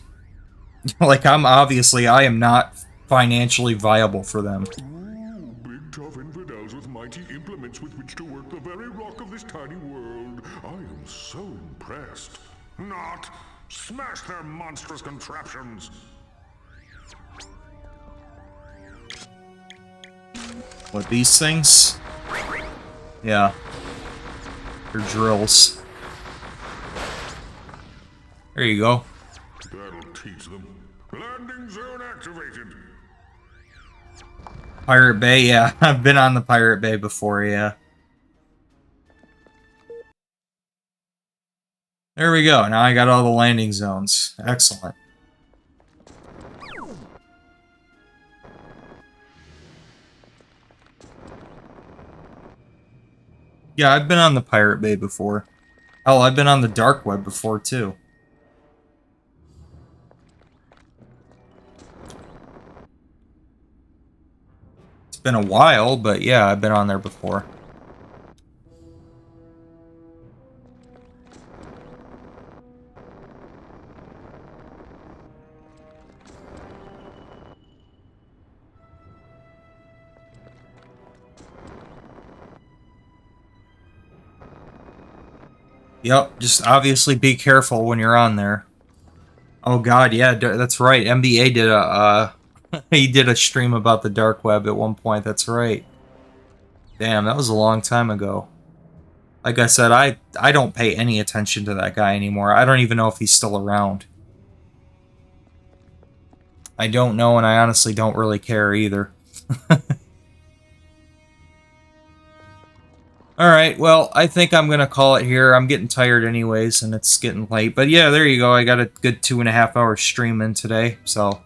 A: Like, I am not financially viable for them.
H: Ooh, big tough infidels with mighty implements with which to work the very rock of this tiny world. I am so impressed. Not! Smash their monstrous contraptions!
A: What, these things? Yeah. They're drills. There you go.
H: That'll teach them. Landing zone activated.
A: Pirate Bay, yeah. I've been on the Pirate Bay before, yeah. There we go. Now I got all the landing zones. Excellent. Yeah, I've been on the Pirate Bay before. Hell, I've been on the Dark Web before, too. It's been a while, but yeah, I've been on there before. Yep, just obviously be careful when you're on there. Oh god, yeah, that's right. MBA did a he did a stream about the dark web at one point. That's right. Damn, that was a long time ago. Like I said, I don't pay any attention to that guy anymore. I don't even know if he's still around. I don't know, and I honestly don't really care either. Alright, well, I think I'm going to call it here. I'm getting tired anyways, and it's getting late. But yeah, there you go. I got a good 2.5 hour stream in today, so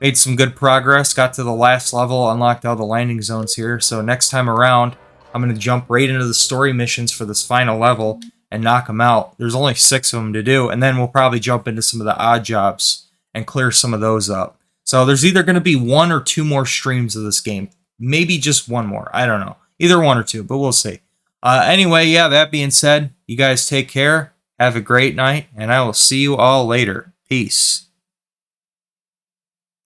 A: made some good progress. Got to the last level, unlocked all the landing zones here. So next time around, I'm going to jump right into the story missions for this final level and knock them out. There's only 6 of them to do, and then we'll probably jump into some of the odd jobs and clear some of those up. So there's either going to be 1 or 2 more streams of this game. Maybe just 1 more. I don't know. Either 1 or 2, but we'll see. Anyway, yeah, that being said, you guys take care, have a great night, and I will see you all later. Peace.